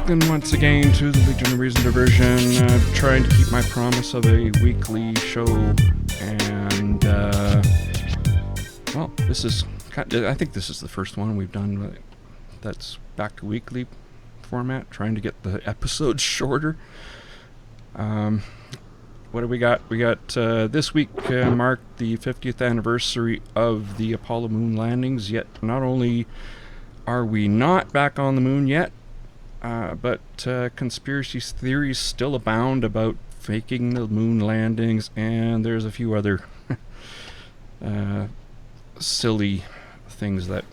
Welcome once again to the Legion of Reason diversion. Trying to keep my promise of a weekly show, and well, I think this is the first one we've done that's back to weekly format. Trying to get the episodes shorter. What do we got? We got this week marked the 50th anniversary of the Apollo moon landings. Yet not only are we not back on the moon yet, but conspiracy theories still abound about faking the moon landings, and there's a few other silly things that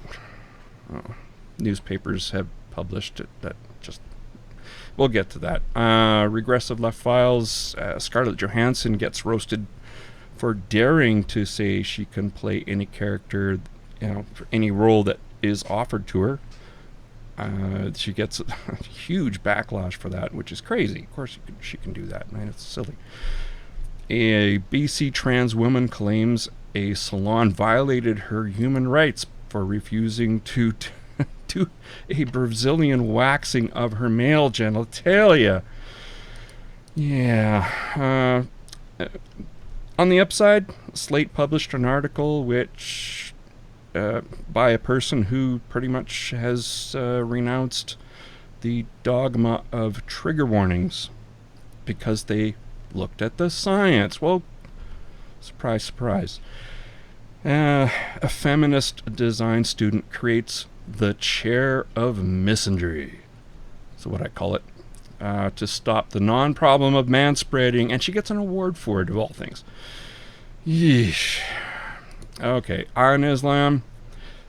newspapers have published that just... We'll get to that. Regressive left files. Scarlett Johansson gets roasted for daring to say she can play any character, for any role that is offered to her. She gets a huge backlash for that, which is crazy. Of course she can do that, man. It's silly. A BC trans woman claims a salon violated her human rights for refusing to do a Brazilian waxing of her male genitalia. Yeah. On the upside, Slate published an article which... by a person who pretty much has renounced the dogma of trigger warnings because they looked at the science. Well, surprise, surprise. A feminist design student creates the chair of misandry. That's what I call it. To stop the non-problem of manspreading, and she gets an award for it, of all things. Yeesh. Okay, Iron Islam.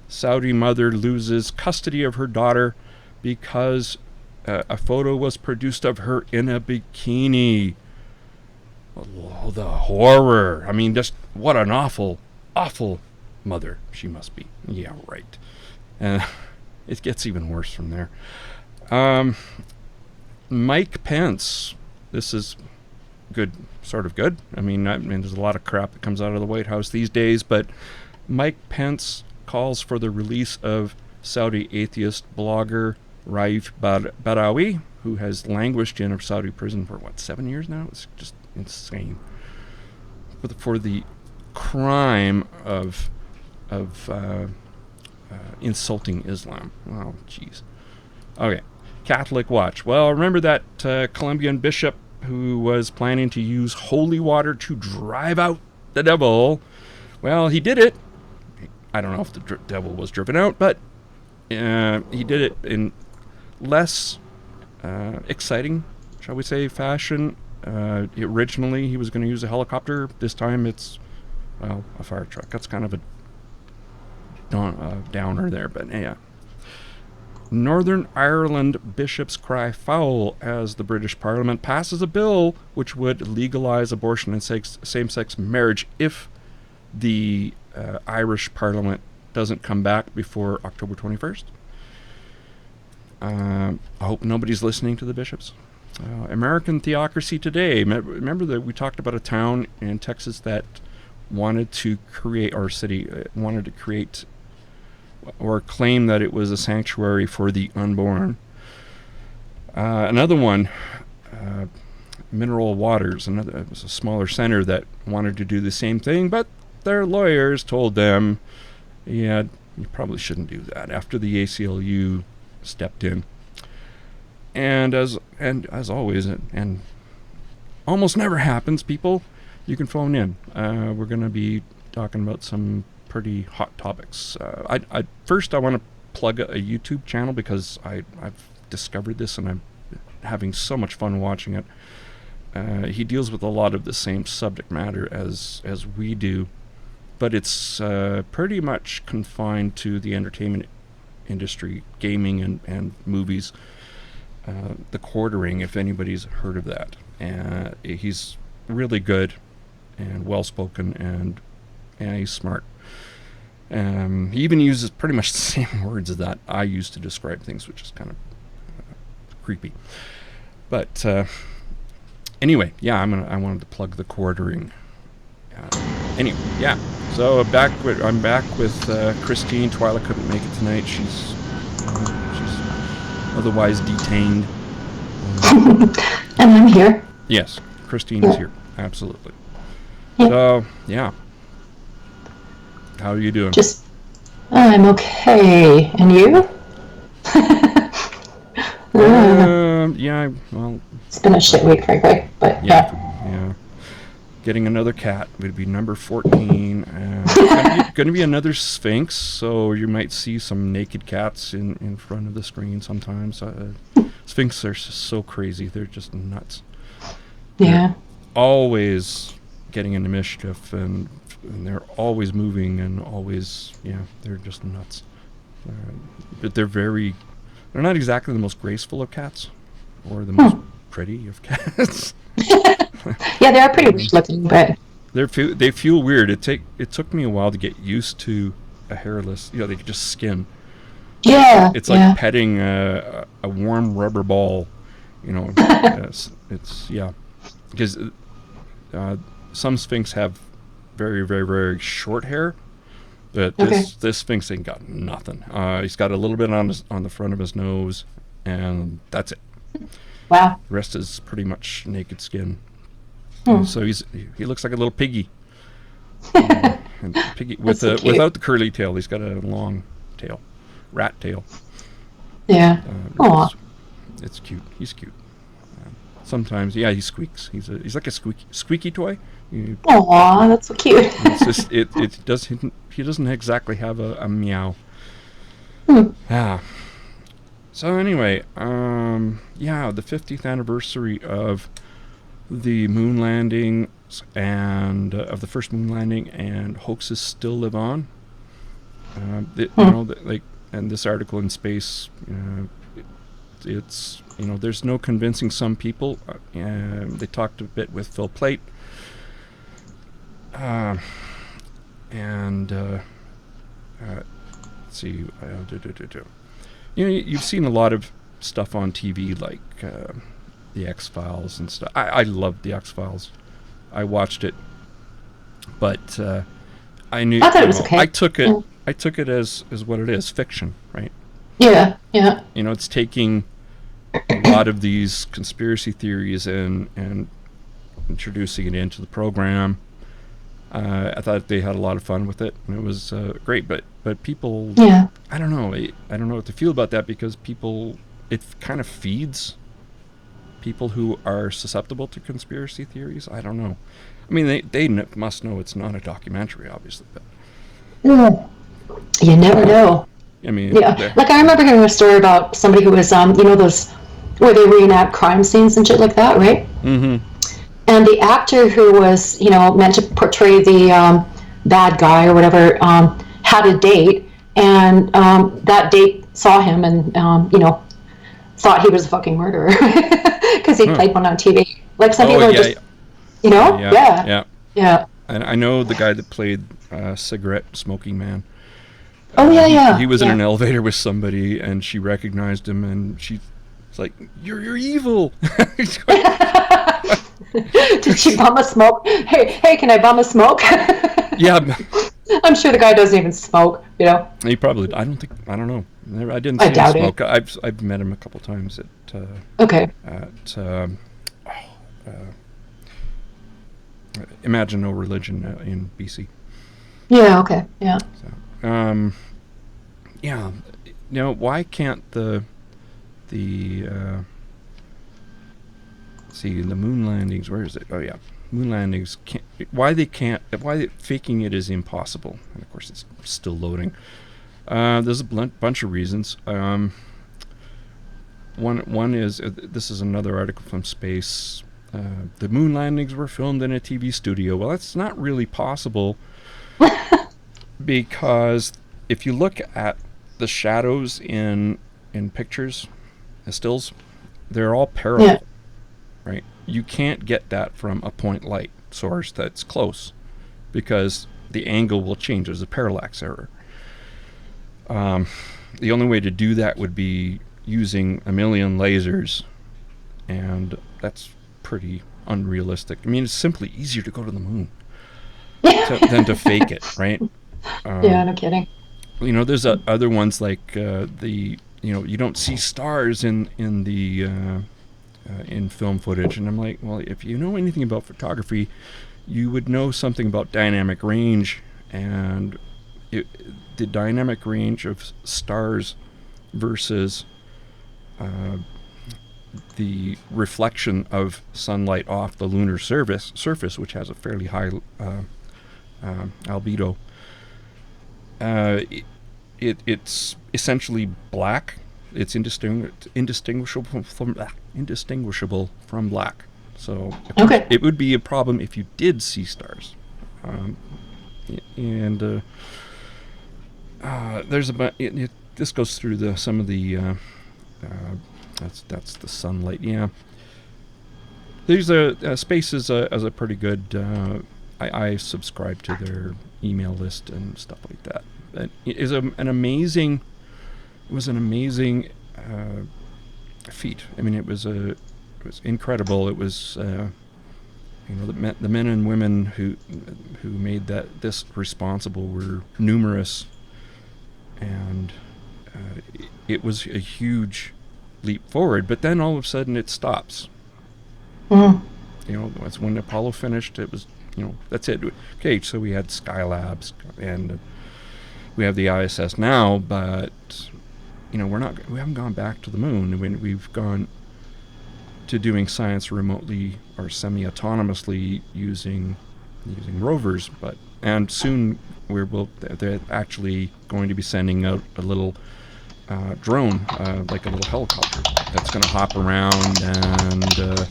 Saudi mother loses custody of her daughter because a photo was produced of her in a bikini. Oh, the horror. I mean, just what an awful, awful mother she must be. Yeah, right. It gets even worse from there. Mike Pence. This is good, sort of good. I mean, there's a lot of crap that comes out of the White House these days, but Mike Pence calls for the release of Saudi atheist blogger Raif Badawi, who has languished in a Saudi prison for, 7 years now? It's just insane. For the crime of insulting Islam. Oh, jeez. Okay. Catholic Watch. Well, remember that Colombian bishop who was planning to use holy water to drive out the devil? Well, he did it. I don't know if the devil was driven out, but he did it in less exciting, shall we say, fashion. Originally, he was going to use a helicopter. This time, it's, a fire truck. That's kind of a downer there, but yeah. Northern Ireland bishops cry foul as the British Parliament passes a bill which would legalize abortion and same-sex marriage if the Irish Parliament doesn't come back before October 21st. I hope nobody's listening to the bishops. American Theocracy Today. Remember that we talked about a town in Texas that wanted to create, or city wanted to create or claim that it was a sanctuary for the unborn. Another one, Mineral Waters, it was a smaller center that wanted to do the same thing, but their lawyers told them, yeah, you probably shouldn't do that, after the ACLU stepped in. And as always, and almost never happens, people, you can phone in. We're going to be talking about some pretty hot topics. First, I want to plug a YouTube channel because I've discovered this and I'm having so much fun watching it. He deals with a lot of the same subject matter as we do, but it's pretty much confined to the entertainment industry, gaming and movies. The Quartering, if anybody's heard of that. He's really good and well-spoken, and he's smart. He even uses pretty much the same words that I use to describe things, which is kind of creepy. But anyway, yeah, I wanted to plug The Quartering. Anyway, yeah. So I'm back with Christine. Twyla couldn't make it tonight. She's otherwise detained. And I'm here. Yes, Christine is here. Absolutely. Yeah. So, yeah. How are you doing? I'm okay. And you? Yeah, well... It's been a shit week, frankly, but yeah. Getting another cat would be number 14. It's going to be another Sphinx, so you might see some naked cats in front of the screen sometimes. Sphinx are so crazy. They're just nuts. Yeah. They're always getting into mischief, and they're always moving, and always, they're just nuts. But they're not exactly the most graceful of cats, or the most pretty of cats. Yeah, they are pretty weird looking, but they feel weird. It took me a while to get used to a hairless. They could just skin. Yeah, it's like petting a warm rubber ball. It's because some Sphinx have very, very, very short hair, but this Sphinx ain't got nothing. He's got a little bit on the front of his nose, and that's it. Wow. The rest is pretty much naked skin. So he looks like a little piggy. And piggy without the curly tail. He's got a long tail, rat tail. Yeah. It's cute. He's cute. Sometimes, he squeaks. He's like a squeaky toy. Aw, that's so cute. He doesn't exactly have a meow. So anyway, the 50th anniversary of the moon landing and of the first moon landing, and hoaxes still live on. And this article in Space, it's there's no convincing some people. They talked a bit with Phil Plait, let's see. You've seen a lot of stuff on TV like the X-Files and stuff. I loved the X-Files. I watched it, but I knew. I thought it was okay. I took it. I took it as what it is, fiction, right? Yeah. It's taking a lot of these conspiracy theories and introducing it into the program. I thought they had a lot of fun with it, and it was great. But people, I don't know. I don't know what to feel about that, because it kind of feeds people who are susceptible to conspiracy theories. I don't know. I mean, they must know it's not a documentary, obviously, but you never know. I mean, like I remember hearing a story about somebody who was, those where they reenact crime scenes and shit like that, right? Mm-hmm. And the actor who was, meant to portray the bad guy or whatever, had a date, and that date saw him and, thought he was a fucking murderer because he played one on TV. Like some people are just, Yeah. And I know the guy that played cigarette smoking man. He was in an elevator with somebody, and she recognized him, and she's like, "You're evil." Did she bum a smoke? Hey, can I bum a smoke? Yeah. I'm sure the guy doesn't even smoke, He probably. I don't know. I didn't see him smoke. I've met him a couple times at. Imagine No Religion in BC. Yeah. Okay. Yeah. So, why can't the moon landings? Where is it? Oh yeah, moon landings. Why faking it is impossible? And of course, it's still loading. There's a bunch of reasons. One is this is another article from Space. The moon landings were filmed in a TV studio. Well, that's not really possible because if you look at the shadows in pictures, the stills, they're all parallel, right? You can't get that from a point light source that's close because the angle will change. There's a parallax error. The only way to do that would be using a million lasers, and that's pretty unrealistic. I mean, it's simply easier to go to the moon than to fake it, right? No kidding. There's other ones like you don't see stars in the in film footage, and I'm like, well, if you know anything about photography, you would know something about dynamic range, and the dynamic range of stars versus the reflection of sunlight off the lunar surface, which has a fairly high albedo. It's essentially black. It's indistinguishable from black. So it would be a problem if you did see stars. There's this goes through some of the that's the sunlight. Yeah, there's Space is a pretty good. I subscribe to their email list and stuff like that. It is an amazing feat. I mean, it was incredible. It was the men and women who made this responsible were numerous, and it was a huge leap forward. But then all of a sudden it stops. Mm-hmm. That's when Apollo finished. It was that's it. Okay, so we had Skylabs and we have the ISS now, but we haven't gone back to the moon. We've gone to doing science remotely or semi-autonomously using rovers, and soon they're actually going to be sending out a little drone, like a little helicopter that's going to hop around and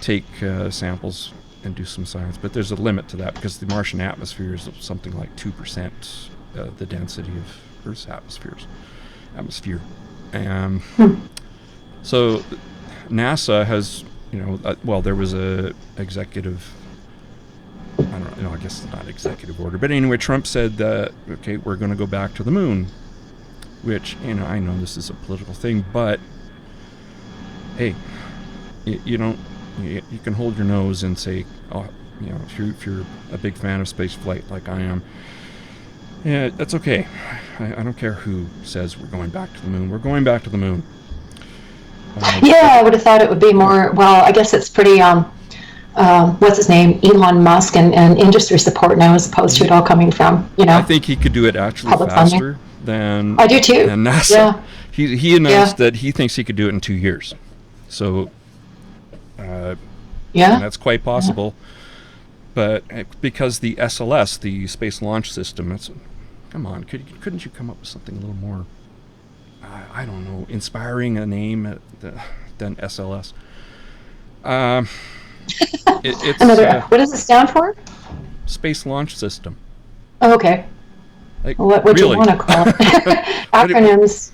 take samples and do some science. But there's a limit to that because the Martian atmosphere is something like 2% the density of Earth's atmosphere. So NASA has, there was a executive, I don't know, I guess it's not executive order, but anyway, Trump said that, okay, we're going to go back to the moon, which, I know this is a political thing, but hey, you can hold your nose and say, oh, if you're a big fan of space flight like I am, yeah, that's okay. I don't care who says we're going back to the moon. We're going back to the moon. I would have thought it would be more, well, I guess it's pretty, what's his name, Elon Musk and industry support now as opposed to it all coming from, I think he could do it actually faster than I do too. Than NASA. Yeah. He announced that he thinks he could do it in 2 years. So, and that's quite possible. But because the SLS, the Space Launch System, come on, couldn't you come up with something a little more, I don't know, inspiring a name than SLS? It's what does it stand for? Space Launch System. Oh, okay. Like, what would you want to call it? Acronyms.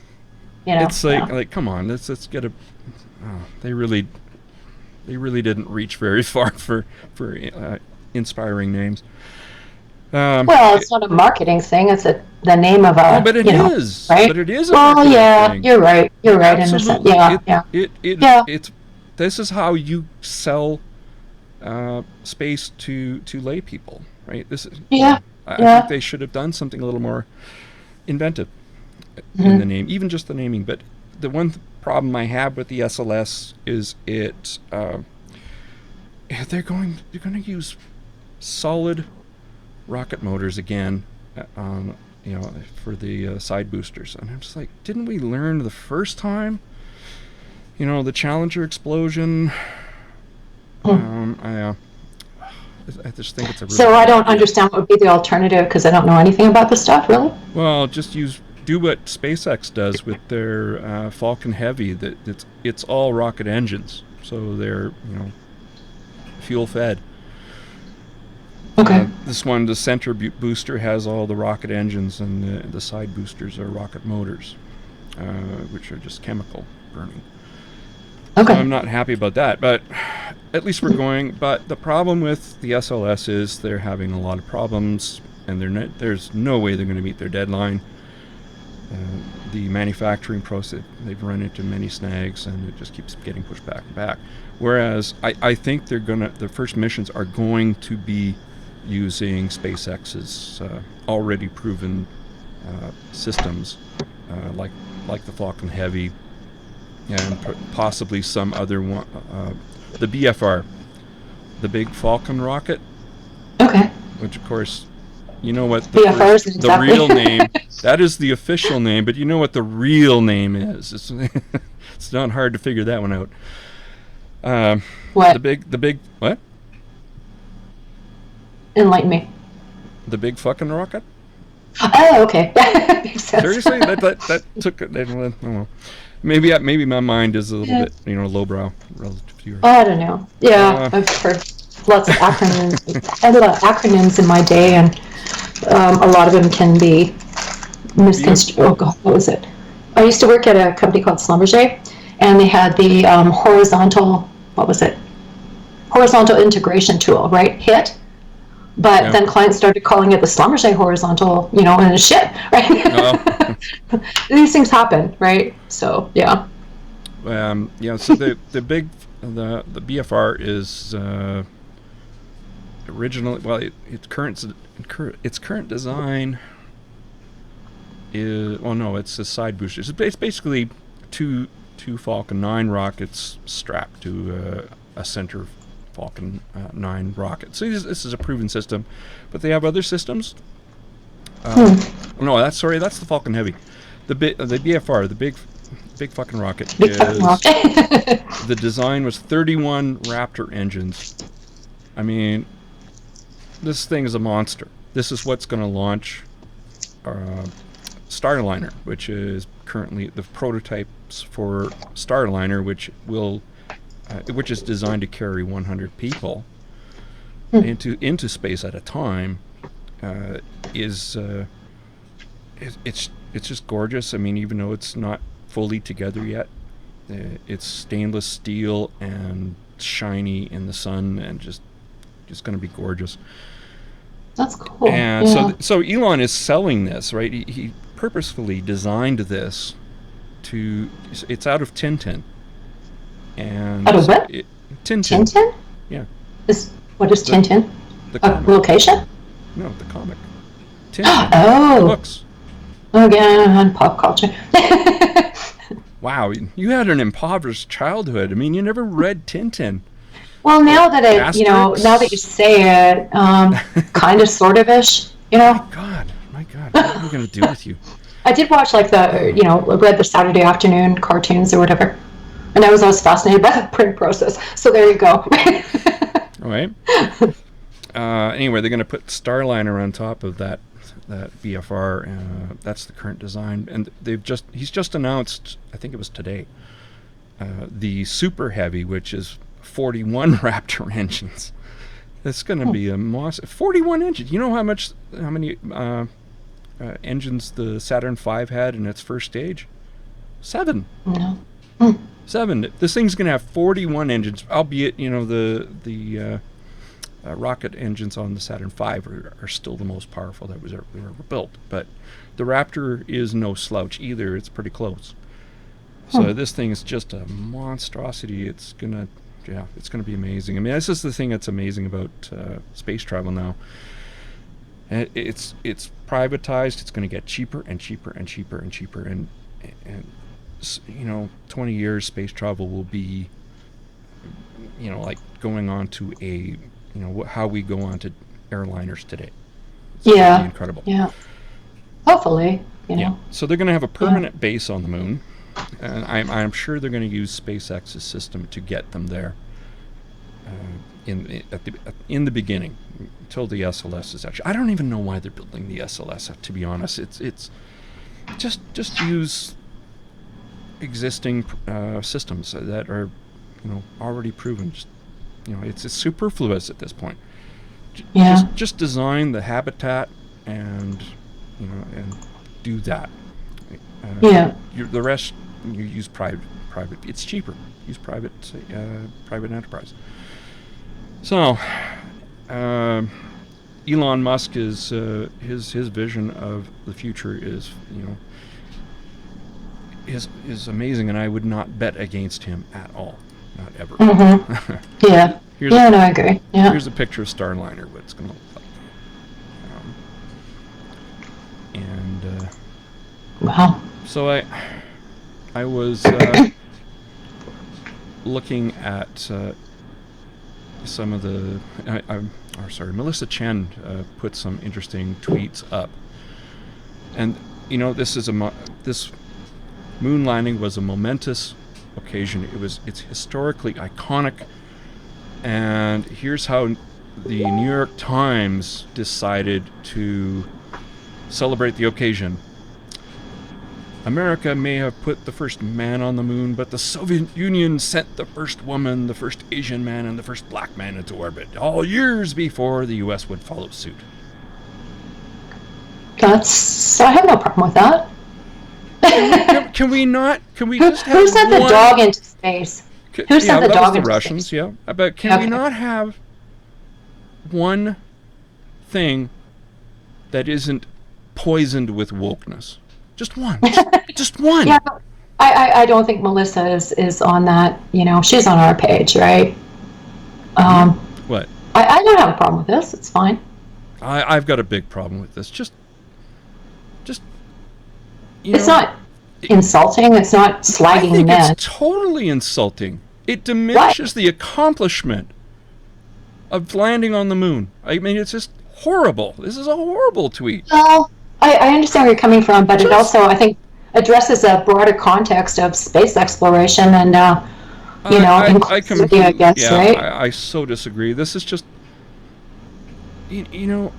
It's like come on, let's get a. They really didn't reach very far for inspiring names. Well, it's not a marketing thing. It's the name of a. Oh, but it is. Right? But it is a marketing thing. You're right. Absolutely. Yeah. This is how you sell space to lay people, right? This is. I think they should have done something a little more inventive in the name, even just the naming. But the one problem I have with the SLS is they're going to use solid rocket motors again, for the side boosters, and I'm just like, didn't we learn the first time? The Challenger explosion. I just think it's a. Really so I don't understand what would be the alternative because I don't know anything about this stuff really. Well, just do what SpaceX does with their Falcon Heavy. It's all rocket engines, so they're fuel fed. Okay. This one, the center booster, has all the rocket engines, and the side boosters are rocket motors, which are just chemical burning. Okay. So I'm not happy about that, but at least we're going. But the problem with the SLS is they're having a lot of problems, and there's no way they're going to meet their deadline. The manufacturing process, they've run into many snags, and it just keeps getting pushed back and back. Whereas I think the first missions are going to be using SpaceX's already proven systems, like the Falcon Heavy, and possibly some other one. The BFR, the Big Falcon Rocket. Okay. Which, of course, you know what the real name. That is the official name, but you know what the real name is. It's not hard to figure that one out. What? The big what? Enlighten me. The Big Fucking Rocket? Oh, okay. Makes sense. Seriously, that took it. Oh, well. Maybe my mind is a little bit lowbrow relative to yours. Oh, I don't know. Yeah, I've heard lots of acronyms. I had a lot of acronyms in my day, and a lot of them can be misconstrued. Oh God, what was it? I used to work at a company called Schlumberger, and they had the horizontal. What was it? Horizontal integration tool, right? HIT. But then clients started calling it the Schlumberger horizontal, and it's shit, right? Oh. These things happen, right? So yeah. So the BFR is originally its current design is it's a side booster. It's basically two Falcon 9 rockets strapped to a center Falcon 9 rocket. So this is a proven system, but they have other systems. No, that's the Falcon Heavy. The BFR, the big fucking rocket, the design was 31 Raptor engines. I mean, this thing is a monster. This is what's going to launch Starliner, which is currently the prototypes for Starliner, which is designed to carry 100 people into space at a time. It's just gorgeous. I mean, even though it's not fully together yet, it's stainless steel and shiny in the sun, and just going to be gorgeous. That's cool. And so Elon is selling this, right? He purposefully designed this it's out of Tintin. And out of what? Tintin. Tintin? Yeah. What is Tintin? The comic. Location? No, the comic. Tintin. Oh. The books. Again, pop culture. Wow, you had an impoverished childhood. I mean, you never read Tintin. Well, now that now that you say it, kind of, sort of ish, My God, what are we gonna do with you? I did watch read the Saturday afternoon cartoons or whatever, and I was always fascinated by the print process. So there you go. All right. Anyway, they're gonna put Starliner on top of that BFR. That's the current design, and he's just announced, I think it was today, the Super Heavy, which is 41 Raptor engines. That's going to be a monster. 41 engines. You know how many engines the Saturn V had in its first stage? 7. No. 7. This thing's going to have 41 engines, albeit the rocket engines on the Saturn V are still the most powerful that was ever built. But the Raptor is no slouch either. It's pretty close. So this thing is just a monstrosity. It's gonna be amazing. I mean, this is the thing that's amazing about space travel now. It's privatized. It's going to get cheaper and cheaper and cheaper and cheaper. And 20 years space travel will be, like going on to how we go on to airliners today. It's gonna be incredible. Yeah. Hopefully, Yeah. So they're going to have a permanent base on the moon. And I'm sure they're going to use SpaceX's system to get them there in the beginning, until the SLS is actually. I don't even know why they're building the SLS. To be honest, it's just use existing systems that are already proven. It's superfluous at this point. Just design the habitat and do that. The rest you use private. It's cheaper. Use private enterprise. So, Elon Musk is his vision of the future is is amazing, and I would not bet against him at all, not ever. Mm-hmm. Yeah. No, I agree. Yeah. Here's a picture of Starliner, what it's going to look like. Wow. So I was looking at some of the, Melissa Chen put some interesting tweets up, and this moon landing was a momentous occasion. It's historically iconic, and here's how the New York Times decided to celebrate the occasion. America may have put the first man on the moon, but the Soviet Union sent the first woman, the first Asian man, and the first black man into orbit, all years before the U.S. would follow suit. I have no problem with that. Can we just have who sent the dog into space? Who sent the dog into the Russians, space? yeah. But can we not have one thing that isn't poisoned with wokeness? Just one. Just one. Yeah, I don't think Melissa is on that. She's on our page, right? What? I don't have a problem with this. It's fine. I've got a big problem with this. Just. It's not insulting. It's not slagging I think men. It's totally insulting. It diminishes the accomplishment of landing on the moon. I mean, it's just horrible. This is a horrible tweet. Well, I understand where you're coming from, but it also, I think, addresses a broader context of space exploration and, inclusivity, I guess, right? I so disagree. This is just, it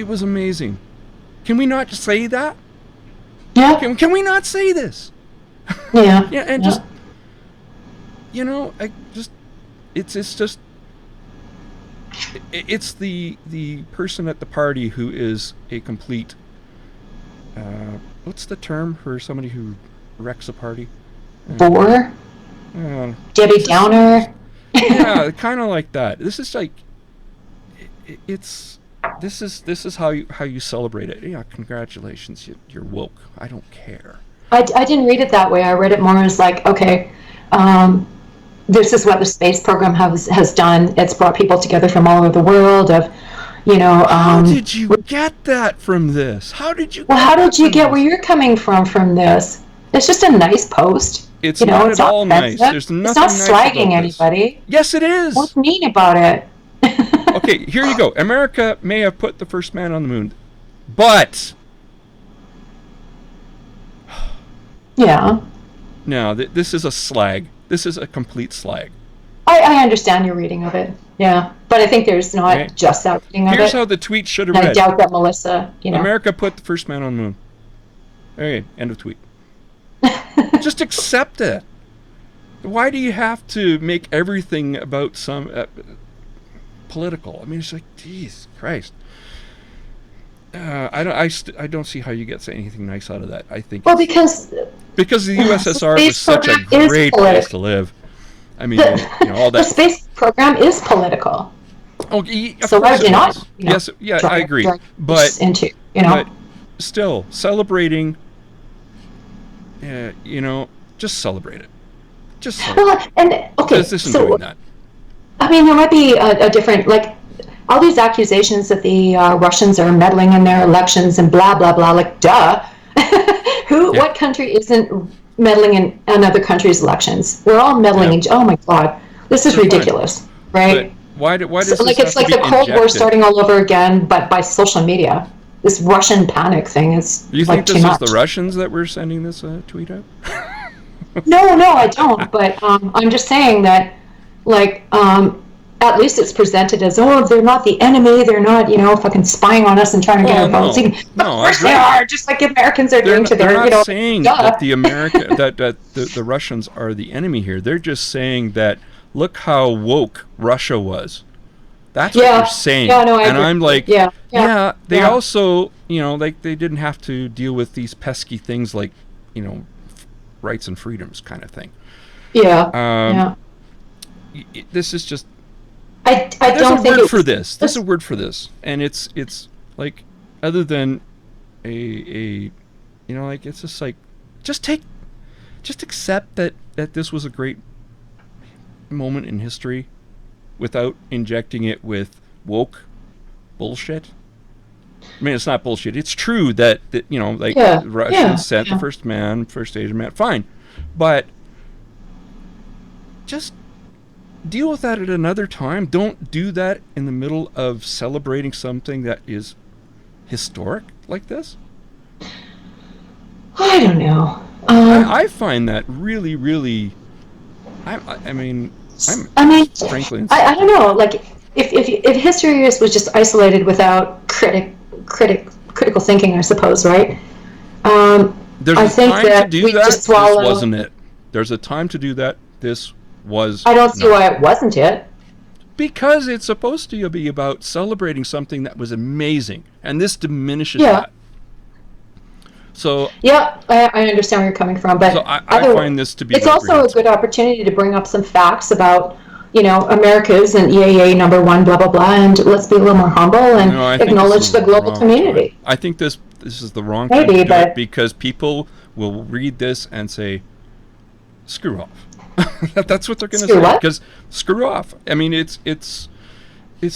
was amazing. Can we not say that? Yeah. Can we not say this? Yeah. Yeah, and just, it's the person at the party who is a complete, what's the term for somebody who wrecks a party? Bore? Debbie Downer? Yeah, kind of like that. This is like, this is how you celebrate it. Yeah, congratulations, you're woke. I don't care. I didn't read it that way. I read it more as like, okay, this is what the space program has done. It's brought people together from all over the world. How did you get that from this? How did you? Well, how did you get where you're coming from this? It's just a nice post. It's not at all nice. There's nothing It's not nice slagging about anybody. This. Yes, it is. What's mean about it? Okay, here you go. America may have put the first man on the moon, but yeah. No, this is a slag. This is a complete slag. I understand your reading of it. Yeah, but I think there's not just that reading of it. Here's how the tweet should have read. I doubt that Melissa, America put the first man on the moon. Okay, end of tweet. Just accept it. Why do you have to make everything about some political? I mean, it's like, geez, Christ. I don't see how you get anything nice out of that. I think because the USSR was such a great place to live. I mean, all that. The space program is political. Oh, so why would you not? Yes, yeah, I agree. But but still celebrating. Just celebrate it. Just celebrate. Well, and okay, this isn't doing that. I mean, there might be a different, like, all these accusations that the Russians are meddling in their elections and blah blah blah. Like, duh. What country isn't meddling in another country's elections? We're all meddling in. Oh my God, this is ridiculous, right? But why does like it's like the Cold War starting all over again, but by social media? This Russian panic thing is you like think this too is much. the Russians that were sending this tweet out? No, I don't. But I'm just saying that, like, at least it's presented as, they're not the enemy. They're not, fucking spying on us and trying to get our votes. Of course they are, just like Americans are doing to their, They're not saying that the Russians are the enemy here. They're just saying that look how woke Russia was. That's what they're saying. Yeah, no, I and agree. I'm like, they also, like they didn't have to deal with these pesky things like, rights and freedoms kind of thing. This is just. I don't think there's a word for this. There's a word for this, and it's like other than a like it's just like just accept that this was a great moment in history, without injecting it with woke bullshit. I mean, it's not bullshit. It's true that the Russians sent the first Asian man. Fine, but just deal with that at another time. Don't do that in the middle of celebrating something that is historic like this. I don't know. I find that really, really. I mean, frankly, I don't know. Like, if history was just isolated without critical thinking, I suppose, right? There's I a think time that to do we that. just swallow. This wasn't it. There's a time to do that. This was. I don't see why it wasn't it. Because it's supposed to be about celebrating something that was amazing, and this diminishes that. So yeah, I understand where you're coming from, but so I find this to be. It's also a good opportunity to bring up some facts about, you know, America's and EAA #1, blah blah blah, and let's be a little more humble and acknowledge the global community. Time. I think this is the wrong time to do it, because people will read this and say, "Screw off." That's what they're going to say. Because screw off. I mean, it's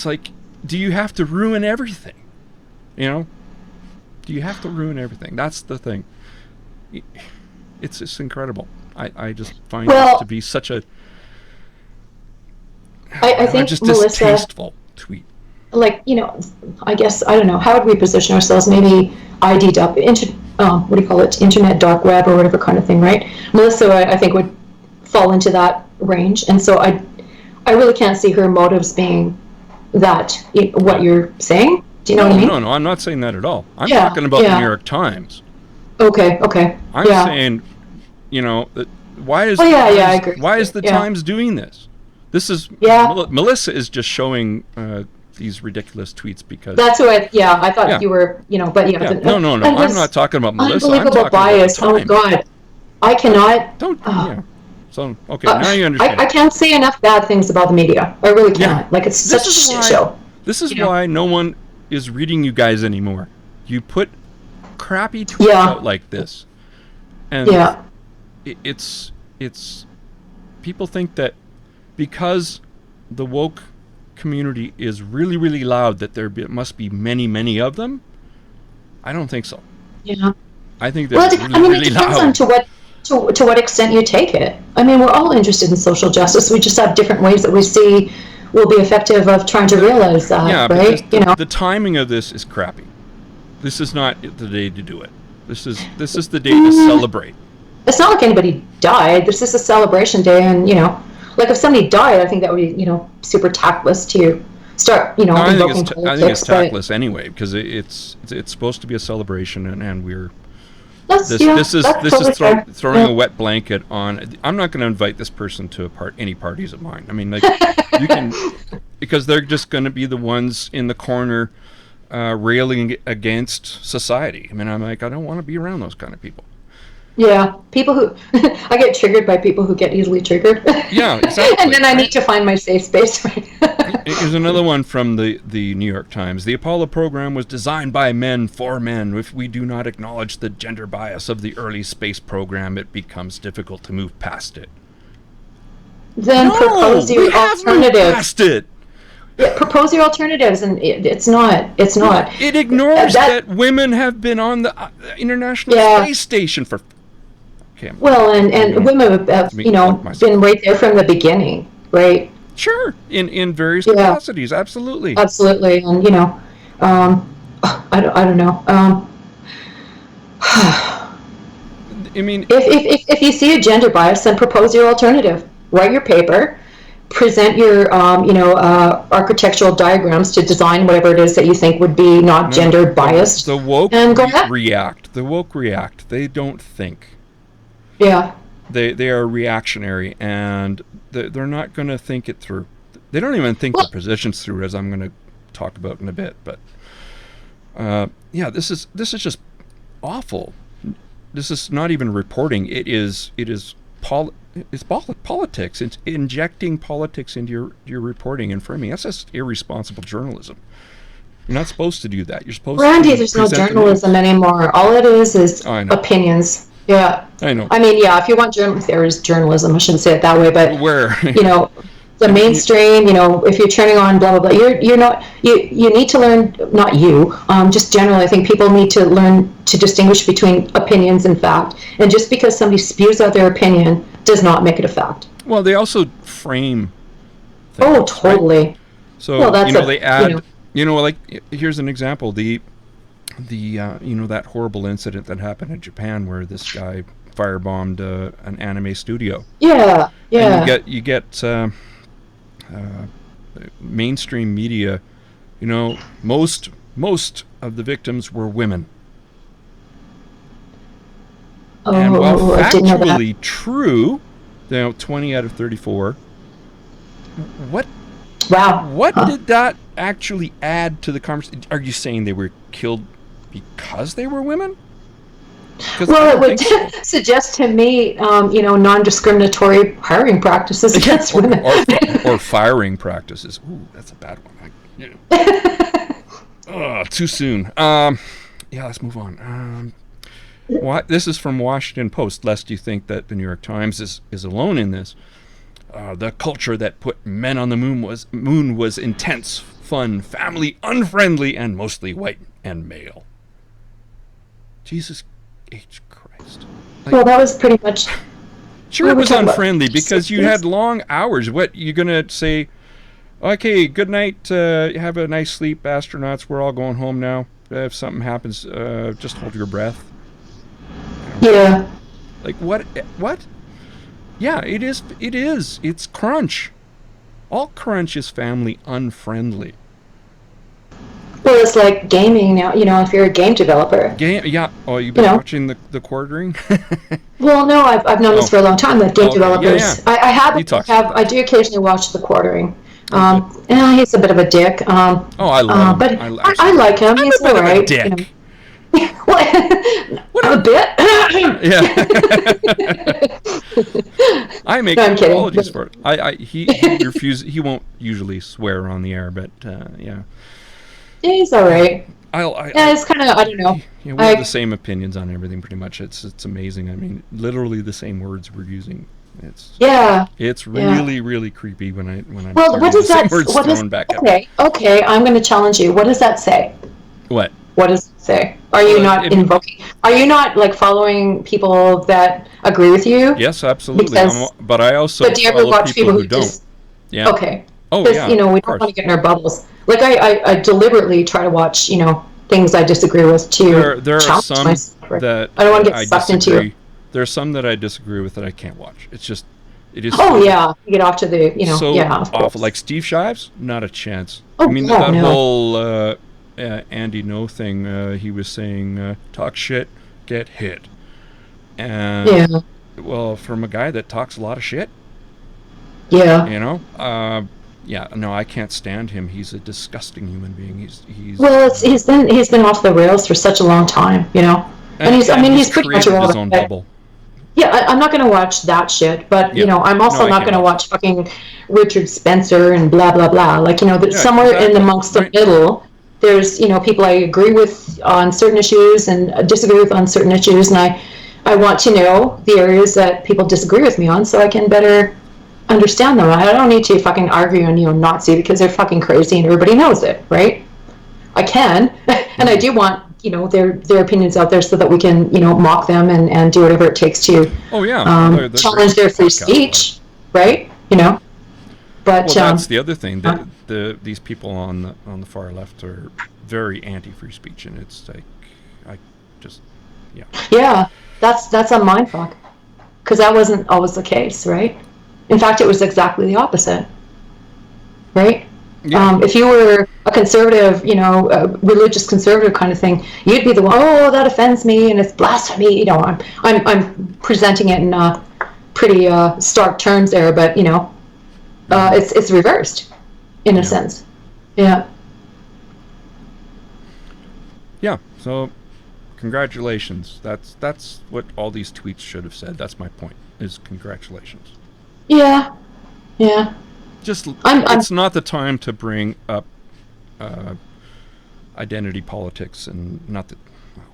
like, do you have to ruin everything? You know. Do you have to ruin everything? That's the thing. It's just incredible. I just find it to be such a I think just Melissa, distasteful tweet. Like, you know, I guess, I don't know, how would we position ourselves? Maybe what do you call it? Internet dark web or whatever kind of thing, right? Melissa, I think, would fall into that range, and so I really can't see her motives being that, what you're saying. Do you know what I mean? No, I'm not saying that at all. I'm talking about the New York Times. Okay. I'm saying, you know, why is I agree. Why is the Times doing this? This is Melissa is just showing these ridiculous tweets because that's who I thought you were, you know, but no, I'm not talking about Melissa. I'm Unbelievable talking bias. about the Times. Oh God, I cannot. So okay, now you understand. I can't say enough bad things about the media. I really can't. Like, it's such a shit show. This is why no one is reading you guys anymore. You put crappy tweets out like this, and it's people think that because the woke community is really, really loud that there must be many of them. I don't think so. Yeah, I think they're really it depends loud. on to what extent you take it. I mean, we're all interested in social justice. We just have different ways that we see will be effective of trying to realize that, right? The timing of this is crappy. This is not the day to do it. This is the day to celebrate. It's not like anybody died. This is a celebration day, and, you know, like, if somebody died, I think that would be, you know, super tactless to start, you know, invoking politics. I think it's tactless anyway, because it's supposed to be a celebration, and we're this is throwing a wet blanket on. I'm not going to invite this person to any parties of mine. I mean, like, you can, because they're just going to be the ones in the corner railing against society. I mean, I'm like, I don't want to be around those kind of people. Yeah, people who I get triggered by people who get easily triggered. Yeah, exactly. And then I need to find my safe space. Here's another one from the New York Times. The Apollo program was designed by men for men. If we do not acknowledge the gender bias of the early space program, it becomes difficult to move past it. Then propose your alternatives. Past it. Yeah, propose your alternatives, and it's not. It ignores that women have been on the International Space Station for. Okay, well, and women have, you know, been right there from the beginning, right? Sure, in various capacities, absolutely. And, you know, I don't know. I mean, if you see a gender bias, then propose your alternative. Write your paper. Present your, architectural diagrams to design whatever it is that you think would be not gender biased. The woke react. The woke react. They don't think. Yeah. They are reactionary, and they're not going to think it through. They don't even think their positions through, as I'm going to talk about in a bit. But this is just awful. This is not even reporting. It's politics. It's injecting politics into your reporting and framing. That's just irresponsible journalism. You're not supposed to do that. You're supposed Randy, there's no journalism anymore. All it is opinions. Yeah. I know. I mean, if you want journalism, there is journalism. I shouldn't say it that way, but where? You know, the mainstream, you know, if you're turning on blah, blah, blah, you're not, you need to learn, not you, just generally, I think people need to learn to distinguish between opinions and fact. And just because somebody spews out their opinion does not make it a fact. Well, they also frame things, Oh, totally. Right? So, Well, that's they add, like, here's an example. The that horrible incident that happened in Japan where this guy firebombed an anime studio. Yeah, yeah. And you get mainstream media, most of the victims were women. Oh, and while I didn't know that. factually true, 20 out of 34, what Wow. did that actually add to the conversation? Are you saying they were killed because they were women? Well, it would suggest to me, non-discriminatory hiring practices against women. or firing practices. Ooh, that's a bad one. Too soon. Let's move on. This is from Washington Post, lest you think that the New York Times is alone in this. The culture that put men on the moon was intense, fun, family unfriendly, and mostly white and male. Jesus H. Christ. Well, that was pretty much... Sure, it was unfriendly because you had long hours. What, you going to say, okay, good night, have a nice sleep, astronauts, we're all going home now. If something happens, just hold your breath. Yeah. Like, what? Yeah, it is. It's crunch. All crunch is family unfriendly. Well, it's like gaming now. If you're a game developer. Yeah. Oh, you've been watching the quartering? Well, no, I've known this for a long time. That game developers. Yeah. I do occasionally watch the quartering. He's a bit of a dick. I love him. But I like him. He's all right. A dick. What a bit. Yeah. I make apologies for it. He refuses. He won't usually swear on the air, but yeah. He's all right. It's kind of, I don't know. We have the same opinions on everything, pretty much. It's amazing. I mean, literally the same words we're using. It's really really creepy when I'm. Well, what does that? Okay. I'm going to challenge you. What does that say? What? What does it say? Are you not invoking? Are you not like following people that agree with you? Yes, absolutely. But I also. But do you ever watch people who don't? Yeah. Okay. Oh, yeah. We don't want to get in our bubbles. Like I deliberately try to watch, things I disagree with to there are some myself. that I don't want to get sucked into. There are some that I disagree with that I can't watch. It is. Oh yeah, you get off to the so awful. Awful. Like Steve Shives, not a chance. Oh, I mean that whole Andy No thing. He was saying talk shit, get hit, and well, from a guy that talks a lot of shit. Yeah. No, I can't stand him. He's a disgusting human being. He's well, he's been off the rails for such a long time, and he's pretty much his own bubble. Yeah, I'm not going to watch that shit, but I'm also not going to watch fucking Richard Spencer and blah blah blah. Like somewhere in amongst the middle, there's people I agree with on certain issues and disagree with on certain issues, and I want to know the areas that people disagree with me on so I can better understand them. I don't need to fucking argue on Nazi because they're fucking crazy and everybody knows it, right? I can, and I do want their opinions out there so that we can mock them and do whatever it takes to challenge their free speech, right? But that's the other thing that these people on the far left are very anti-free speech, and it's like that's a mindfuck because that wasn't always the case, right? In fact, it was exactly the opposite, right? Yeah. If you were a conservative, a religious conservative kind of thing, you'd be the one. Oh, that offends me, and it's blasphemy. I'm presenting it in pretty stark terms there, but it's reversed in a sense. Yeah. Yeah. So, congratulations. That's what all these tweets should have said. That's my point. Is congratulations. Yeah. Yeah. It's not the time to bring up identity politics, and not that. Well,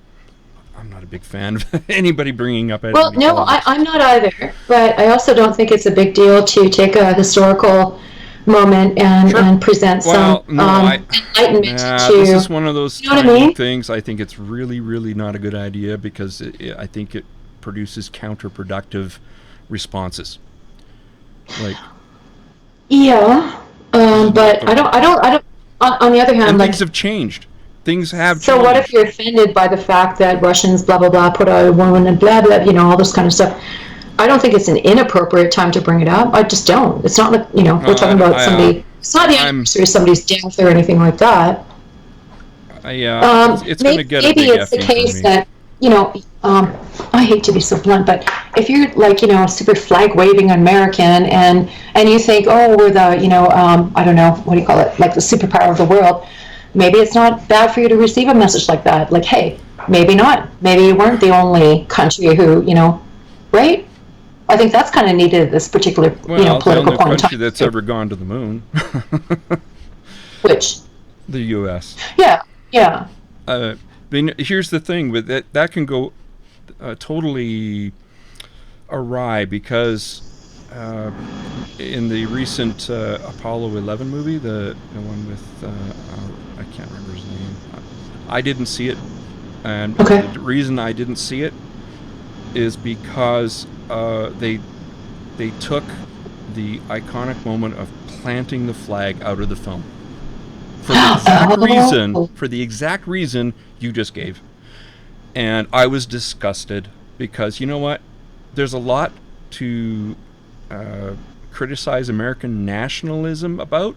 I'm not a big fan of anybody bringing up identity politics. I'm not either. But I also don't think it's a big deal to take a historical moment and present some enlightenment to. This is one of those things. I think it's really, really not a good idea because I think it produces counterproductive responses. Like, Yeah, but I don't. On the other hand, and like, things have changed. Things have so changed. what if you're offended by the fact that Russians, blah blah blah, put out a woman and blah blah, all this kind of stuff? I don't think it's an inappropriate time to bring it up. I just don't. It's not like, we're talking about somebody. It's not the anniversary of somebody's death or anything like that. It's going to get a big maybe it's the case that, I hate to be so blunt, but if you're like, super flag waving American and you think, oh, we're the, I don't know, what do you call it, like the superpower of the world, maybe it's not bad for you to receive a message like that. Like, hey, maybe not. Maybe you weren't the only country who, right? I think that's kind of needed at this particular, political the only point in country time. that's ever gone to the moon. Which? The U.S. Yeah. Here's the thing with that can go totally awry because in the recent Apollo 11 movie, the one with I can't remember his name. I didn't see it, and the reason I didn't see it is because they took the iconic moment of planting the flag out of the film. For the exact reason you just gave. And I was disgusted because, you know what? There's a lot to criticize American nationalism about.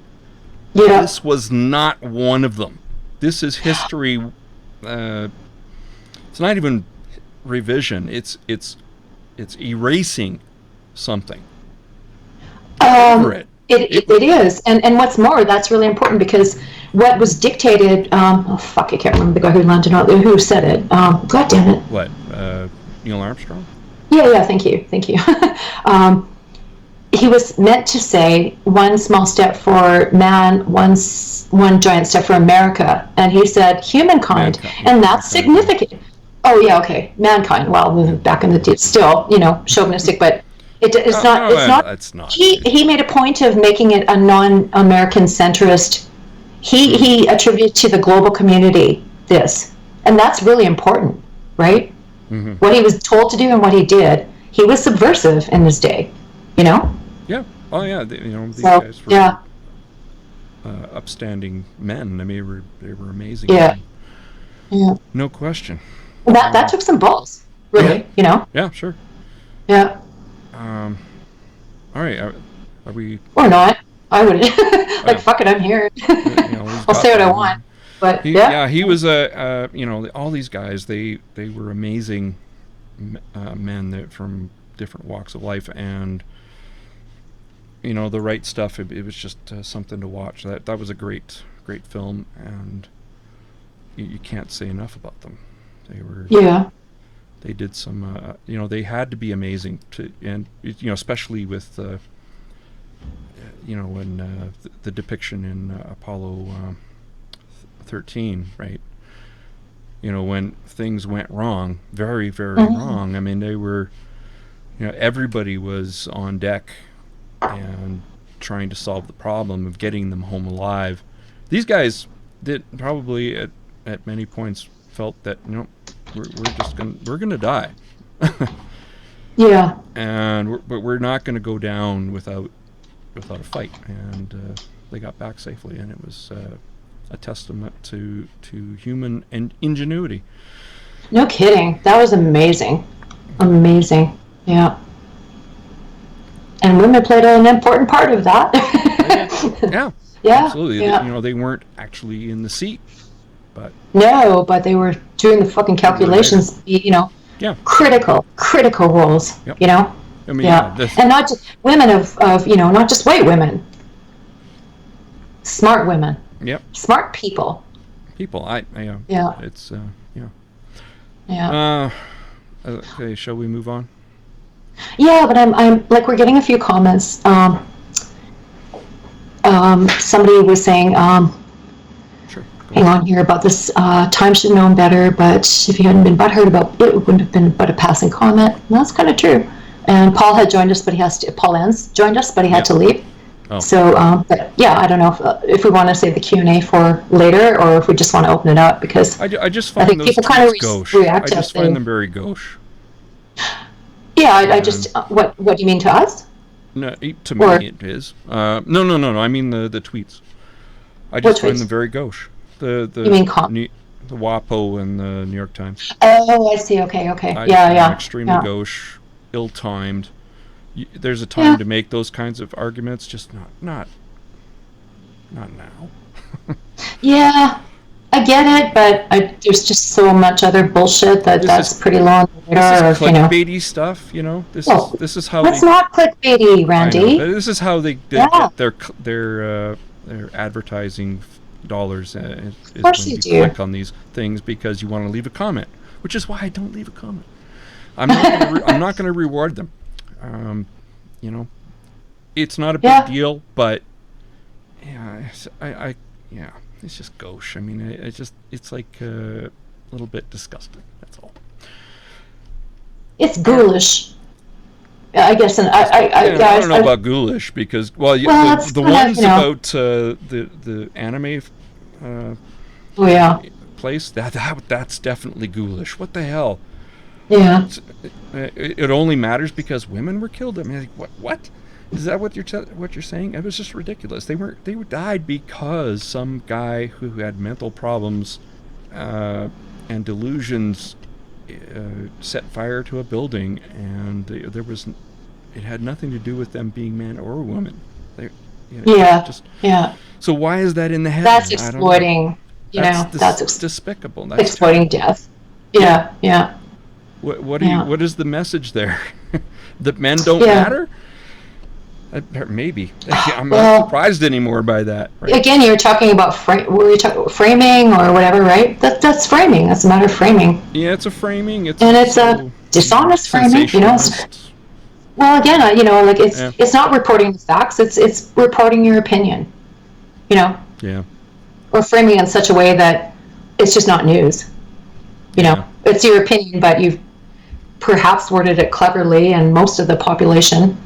Yeah. This was not one of them. This is history. It's not even revision. It's erasing something. It is, and what's more, that's really important because what was dictated. I can't remember the guy who landed on who said it. God damn it. What? Neil Armstrong? Yeah. Thank you. He was meant to say one small step for man, one giant step for America, and he said humankind, and that's significant. Oh yeah, okay, mankind. Well, back in the day, still, chauvinistic, but. It's not. He made a point of making it a non-American centrist. He attributed to the global community this, and that's really important, right? Mm-hmm. What he was told to do and what he did. He was subversive in his day, Yeah. Oh yeah. These guys were upstanding men. I mean, they were amazing. Yeah. Men. Yeah. No question. That took some balls, really. Yeah. Sure. Yeah. All right. Are we? Or not? I wouldn't. Fuck it, I'm here. I'll say what I want. But he was all these guys. They were amazing men from different walks of life, and the right stuff. It was just something to watch. That was a great film, and you can't say enough about them. They were. Yeah. They did some, they had to be amazing and especially with, when the depiction in Apollo 13, right? When things went wrong, very, very wrong. I mean, they were, everybody was on deck and trying to solve the problem of getting them home alive. These guys did probably at many points felt that, we're gonna die. Yeah. But we're not gonna go down without a fight. And they got back safely, and it was a testament to human ingenuity. No kidding. That was amazing. Amazing. Yeah. And women played an important part of that. Yeah. Absolutely. Yeah. They weren't actually in the seat. No, but they were doing the fucking calculations, critical roles, Yep. I mean, and not just women of not just white women, smart women, smart people. It's okay, shall we move on? Yeah, but I'm like, we're getting a few comments. Somebody was saying, hang on here about this, time should have known better, but if you hadn't been butthurt about it, it wouldn't have been but a passing comment. And that's kind of true. And Paul had joined us, but Paul Enns joined us, but he had to leave. Oh. So, but yeah, I don't know if we want to save the Q&A for later, or if we just want to open it up, because I just find those people kind of react. I just find them very gauche. Yeah, I just what do you mean to us? No, to Or me it is. No. I mean the tweets. I what just find tweets? them very gauche. The You mean the WAPO and the New York Times. Oh, I see. Okay, okay. I just Yeah, find them yeah, extremely yeah, gauche, ill-timed. There's a time yeah, to make those kinds of arguments, just not now. yeah. I get it, but there's just so much other bullshit This that's is pretty low on the this is radar of, clickbaity stuff, you know. well, This is how that's they. not clickbaity, I know, but Randy. this is how they Yeah, get their advertising dollars of is course when you you do. click on these things because you want to leave a comment, which is why I don't leave a comment. I'm not going to reward them. You know, it's not a big Yeah, deal, but yeah, yeah, it's just gauche. I mean, it's like a little bit disgusting. That's all. it's ghoulish, I guess. And Yeah, I don't guys, know about ghoulish because well, that's the kind of, ones about the anime uh, oh yeah, place that's definitely ghoulish. What the hell? yeah, It only matters because women were killed. I mean, like, what? Is that what you're saying? It was just ridiculous. They died because some guy who had mental problems and delusions set fire to a building, and there was it had nothing to do with them being man or woman. They, yeah, just yeah. so why is that in the That's headline? I don't know. exploiting. That's That's despicable. That's exploiting terrible. death. Yeah, yeah, yeah, What is the message there? That men don't yeah. matter? Maybe. I'm not Well, surprised anymore by that. Right? again, you're talking about framing or whatever, right? That's framing. That's a matter of framing, Yeah, it's a framing. It's and it's a also dishonest framing. sensationalist. Well, again, like Yeah, it's not reporting the facts. It's reporting your opinion. You know, yeah, or framing in such a way that it's just not news. yeah. It's your opinion, but you've perhaps worded it cleverly, and most of the population,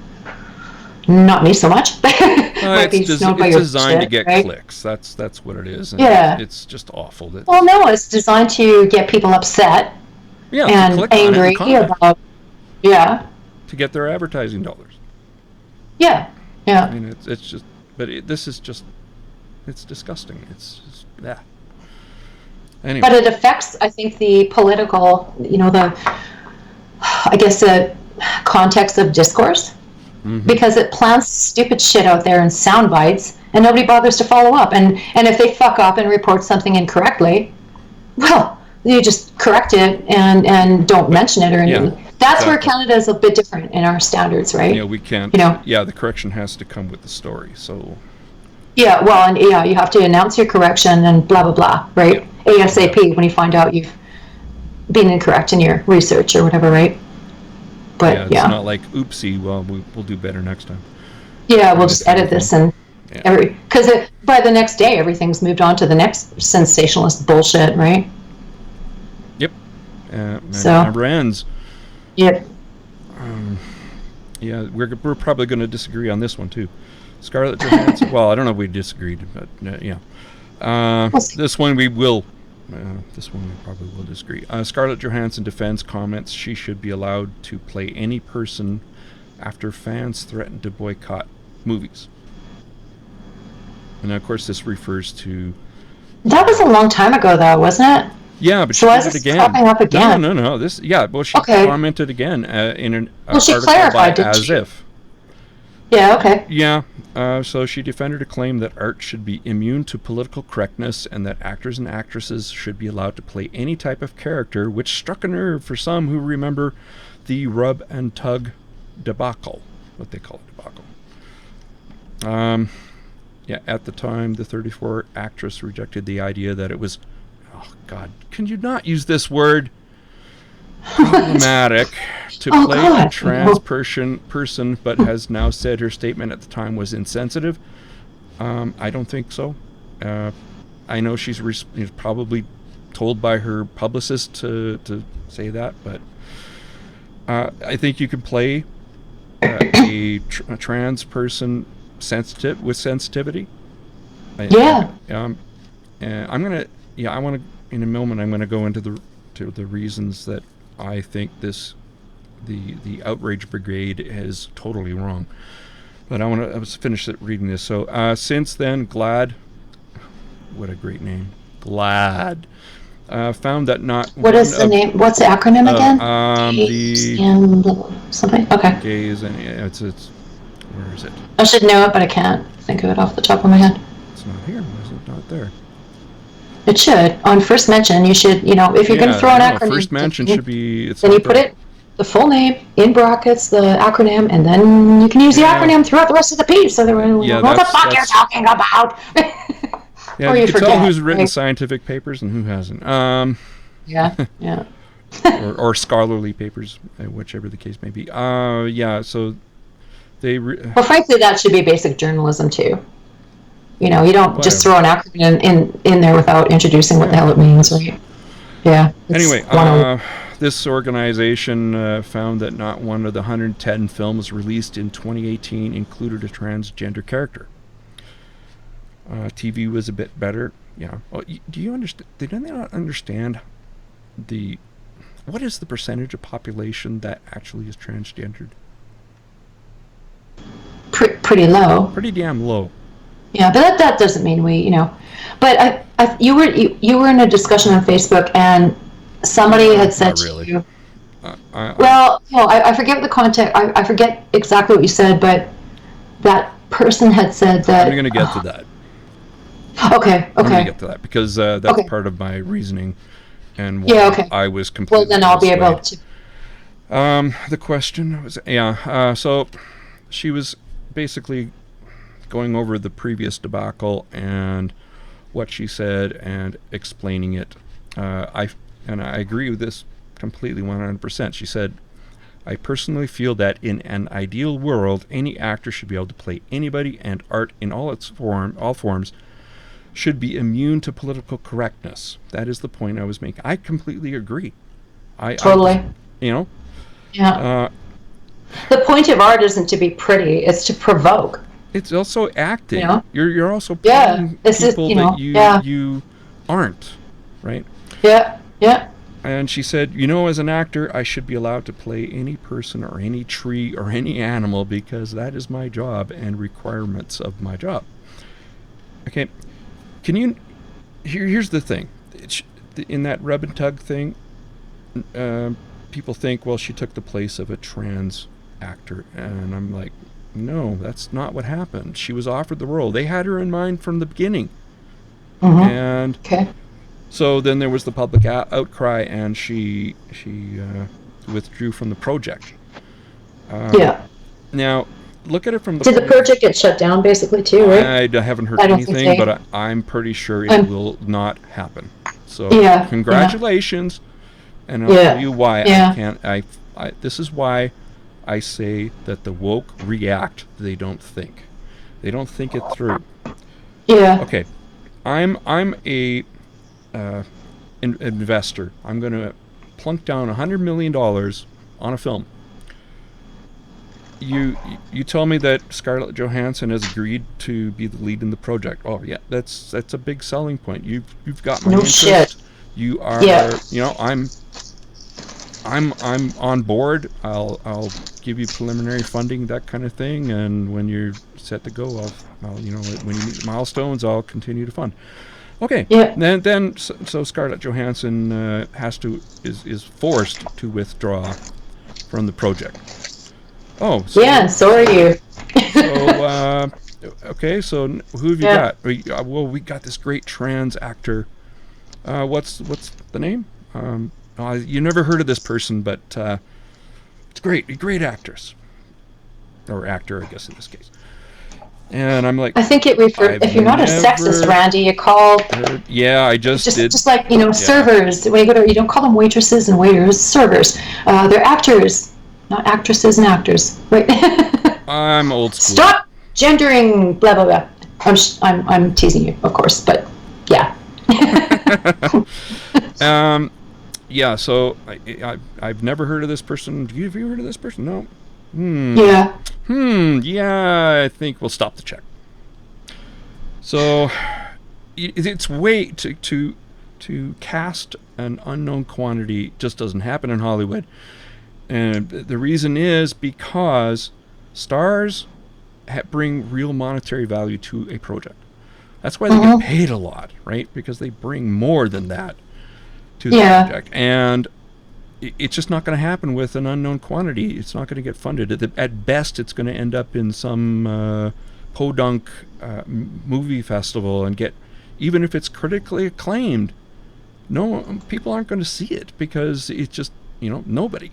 not me so much, might be snowed by It's your designed to shit, get right? clicks. That's what it is. And Yeah. it's just awful. Well, no, it's designed to get people upset Yeah, to and click on it and angry comment about, yeah, to get their advertising dollars. yeah, I yeah. mean, it's just, but this is just, it's disgusting. It's just, yeah. Anyway, But it affects, I think, the political, I guess, the context of discourse, because it plants stupid shit out there in sound bites, and nobody bothers to follow up. And if they fuck up and report something incorrectly, well, you just correct it and don't mention it or yeah, anything. That's where exactly. Canada is a bit different in our standards, right? We can't. You know, Yeah, the correction has to come with the story. So yeah, well, and yeah, you have to announce your correction and blah, blah, blah, right? yeah, ASAP when you find out you've been incorrect in your research or whatever, right? yeah. But It's yeah, not like oopsie. Well, we'll do better next time. yeah, we'll Edit just edit everything. this and Yeah. because by the next day, everything's moved on to the next sensationalist bullshit, right? Yep. And it So, never ends. yep. Yeah, we're probably going to disagree on this one too. Scarlett Johansson. Well, I don't know if we disagreed, but yeah. We'll see. This one we will. This one we probably will disagree. Scarlett Johansson defends comments she should be allowed to play any person after fans threatened to boycott movies. And of course, this refers to. That was a long time ago, though, wasn't it? Yeah, but So she why did is it this again. popping up again? No. Well, she Okay. commented again in an Well, she article clarified, by didn't As she? If. Yeah, okay. Yeah, so she defended a claim that art should be immune to political correctness and that actors and actresses should be allowed to play any type of character, which struck a nerve for some who remember the rub and tug debacle, what they call it, debacle. Yeah, at the time, the 34 actress rejected the idea that it was, oh God, can you not use this word? Problematic to Oh, play God. a trans person, but has now said her statement at the time was insensitive. I don't think so. I know she's probably told by her publicist to say that, but I think you can play a trans person with sensitivity. Yeah. And I'm gonna. Yeah, I want to. In a moment, I'm going to go into the reasons that I think the outrage brigade is totally wrong. But I was finish reading this. So since then, GLAAD, what a great name, GLAAD, found that not. What is the name? What's the acronym again? Something. Okay. Gays and it's where is it? I should know it, but I can't think of it off the top of my head. It's not here. Why is it not there? It should. On first mention, you should, if you're going to throw an acronym. First mention should be. Then you put it, the full name, in brackets, the acronym, and then you can use the acronym throughout the rest of the piece. So what the fuck you're talking about? Yeah, you can tell who's written scientific papers and who hasn't. Yeah. or scholarly papers, whichever the case may be. So they. Well, frankly, that should be basic journalism too. You don't just throw an acronym in there without introducing what the hell it means, right? Yeah. Anyway, this organization found that not one of the 110 films released in 2018 included a transgender character. TV was a bit better. Yeah. Well, do you understand? They not understand what is the percentage of population that actually is transgendered? Pretty low. Pretty damn low. Yeah, but that doesn't mean we, But you were in a discussion on Facebook, and somebody had said to you. I forget the context. I forget exactly what you said, but that person had said that. I'm going to get to that. Okay. I'm going to get to that because that's part of my reasoning, and why I was completely. Well, then I'll be able to. The question was so she was basically going over the previous debacle and what she said and explaining it. I agree with this completely 100%. She said, I personally feel that in an ideal world, any actor should be able to play anybody, and art in all forms should be immune to political correctness. That is the point I was making. I completely agree. Totally. Yeah. The point of art isn't to be pretty; it's to provoke. It's also acting. You're also playing people that you aren't, right? Yeah. And she said, as an actor, I should be allowed to play any person or any tree or any animal because that is my job and requirements of my job. Okay, here's the thing. In that rub and tug thing, people think, well, she took the place of a trans actor. And I'm like, no, that's not what happened. She was offered the role. They had her in mind from the beginning. Mm-hmm. And so then there was the public outcry, and she withdrew from the project. Now, look at it from the... Did the project get shut down basically too, right? I haven't heard anything, but I'm pretty sure it will not happen. So congratulations, and I'll tell you why this is why I say that the woke react. They don't think. They don't think it through. Yeah. Okay, I'm a investor. I'm going to plunk down $100 million on a film. You tell me that Scarlett Johansson has agreed to be the lead in the project. Oh yeah, that's a big selling point. You've got my interest. Shit. You are I'm on board. I'll give you preliminary funding, that kind of thing, and when you're set to go, I'll when you meet the milestones, I'll continue to fund. Okay. Yeah. Then so Scarlett Johansson is forced to withdraw from the project. Oh. So are you. So okay. So who have you got? Well, we got this great trans actor. What's the name? You never heard of this person, but it's great. A great actress. Or actor, I guess, in this case. And I'm like... I think it refers... If you're not a sexist, Randy, you call... I just did. Just like, servers. When you go to... You don't call them waitresses and waiters, servers. They're actors, not actresses and actors. Wait. I'm old school. Stop gendering blah, blah, blah. I'm teasing you, of course, but yeah. So I've never heard of this person. Have you heard of this person? No. Yeah. Yeah, I think we'll stop the check. So it's way to cast an unknown quantity just doesn't happen in Hollywood. And the reason is because stars bring real monetary value to a project. That's why they get paid a lot, right? Because they bring more than that to the project. And it's just not going to happen with an unknown quantity. It's not going to get funded. At best, it's going to end up in some podunk movie festival and get, even if it's critically acclaimed, no, people aren't going to see it because it's just, nobody.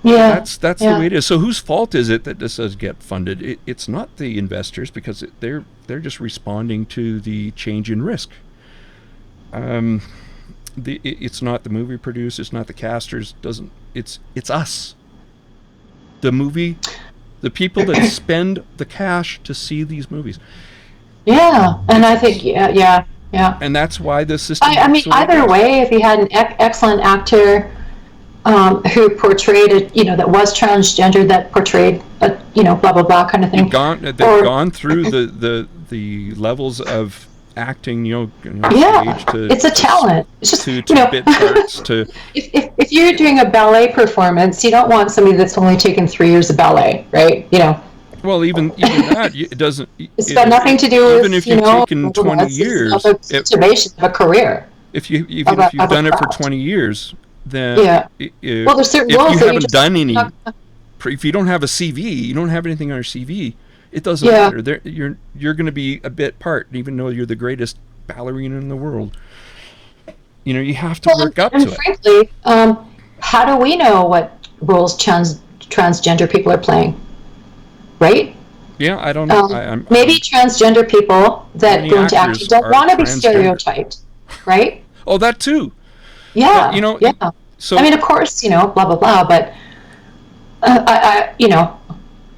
Yeah, that's the way it is. So whose fault is it that this does get funded? It's not the investors, because they're just responding to the change in risk. It's not the movie producers, it's not the casters. It's us. The people that spend the cash to see these movies. Yeah, and I think yeah. And that's why the system. I mean, either way, if you had an excellent actor who portrayed it, that was transgender, that portrayed a, blah blah blah kind of thing. They've gone through the levels of acting, stage to, it's a talent. It's just to bit parts to. If you're doing a ballet performance, you don't want somebody that's only taken 3 years of ballet, right? Well, even that, it doesn't. It's got nothing to do with, even if you've taken 20 years, it's of a career. If you've done it for 20 years, then well, there's certain roles if you haven't done any, if you don't have a CV, you don't have anything on your CV, it doesn't matter. You're going to be a bit part, even though you're the greatest ballerina in the world. You have to work up to it. Frankly, how do we know what roles transgender people are playing? Right? Yeah, I don't know. Maybe transgender people that go into acting don't want to be stereotyped, right? Oh, that too. Yeah. But, So I mean, of course, blah blah blah. But I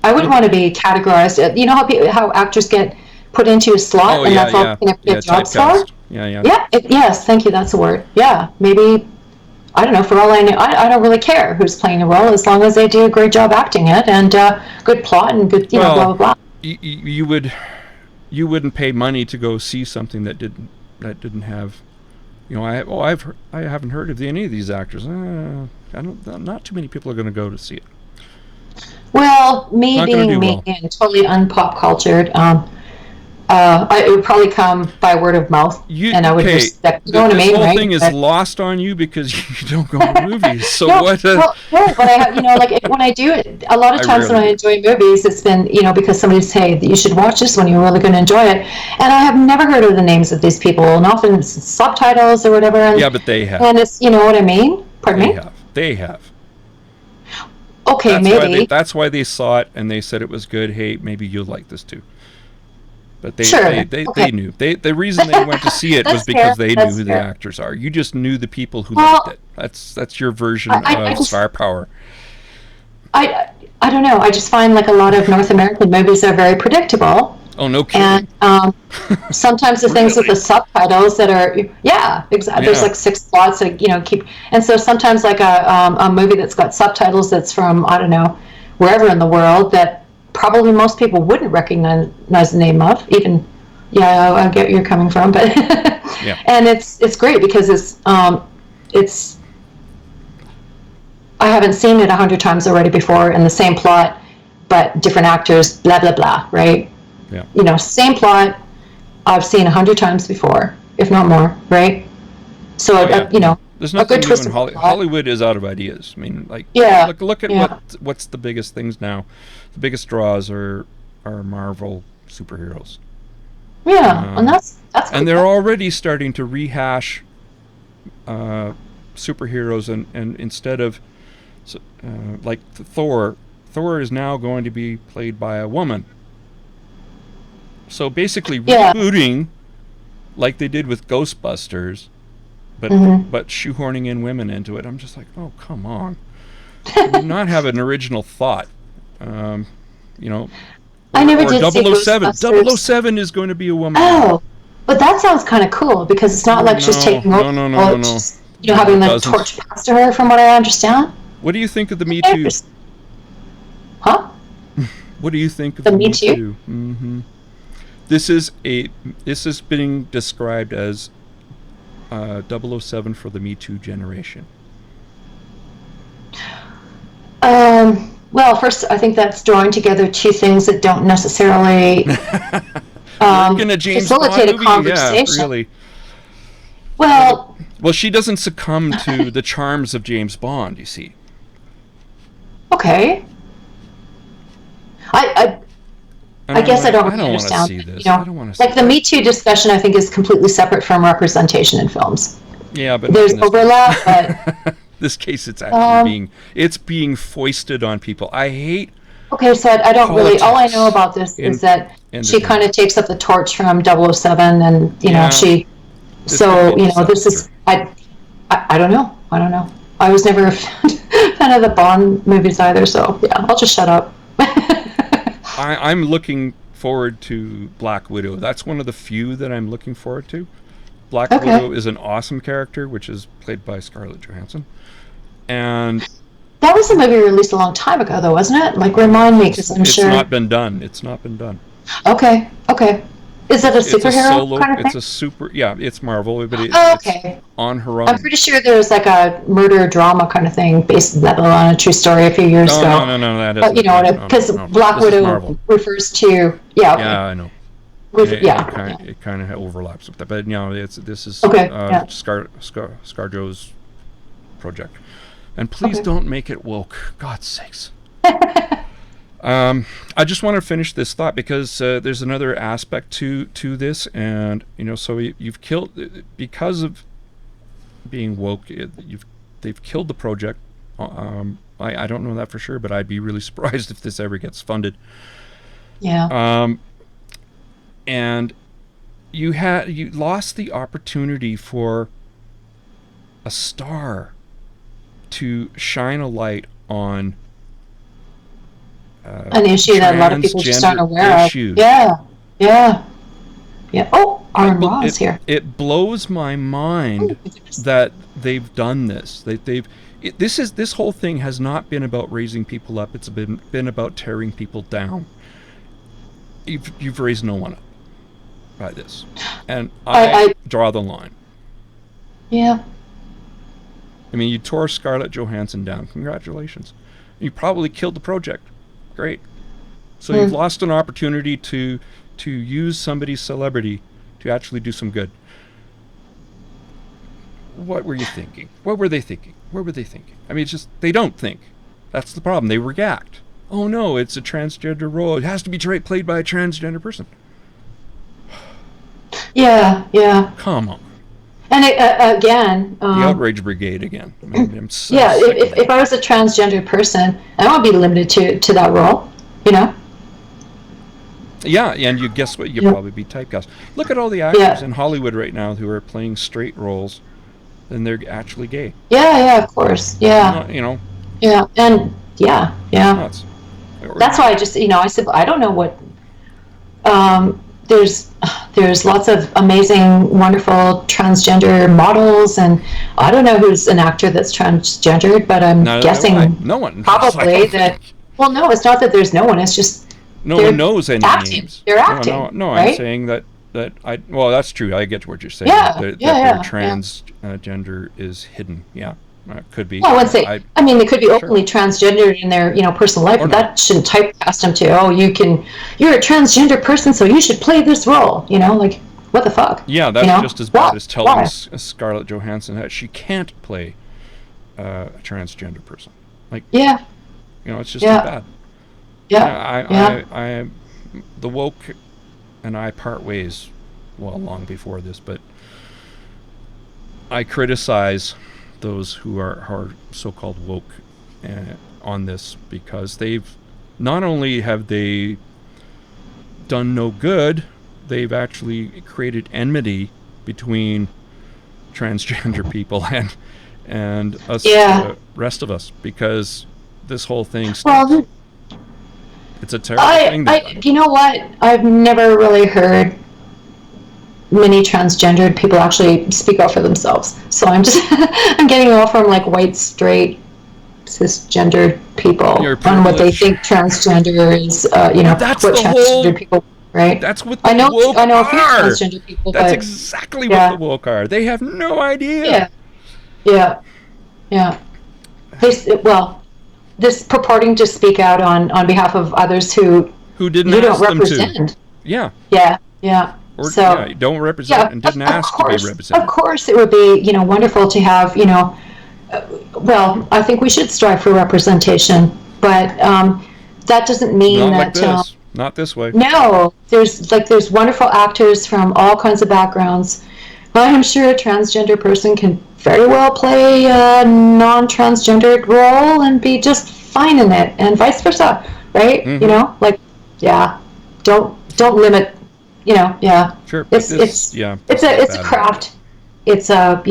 wouldn't want to be categorized. You know how actors get put into a slot, and that's all they get jobs for. Yeah. Yes, thank you. That's the word. Yeah, maybe. I don't know. For all I know, I don't really care who's playing the role, as long as they do a great job acting it, and good plot and good, blah blah blah. You wouldn't pay money to go see something that didn't have. I haven't heard of any of these actors. Not too many people are going to go to see it. Well, me being me and totally unpop cultured, it would probably come by word of mouth, and I would respect. You know what I mean, right? The whole thing is lost on you because you don't go to movies. So what? No, but I have, when I do it, a lot of times when I enjoy movies, it's been, because somebody say that you should watch this one, you're really going to enjoy it, and I have never heard of the names of these people, and often it's subtitles or whatever. And, but they have. And it's, you know what I mean? Pardon me? They have. Okay, maybe. That's why they saw it and they said it was good. Hey, maybe you'll like this too. But they knew. The reason they went to see it was because they knew who the actors are. You just knew the people who liked it. That's your version of star power. I don't know. I just find a lot of North American movies are very predictable. Oh, no kidding. And sometimes the things with the subtitles that are, exactly. There's 6 plots that, keep. And so sometimes a movie that's got subtitles that's from, I don't know, wherever in the world that probably most people wouldn't recognize the name of, even. I get where you're coming from, but and it's great because it's I haven't seen it 100 times already before in the same plot, but different actors, blah blah blah, right? Yeah. Same plot I've seen 100 times before, if not more, right? So there's nothing new in Hollywood is out of ideas. I mean, look at what's the biggest things now. The biggest draws are Marvel superheroes. Yeah, and that's and they're already starting to rehash superheroes, and instead of Thor is now going to be played by a woman. So basically rebooting like they did with Ghostbusters, but shoehorning in women into it. I'm just like, oh, come on. Do not have an original thought. I never did 007. 007 is going to be a woman. Oh, but that sounds kind of cool because it's not she's taking over. No. Having the torch passed to her, from what I understand. What do you think of the Me Too? Huh? What do you think of the Me Too? Mm-hmm. This is being described as 007 for the Me Too generation. Well, Well, first, I think that's drawing together two things that don't necessarily facilitate a conversation. Yeah, really. Well, she doesn't succumb to the charms of James Bond, you see. Okay. I guess I don't really understand. See this. You know, I don't want to see like the Me Too discussion, I think is completely separate from representation in films. Yeah, but there's overlap, but this case, it's actually being foisted on people. I hate. Okay, so I don't really. All I know about this is that she kind of takes up the torch from 007, and you know she. So you know, this is I don't know. I don't know. I was never a fan of the Bond movies either, so yeah, I'll just shut up. I'm looking forward to Black Widow. That's one of the few that I'm looking forward to. Black Widow is an awesome character, which is played by Scarlett Johansson. And that was a movie released a long time ago, though, wasn't it? Like, remind me, because I'm sure... It's not been done. It's not been done. Okay. Is it a superhero kind of thing? It's a super... Yeah, it's Marvel, but it's on her own. I'm pretty sure there was like a murder drama kind of thing based on a true story a few years ago. No, that isn't. But you know, because Black Widow refers to... Yeah, okay. Yeah, I know. It kind of overlaps with that, but you know, this is ScarJo's project, and please don't make it woke. God's sakes. I just want to finish this thought because there's another aspect to this, and you know, so you've killed because of being woke. They've killed the project. I don't know that for sure, but I'd be really surprised if this ever gets funded. Yeah. And you lost the opportunity for a star to shine a light on an issue that a lot of people just aren't aware of. Yeah. Oh, Aaron Raw is here. It blows my mind that they've done this. This whole thing has not been about raising people up. It's been about tearing people down. You've raised no one up by this, and I draw the line. Yeah. I mean, you tore Scarlett Johansson down. Congratulations. You probably killed the project. Great. So you've lost an opportunity to use somebody's celebrity to actually do some good. What were you thinking? What were they thinking? I mean, it's just they don't think. That's the problem. They react. Oh no, it's a transgender role. It has to be played by a transgender person. Yeah. Come on. And again... the outrage brigade again. I mean, I'm so if I was a transgender person, I would be limited to that role, you know? Yeah, and you guess what? You'd probably be typecast. Look at all the actors in Hollywood right now who are playing straight roles, and they're actually gay. Yeah, of course. Yeah. You know? Yeah, and yeah. Nuts. That's why I just, you know, I said, I don't know what... There's lots of amazing, wonderful transgender models, and I don't know who's an actor that's transgendered, but I'm guessing no one. Probably that. Well, no, it's not that there's no one. It's just no one knows any names. They're acting. No, right? I'm saying that I. Well, that's true. I get what you're saying. Yeah, that their transgender is hidden. Yeah. Could be. Well, I mean, they could be openly transgendered in their, you know, personal life, but that shouldn't typecast them to, you're a transgender person, so you should play this role. You know, like, what the fuck? Yeah, that's just as bad as telling Scarlett Johansson that she can't play a transgender person. Like, you know, it's just as bad. Yeah. I the woke and I part ways, well, long before this, but I criticize those who are so-called woke on this because they've not only have they done no good, they've actually created enmity between transgender people and us, rest of us, because this whole thing it's a terrible thing. You know what? I've never really heard many transgendered people actually speak out for themselves. So I'm getting all from like white, straight, cisgendered people on what they think transgender is, you know, that's what transgender people, right? That's what the woke I know a are. few transgender people, That's exactly what the woke are. They have no idea. Yeah. this purporting to speak out on behalf of others who didn't you don't ask them represent. to. Yeah. Yeah. Or So don't represent and didn't ask to be represented. Of course, it would be wonderful to have well, I think we should strive for representation, but that doesn't mean Not that like this. Not this way. No, there's wonderful actors from all kinds of backgrounds. I'm sure a transgender person can very well play a non-transgendered role and be just fine in it, and vice versa, right? Don't limit. Sure. It's a craft. It's a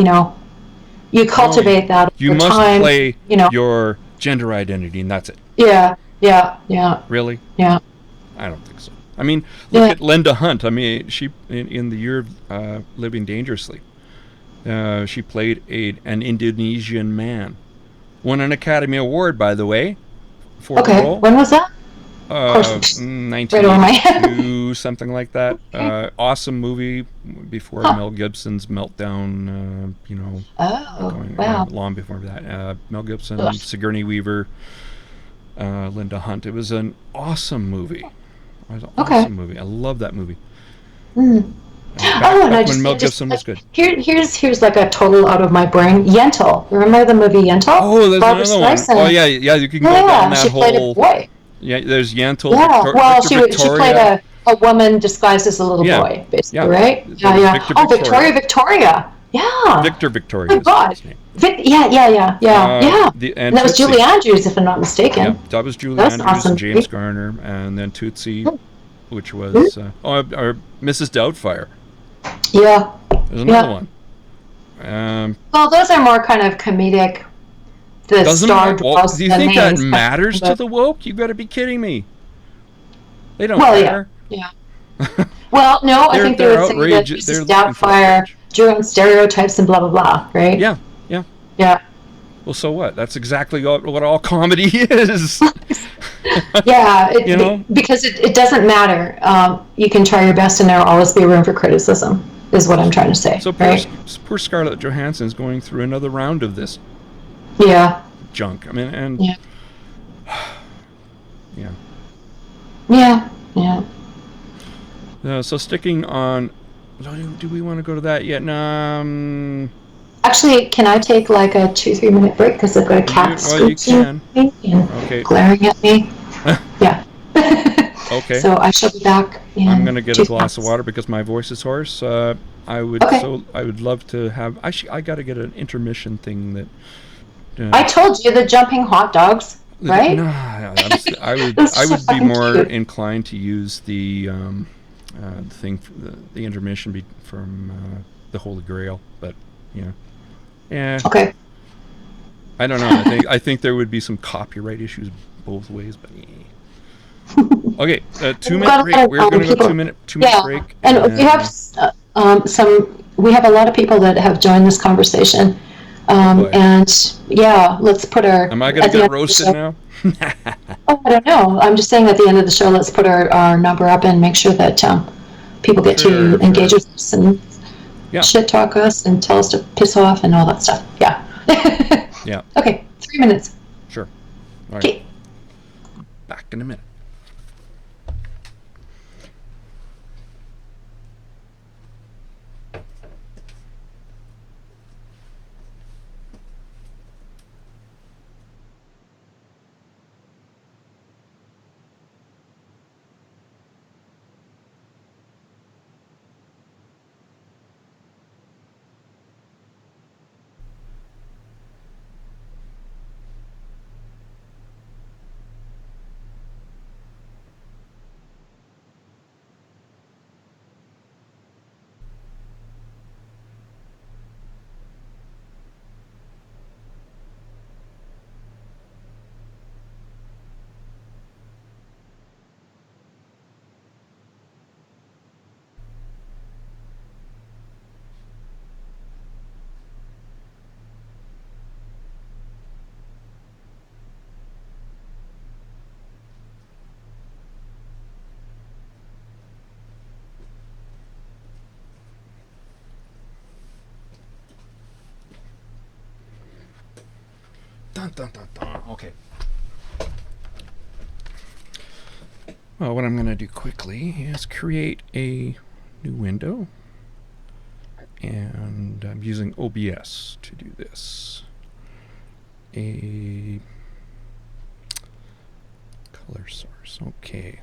you cultivate that over you must time, play your gender identity, and that's it. Yeah. Really? Yeah. I don't think so. I mean, look at Linda Hunt. I mean, she in the year of Living Dangerously, she played an Indonesian man. Won an Academy Award, by the way, for the role. When was that? 1982, something like that. Awesome movie before Mel Gibson's meltdown. Long before that. Mel Gibson, Sigourney Weaver, Linda Hunt. It was an awesome movie. Movie. I love that movie. Back when Mel Gibson was good. Here's like a total out of my brain. Yentl. Remember the movie Yentl? Oh, there's another one. Oh yeah. You can go down that she whole. Played a boy. Yeah, there's Yentl. Yeah, she played a woman disguised as a little boy, basically, right? Yeah. Victoria. Yeah. Victoria. Oh my God. And that was Julie Andrews, if I'm not mistaken. Yeah, that was Julie Andrews and James Garner, and then Tootsie, which was Mrs. Doubtfire. Yeah. There's another one. Well, those are more kind of comedic. Do you think that matters to the woke? You got to be kidding me. They don't care. Yeah. Well, no, I think they would say that Mrs. Doubtfire drew on stereotypes and blah blah blah, right? Yeah. Well, so what? That's exactly what all comedy is. Because it doesn't matter. You can try your best, and there will always be room for criticism. Is what I'm trying to say. So poor Scarlett Johansson is going through another round of this. Yeah. Junk. I mean, and so sticking on. Do we want to go to that yet? No. Actually, can I take like a 2-3 minute break because I've got a cat scooching and glaring at me? Yeah. Okay. So I shall be back. I'm gonna get a glass of water because my voice is hoarse. I would love to have. I got to get an intermission thing that. I told you the jumping hot dogs, right? No, I would be more inclined to use the thing, the intermission from the Holy Grail, but Okay. I don't know. I think there would be some copyright issues both ways, but okay. 2-minute break. We're going to go 2-minute break. And we have we have a lot of people that have joined this conversation. Let's put our. Am I going to get roasted now? I don't know. I'm just saying at the end of the show, let's put our number up and make sure that people get to engage with us and shit talk us and tell us to piss off and all that stuff. Yeah. Yeah. Okay, 3 minutes. Sure. All right. Okay. Back in a minute. Dun, dun, dun, dun. Okay. Well, what I'm going to do quickly is create a new window. And I'm using OBS to do this. A color source. Okay.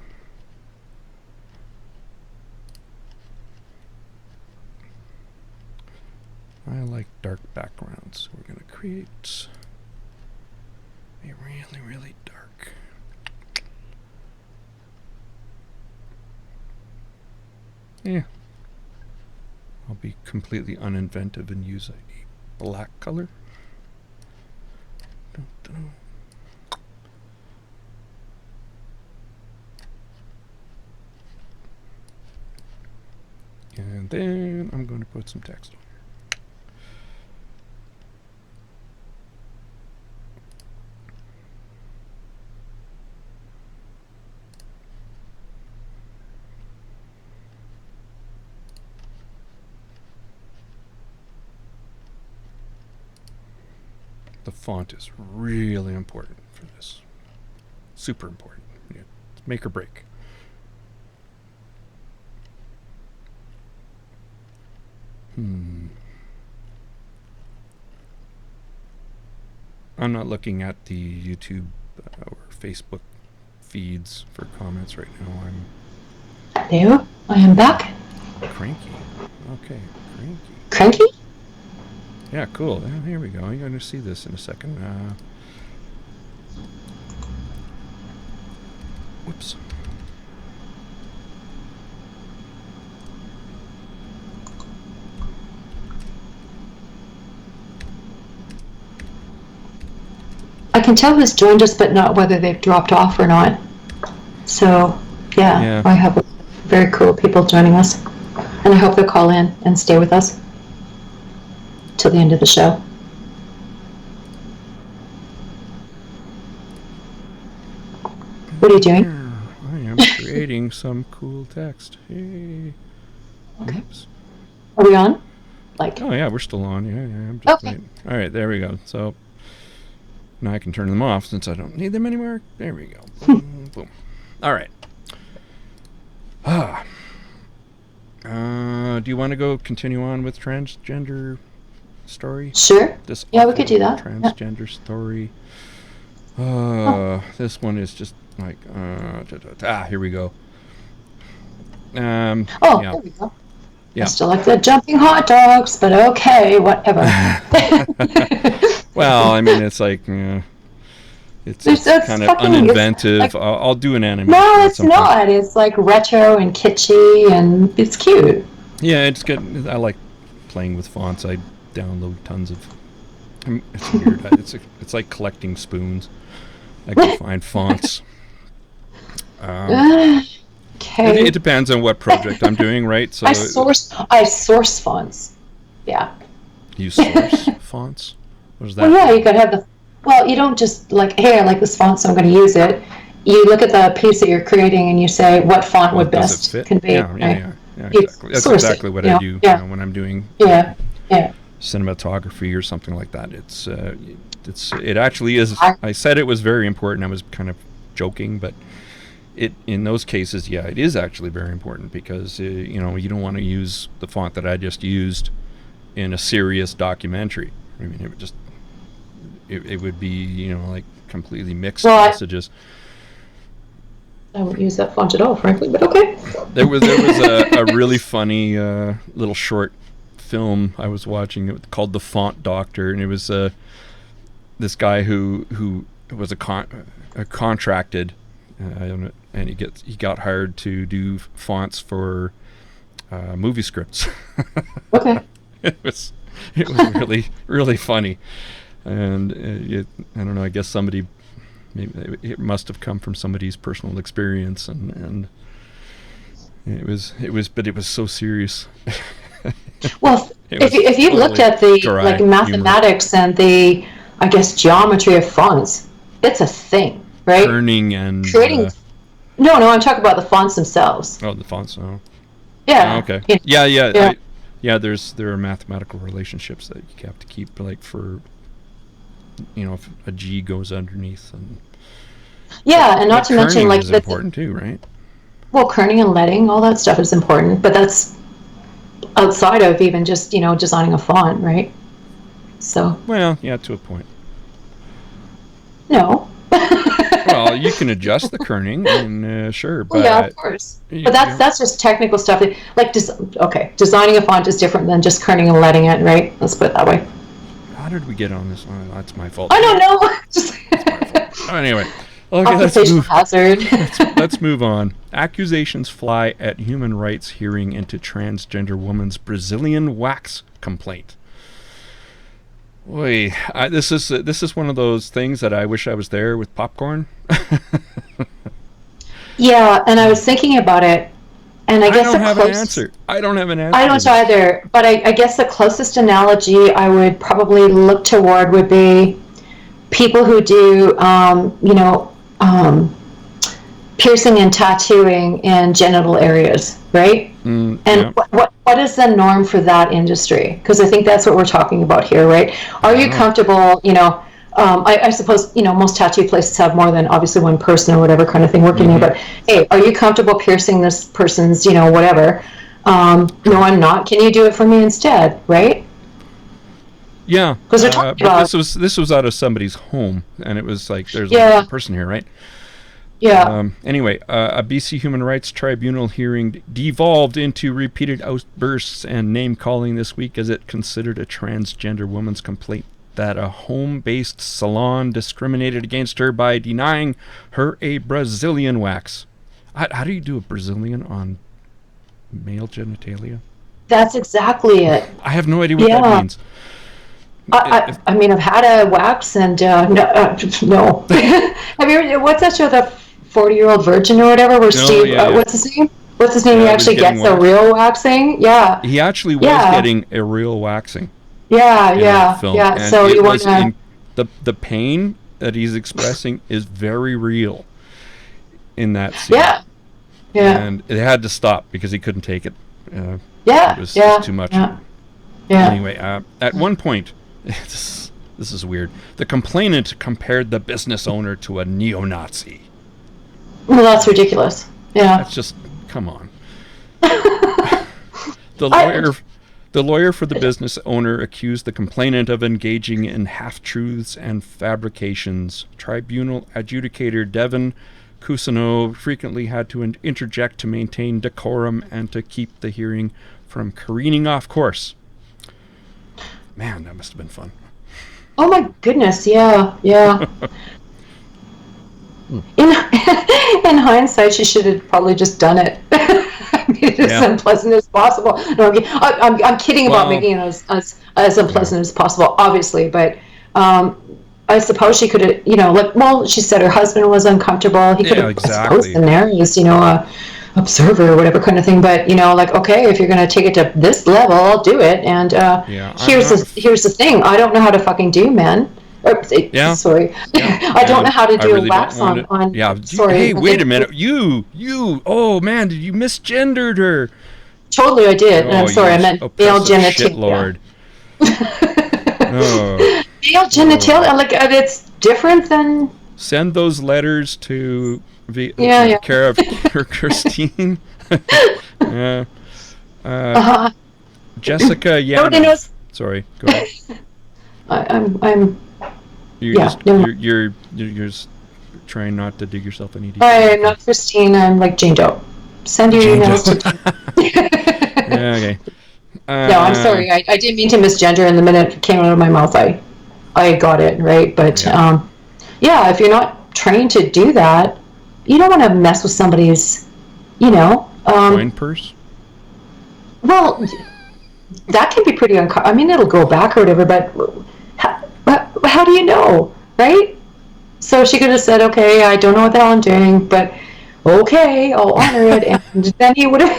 I like dark backgrounds, so we're going to create a really, really dark. Yeah. I'll be completely uninventive and use a black color. Dun, dun. And then I'm going to put some text on. The font is really important for this. Super important. Yeah. Make or break. I'm not looking at the YouTube or Facebook feeds for comments right now. I'm Hello, I am back. cranky. Okay, cranky. Cranky? Yeah, cool. Yeah, here we go. You're going to see this in a second. Whoops. I can tell who's joined us, but not whether they've dropped off or not. So, yeah. I have very cool people joining us. And I hope they'll call in and stay with us till the end of the show. What are you doing? I am creating some cool text. Hey. Okay. Oops. Are we on? Like. Oh yeah, we're still on. Yeah, I'm just waiting. All right, there we go. So now I can turn them off since I don't need them anymore. There we go. Boom, boom. All right. Do you want to go continue on with transgender story? Sure. Yeah, we could do that. Transgender story. This one is just like here we go. There we go. Yeah. I still like the jumping hot dogs, but okay, whatever. Well, I mean, it's like it's kind of uninventive. Like, I'll do an animation. No, it's not. It's like retro and kitschy, and it's cute. Yeah, it's good. I like playing with fonts. I download tons of. It's weird. It's like collecting spoons. I can find fonts. Okay. It depends on what project I'm doing, right? So I source fonts. Yeah. You source fonts? What is that? Well, yeah, you could have the. Well, you don't just like, hey, I like this font, so I'm going to use it. You look at the piece that you're creating and you say, what font would best convey? Yeah, exactly. That's exactly what I do when I'm doing cinematography or something like that. It actually is. I said it was very important. I was kind of joking, but in those cases, it is actually very important because you don't want to use the font that I just used in a serious documentary. I mean, it would just it would be like completely mixed messages. I wouldn't use that font at all, frankly, but okay. There was a really funny little short film I was watching called The Font Doctor, and it was this guy who was a contracted, and he got hired to do fonts for movie scripts. Okay. It was really really funny, and I don't know. I guess somebody. Maybe it must have come from somebody's personal experience, and it was so serious. Well, if you looked at the mathematics humor. And the, I guess, geometry of fonts, it's a thing, right? Turning and creating. No, I'm talking about the fonts themselves. Oh, the fonts. Oh. Yeah. Oh, okay. Yeah. There are mathematical relationships that you have to keep, like for. If a G goes underneath, and and not to mention like is important too, right? well, kerning and letting, all that stuff is important, but that's outside of even just, designing a font, right? So. Well, yeah, to a point. No. Well, you can adjust the kerning, and sure, but yeah, of course. But that's just technical stuff. Like, designing a font is different than just kerning and letting it, right? Let's put it that way. How did we get on this? Oh, that's my fault. I don't know. That's my fault. Anyway, okay, occupational hazard. let's move on. Accusations fly at human rights hearing into transgender woman's Brazilian wax complaint. Boy, this is one of those things that I wish I was there with popcorn. Yeah, and I was thinking about it, and I guess don't have an answer. I don't have an answer. I don't either, but I guess the closest analogy I would probably look toward would be people who do, piercing and tattooing in genital areas, right? And yeah. What is the norm for that industry? Because I think that's what we're talking about here, right? Are you comfortable, I suppose, most tattoo places have more than obviously one person or whatever kind of thing working there, but hey, are you comfortable piercing this person's, whatever? No, I'm not. Can you do it for me instead, right? Yeah. Because they're talking about... This was out of somebody's home, and it was like, there's a person here, right? Yeah. Anyway, a BC Human Rights Tribunal hearing devolved into repeated outbursts and name-calling this week as it considered a transgender woman's complaint that a home-based salon discriminated against her by denying her a Brazilian wax. How do you do a Brazilian on male genitalia? That's exactly it. I have no idea what that means. I mean, I've had a wax and no. Have you ever, what's that show, the 40-Year-Old Virgin or whatever, where Steve, what's his name? What's his name? He actually gets a real waxing? Yeah. He actually was getting a real waxing. Yeah. And so you want to... The pain that he's expressing is very real in that scene. Yeah. And it had to stop because he couldn't take it. It was just too much. Yeah. Anyway, at one point, this is weird, the complainant compared the business owner to a neo-Nazi. Well, that's ridiculous. Yeah. That's just, come on. The lawyer for the business owner accused the complainant of engaging in half-truths and fabrications. Tribunal adjudicator Devin Cousineau frequently had to interject to maintain decorum and to keep the hearing from careening off course. Man, that must have been fun. Oh my goodness, yeah. In hindsight, she should have probably just done it. Made it as unpleasant as possible. No, I'm kidding about making it as unpleasant as possible, obviously, but I suppose she could have, she said her husband was uncomfortable. He could have, I suppose, in there as, observer or whatever kind of thing, but okay, if you're going to take it to this level, I'll do it. And here's the thing, I don't know how to fucking do men. Sorry. I don't know how to do a wax on. Sorry. Hey, wait a minute. You. Oh man, did you misgendered her? Totally, I did. And I'm sorry. I meant male genitalia. Lord. Male genitalia. It's different than. Send those letters to care of Christine. Jessica. Nobody knows. Sorry. Go ahead. I'm. You're just trying not to dig yourself any deeper. I'm not Christine. I'm like Jane Doe. Send your emails to. Okay. No, I'm sorry. I didn't mean to misgender. And the minute it came out of my mouth, I got it right. But if you're not trained to do that, you don't want to mess with somebody's, coin purse. Well, that can be pretty uncomfortable. I mean, it'll go back or whatever, but. How do you know, right? So she could have said, okay, I don't know what the hell I'm doing, but okay, I'll honor it. And then he would have,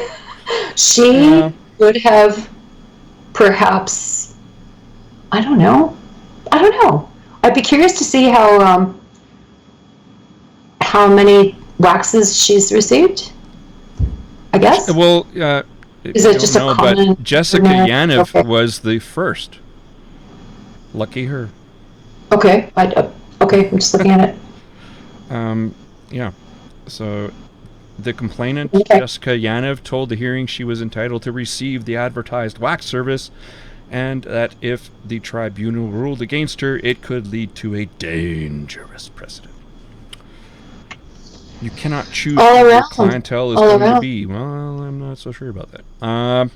she would have perhaps, I don't know. I'd be curious to see how many waxes she's received, I guess. Well, is it just a common? But Jessica Yaniv was the first. Lucky her. Okay, I'm just looking at it. So The complainant, Okay. Jessica Yanev, told the hearing she was entitled to receive the advertised wax service, and that if the tribunal ruled against her, it could lead to a dangerous precedent. You cannot choose All who your around. clientele is All going to around. be. Well, I'm not so sure about that.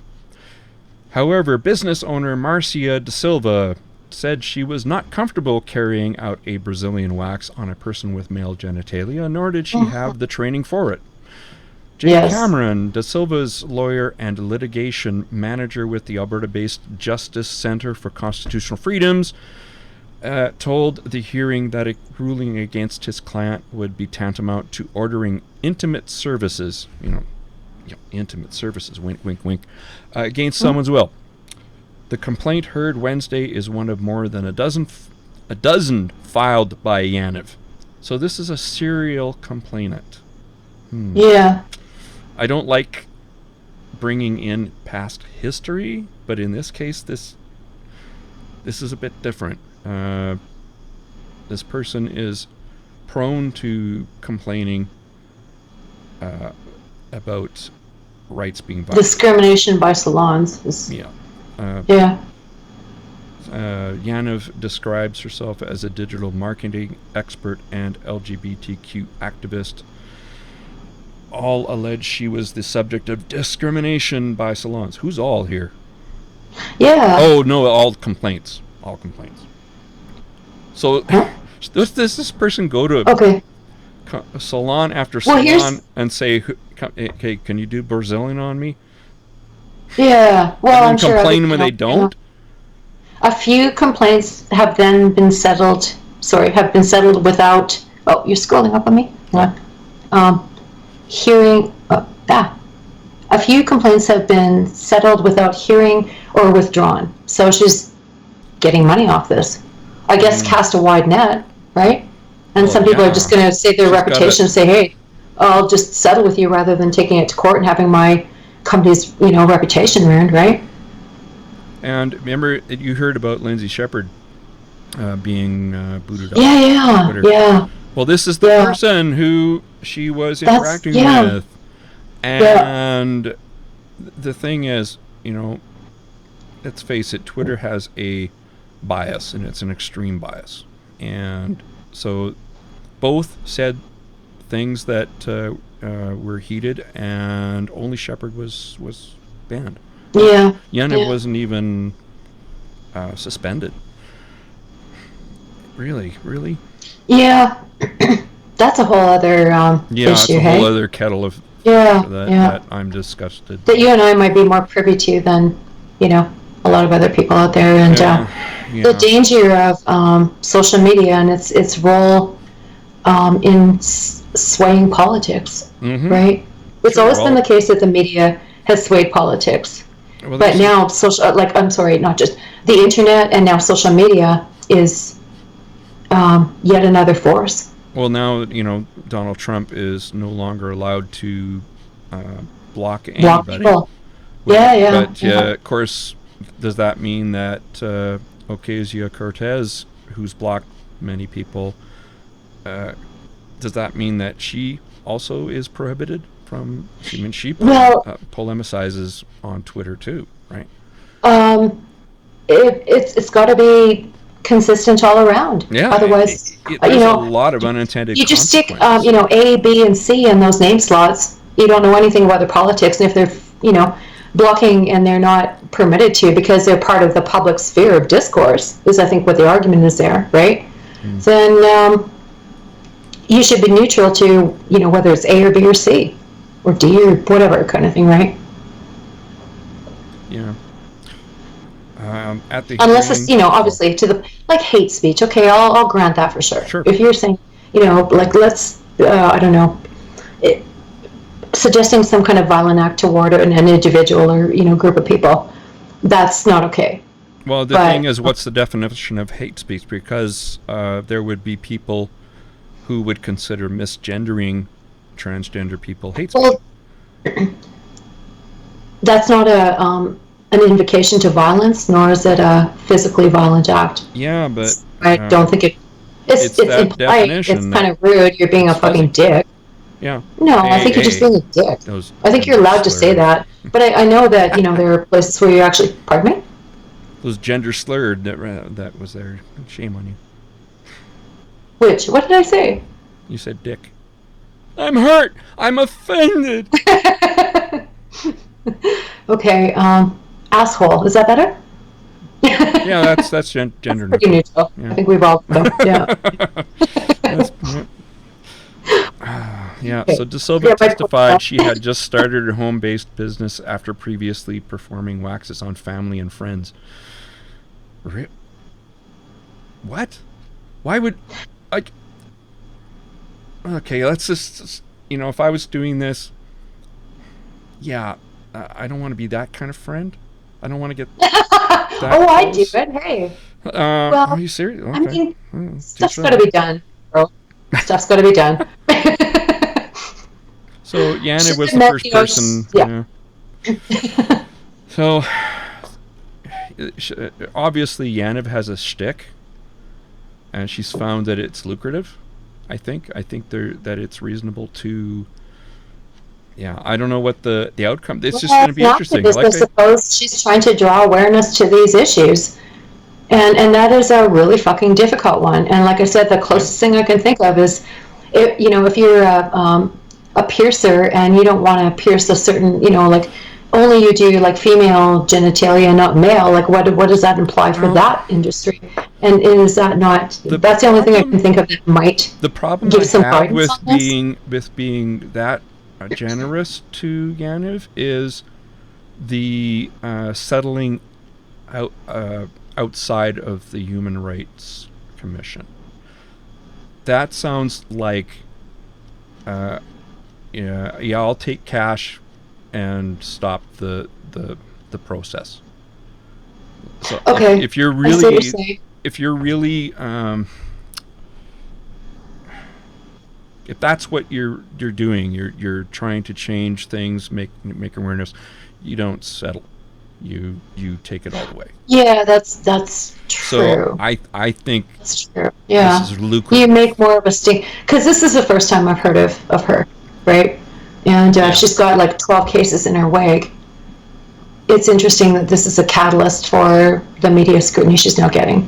However, business owner Marcia De Silva said she was not comfortable carrying out a Brazilian wax on a person with male genitalia, nor did she have the training for it. Jay Yes. Cameron, De Silva's lawyer and litigation manager with the Alberta-based Justice Centre for Constitutional Freedoms, told the hearing that a ruling against his client would be tantamount to ordering intimate services, intimate services, wink, wink, wink, against someone's will. The complaint heard Wednesday is one of more than a dozen filed by Yanev. So this is a serial complainant. Yeah. I don't like bringing in past history, but in this case, this is a bit different. This person is prone to complaining about rights being violated. Discrimination by salons. Is, Yeah. yeah. Yanev describes herself as a digital marketing expert and LGBTQ activist. All allege she was the subject of discrimination by salons. Who's all here? Yeah. Oh, no, all complaints. All complaints. So, does this person go to Okay. a salon after Well, salon and say, "Hey, can you do Brazilian on me?" Yeah. Well, I'm And sure. complain when they don't? A few complaints have then been settled. Have been settled without. Oh, you're scrolling up on me. Hearing. A few complaints have been settled without hearing or withdrawn. So she's getting money off this. I guess cast a wide net, right? And some people are just going to save their reputation and say, "Hey, I'll just settle with you rather than taking it to court and having my company's reputation ruined," right? And remember, you heard about Lindsay Shepherd being booted off. Yeah. Twitter. Yeah. Well, this is the person who she was interacting with. And the thing is, let's face it, Twitter has a bias, and it's an extreme bias. And so both said things that were heated, and only Shepherd was banned. Yeah. Yanev wasn't even suspended. Really? Yeah. That's a whole other issue, it's a whole other kettle of that I'm disgusted. That you and I might be more privy to than, a lot of other people out there. And the danger of social media and its role in swaying politics, right? It's always been the case that the media has swayed politics. Well, but now not just the internet, and now social media is yet another force. Well, now, Donald Trump is no longer allowed to block anybody. People. But of course, does that mean that Ocasio-Cortez, who's blocked many people, does that mean that she also is prohibited from? She polemicizes on Twitter too, right? It's got to be consistent all around. Yeah. Otherwise, there's a lot of unintended. You just stick, consequences. A, B, and C in those name slots. You don't know anything about their politics, and if they're, blocking and they're not permitted to because they're part of the public sphere of discourse, is I think what the argument is there, right? Then you should be neutral to, whether it's A or B or C or D or whatever kind of thing, right? Yeah. At the unless hearing, it's obviously to the hate speech. Okay, I'll grant that for sure. Sure. If you're saying let's I don't know, suggesting some kind of violent act toward an individual or group of people, that's not okay. Well, the thing is, what's the definition of hate speech? Because there would be people who would consider misgendering transgender people hate speech. Well, that's not an invocation to violence, nor is it a physically violent act. Yeah, but I don't think it's that impolite. definition It's kind of rude. You're being a fucking dick. Yeah. No, I think you're just being a dick. I think you're allowed to say that. But I know that, there are places where you actually... Pardon me? Those gender slurred that was there. Shame on you. Which? What did I say? You said dick. I'm hurt. I'm offended. Okay. Asshole. Is that better? Yeah, that's gender neutral. Yeah. I think we've all done. Yeah. Yeah, so De Silva testified she had just started her home-based business after previously performing waxes on family and friends. What? Why would... Like... Okay, let's just... if I was doing this... Yeah, I don't want to be that kind of friend. I don't want to get that close. I do it. Hey. Well, are you serious? Okay. I mean, stuff's got to be done, bro. Stuff's got to be done. So Yana was the first person. Yeah. So obviously Yaniv has a shtick, and she's found that it's lucrative. I think that it's reasonable to. Yeah, I don't know what the outcome. It's just going to be interesting. I suppose she's trying to draw awareness to these issues, and that is a really fucking difficult one. And like I said, the closest thing I can think of is, if you're a piercer and you don't want to pierce a certain, like only you do like female genitalia, not male. Like what does that imply for that industry? And is that not? That's the only thing I can think of that might. The problem give some I have with this. being that generous to Yaniv is the settling outside of the Human Rights Commission. That sounds like I'll take cash and stop the process. So okay, if you're really if that's what you're doing, you're trying to change things, make awareness, you don't settle. You take it all the way. Yeah, that's true. So I think that's true. Yeah, this is lucrative. You make more of a sting, because this is the first time I've heard of her, right? And she's got like 12 cases in her wig. It's interesting that this is a catalyst for the media scrutiny she's now getting.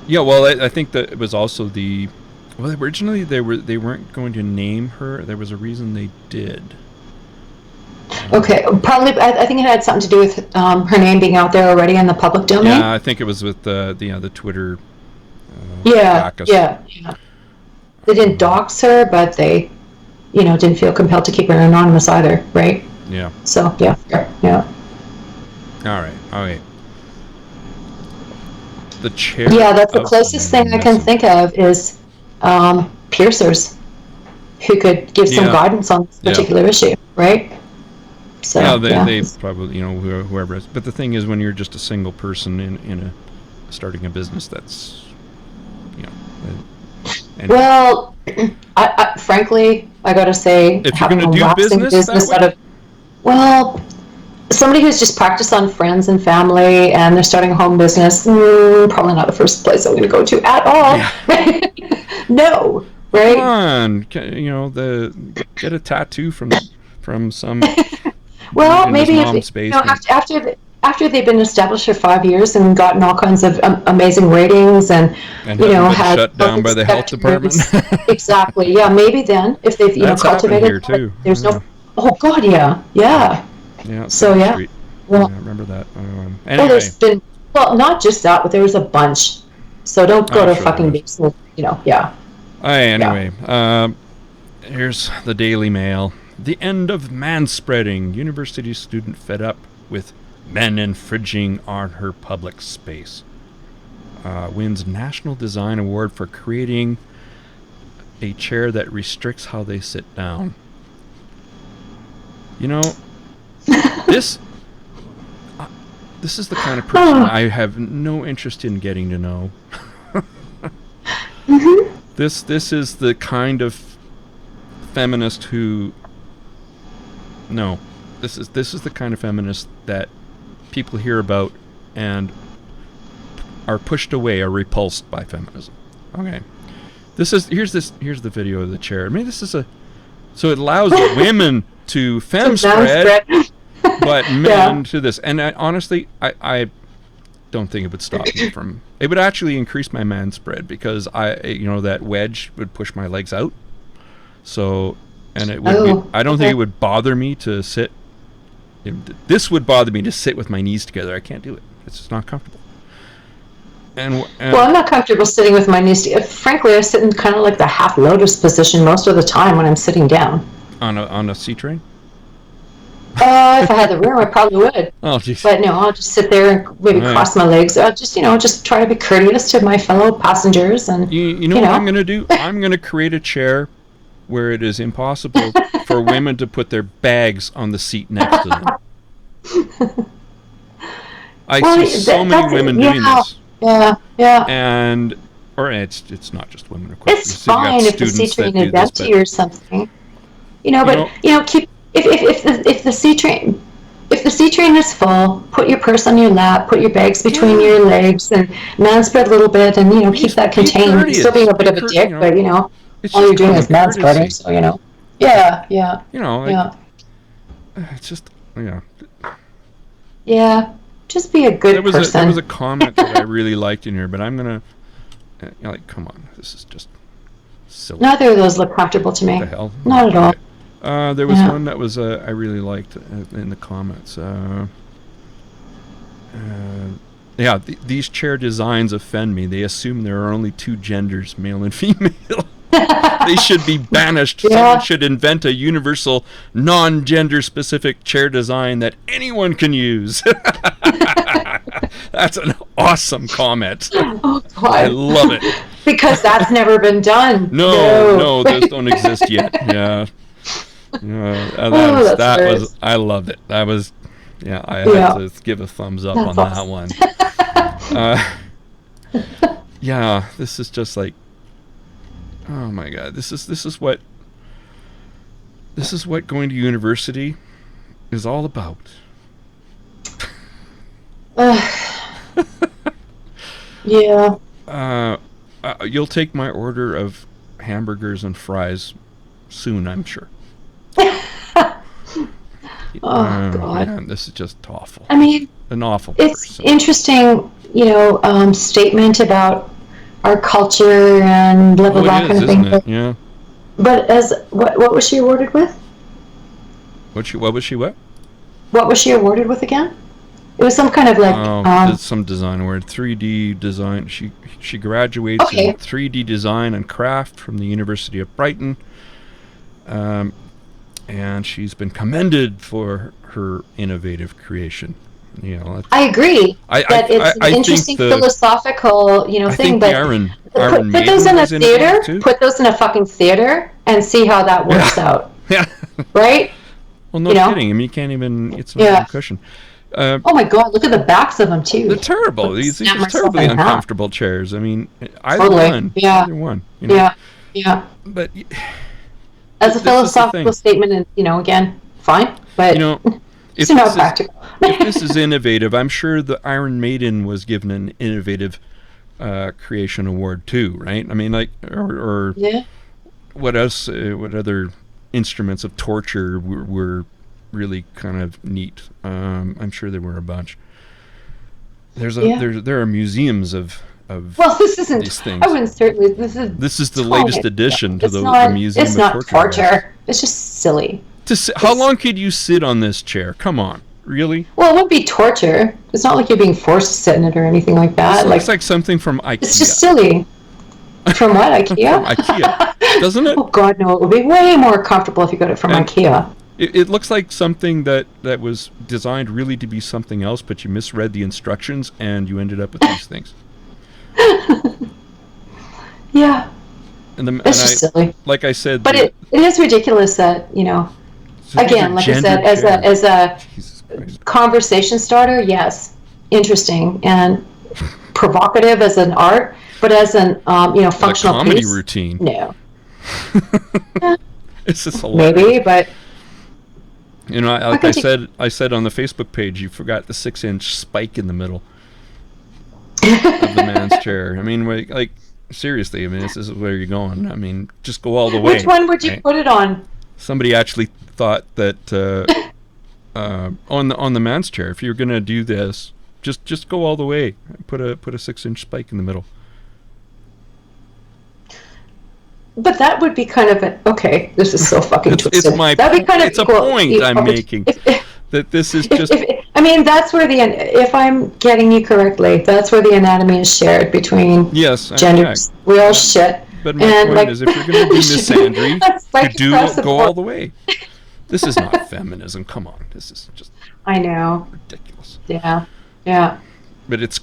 Yeah, well, I think that it was also originally they weren't going to name her. There was a reason they did. Okay, probably. I think it had something to do with her name being out there already in the public domain. Yeah, I think it was with the Twitter. Yeah. They didn't dox her, but they, didn't feel compelled to keep her anonymous either, right? Yeah. So yeah. All right. The chair. Yeah, that's the closest thing I can think of is piercers who could give some guidance on this particular issue, right? So, they probably, whoever is. But the thing is, when you're just a single person in starting a business, that's, Well, I frankly, I got to say, if you're going to do business out of, well, somebody who's just practiced on friends and family and they're starting a home business, probably not the first place I'm going to go to at all. Yeah. No, right? Come on, get a tattoo from some. Well, maybe after they've been established for 5 years and gotten all kinds of amazing ratings and had shut down by the health department. Exactly. Yeah, maybe then if they've cultivated here too. There's no. Oh God, yeah. Yeah. So yeah. Street. Well, I remember that. Well, there's been not just that, but there was a bunch. So don't go to fucking basement. Yeah. Anyway, here's the Daily Mail. The end of manspreading. University student fed up with men infringing on her public space. Wins National Design Award for creating a chair that restricts how they sit down. This is the kind of person I have no interest in getting to know. Mm-hmm. This is the kind of feminist who. No, this is the kind of feminist that people hear about and are pushed away or repulsed by feminism. Okay, here's the video of the chair. I mean, this is So it allows women to fem spread, but men to this. And honestly, I don't think it would stop me from. It would actually increase my man spread because that wedge would push my legs out. So, and it would. I don't think it would bother me to sit. This would bother me to sit with my knees together. I can't do it. It's just not comfortable. And well, I'm not comfortable sitting with my knees together. Frankly, I sit in kind of like the half lotus position most of the time when I'm sitting down. On a C train? If I had the room, I probably would. Oh, geez. But no, I'll just sit there and maybe cross my legs. I'll just try to be courteous to my fellow passengers. And you know what I'm going to do? I'm going to create a chair where it is impossible for women to put their bags on the seat next to them. I see so many women doing this. Yeah. Or it's not just women, of course. It's fine if the C train is empty or something. Keep if the C train is full, put your purse on your lap, put your bags between your legs, and man spread a little bit, and keep that contained. Still being a bit of a dick, but all you're doing is man spreading. So yeah. It's just Yeah, just be a good person. There was a comment that I really liked in here, but I'm gonna come on, this is just silly. Neither of those look comfortable to me. What the hell? Not at all. There was one that was I really liked in the comments. These chair designs offend me. They assume there are only two genders, male and female. They should be banished. Someone should invent a universal, non-gender specific chair design that anyone can use. That's an awesome comment. Oh, God. I love it. Because that's never been done. No, those don't exist yet. Yeah. I loved it. That was, I had to give a thumbs up on that one. This is just like, oh my God, this is what going to university is all about. You'll take my order of hamburgers and fries soon, I'm sure. God. Man, this is just awful. I mean, an awful. It's interesting, statement about our culture and blah blah blah kind of thing. It? Yeah. But what was she awarded with? What was she? What was she awarded with again? It was some kind of like some design award, 3D design. She graduates in 3D design and craft from the University of Brighton. And she's been commended for her innovative creation. I agree that it's an interesting philosophical, thing. But put those in a theater. Put those in a fucking theater and see how that works out. Yeah. Right. Well, no kidding. I mean, you can't even. It's not a cushion. Oh my God! Look at the backs of them too. They're terrible. These are terribly uncomfortable chairs. I mean, either one. Yeah. Either one. Yeah. But as a philosophical statement, and again, fine. But it's not practical. If this is innovative, I'm sure the Iron Maiden was given an innovative creation award too, right? I mean, or what else? What other instruments of torture were really kind of neat? I'm sure there were a bunch. There are museums of this isn't these things. I wouldn't certainly. This is the latest addition to the museum. It's not torture. It's just silly. How long could you sit on this chair? Come on, really? Well, it wouldn't be torture. It's not like you're being forced to sit in it or anything like that. It looks like something from IKEA. It's just silly. From what, IKEA? From IKEA, doesn't it? Oh God, no! It would be way more comfortable if you got it from IKEA. It looks like something that was designed really to be something else, but you misread the instructions and you ended up with these things. Yeah. It's just silly. Like I said, but it is ridiculous that again, like I said, as a conversation starter, yes, interesting and provocative as an art, but as an functional comedy piece, routine. No. It's just hilarious. Maybe, but like I said on the Facebook page, you forgot the 6-inch spike in the middle of the man's chair. I mean, like seriously, I mean, this is where you're going. I mean, just go all the way. Which one would you put it on? Somebody actually thought that on the man's chair, if you're going to do this, just go all the way. Put a 6-inch spike in the middle. But that would be kind of okay. This is so fucking twisted. That'd be kind of it's a point I'm making. That this is just. I mean, that's where if I'm getting you correctly, that's where the anatomy is shared between genders. Real shit. But my point is, if you're going to do misandry, you go all the way. This is not feminism. Come on, this is just. I know. Ridiculous. Yeah, yeah. But it's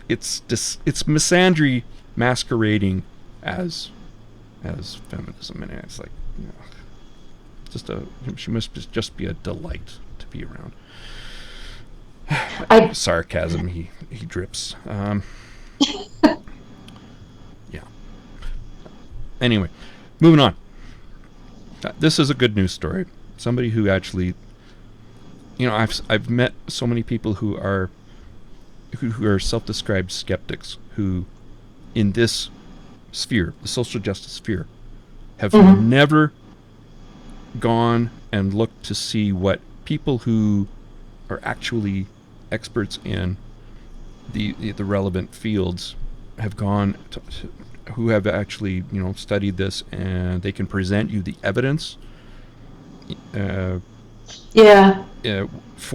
misandry masquerading as feminism, and it's like, she must just be a delight to be around. Sarcasm, he drips. Yeah. Anyway, moving on. This is a good news story. Somebody who actually, I've met so many people who are self-described skeptics who, in this sphere, the social justice sphere, have never gone and looked to see what people who are actually experts in the relevant fields have gone to, who have actually studied this, and they can present you the evidence for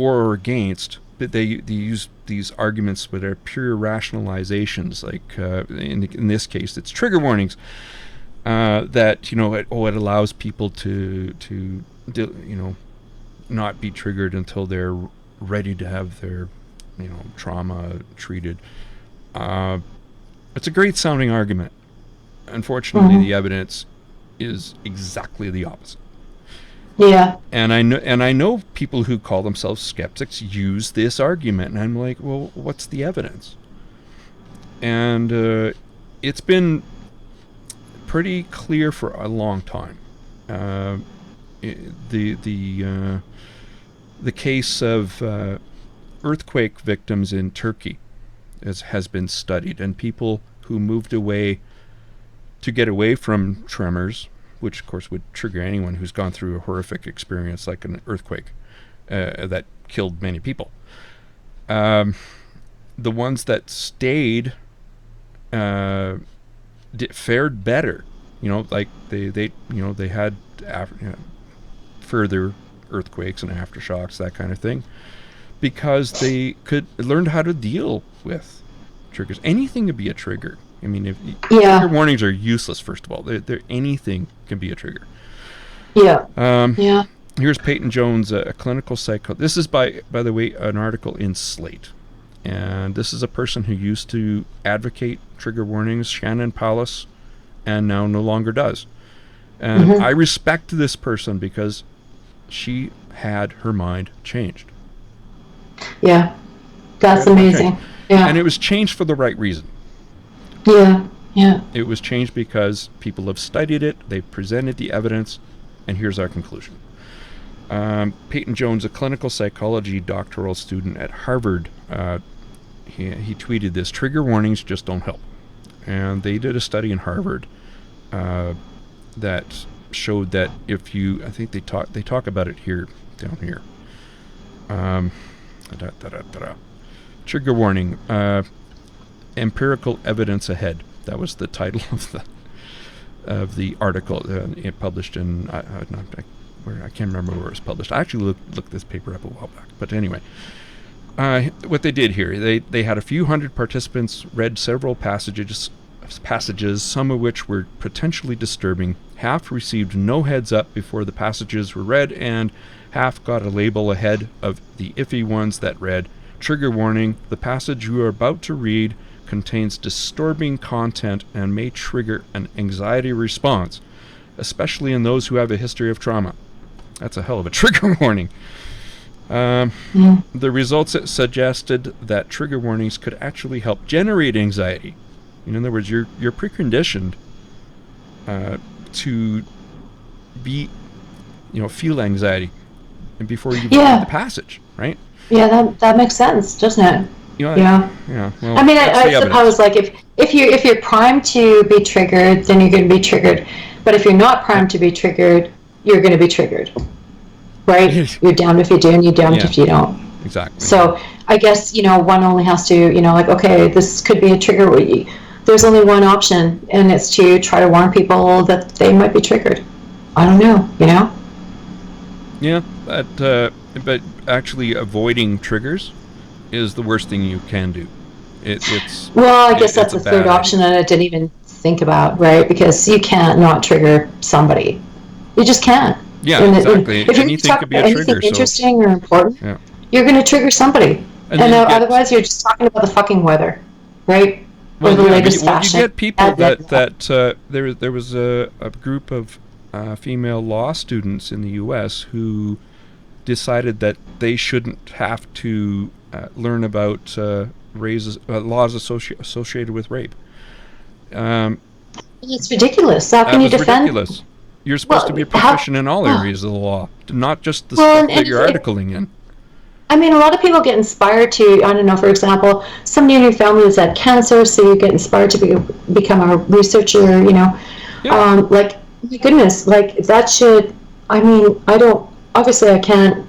or against. But they use these arguments that are pure rationalizations, like in this case, it's trigger warnings. That it allows people to not be triggered until they're ready to have their trauma treated. It's a great sounding argument. Unfortunately, the evidence is exactly the opposite. Yeah. And I know people who call themselves skeptics use this argument, and I'm like, well, what's the evidence? And it's been pretty clear for a long time. The case of earthquake victims in Turkey has been studied, and people who moved away to get away from tremors, which of course would trigger anyone who's gone through a horrific experience like an earthquake that killed many people. The ones that stayed fared better. Like they had further earthquakes and aftershocks, that kind of thing, because they could learn how to deal with triggers. Anything could be a trigger. I mean, trigger warnings are useless. First of all, anything can be a trigger. Yeah. Here's Peyton Jones, a clinical psychologist. This is by the way, an article in Slate, and this is a person who used to advocate trigger warnings, Shannon Palace, and now no longer does. And I respect this person because she had her mind changed. Yeah, that's amazing. Yeah, and it was changed for the right reason. Yeah. It was changed because people have studied it, they've presented the evidence, and here's our conclusion. Peyton Jones, a clinical psychology doctoral student at Harvard, he tweeted this: trigger warnings just don't help. And they did a study in Harvard that showed that if you, I think they talk about it here, down here. Trigger warning. Empirical evidence ahead. That was the title of the article. It published in I can't remember where it was published. I actually looked this paper up a while back. But anyway, what they did here, they had a few hundred participants read several passages, some of which were potentially disturbing. Half received no heads up before the passages were read, and half got a label ahead of the iffy ones that read, "Trigger warning, the passage you are about to read contains disturbing content and may trigger an anxiety response, especially in those who have a history of trauma." That's a hell of a trigger warning. The results suggested that trigger warnings could actually help generate anxiety. In other words, you're preconditioned to be, feel anxiety, and before you read the passage, right? Yeah, that makes sense, doesn't it? Yeah. Well, I mean, I suppose like if you're primed to be triggered, then you're going to be triggered. But if you're not primed to be triggered, you're going to be triggered, right? You're damned if you do and you're damned if you don't. Exactly. So I guess, one only has to, like, okay, this could be a trigger. There's only one option, and it's to try to warn people that they might be triggered. I don't know, Yeah, but actually avoiding triggers is the worst thing you can do. Well, I guess that's the third option that I didn't even think about, right? Because you can't not trigger somebody. You just can't. Yeah, exactly. If you're talking about anything interesting or important, you're going to trigger somebody. And otherwise, you're just talking about the fucking weather, right? Or the latest fashion. You get people that there was a group of female law students in the U.S. who decided that they shouldn't have to learn about laws associated with rape. It's ridiculous. How can you defend? Ridiculous. You're supposed to be a proficient in all areas of the law, not just the stuff that you're articling in. I mean, a lot of people get inspired to, I don't know, for example, somebody in your family has had cancer, so you get inspired to become a researcher, like, my goodness, like, that should, I mean, obviously I can't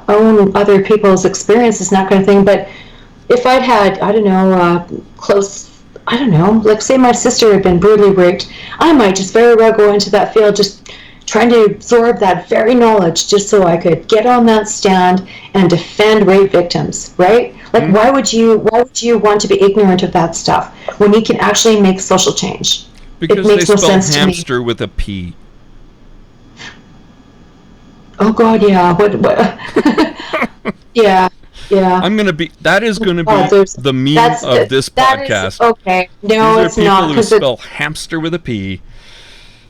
own other people's experiences and that kind of thing, but if I'd had, I don't know, like, say my sister had been brutally raped, I might just very well go into that field just trying to absorb that very knowledge just so I could get on that stand and defend rape victims, right? Like, why would you want to be ignorant of that stuff when you can actually make social change? Because they spell hamster with a P. Oh God, yeah. What? Yeah. That is gonna be the meme of this podcast. Okay, no, it's not. These are people who spell hamster with a P.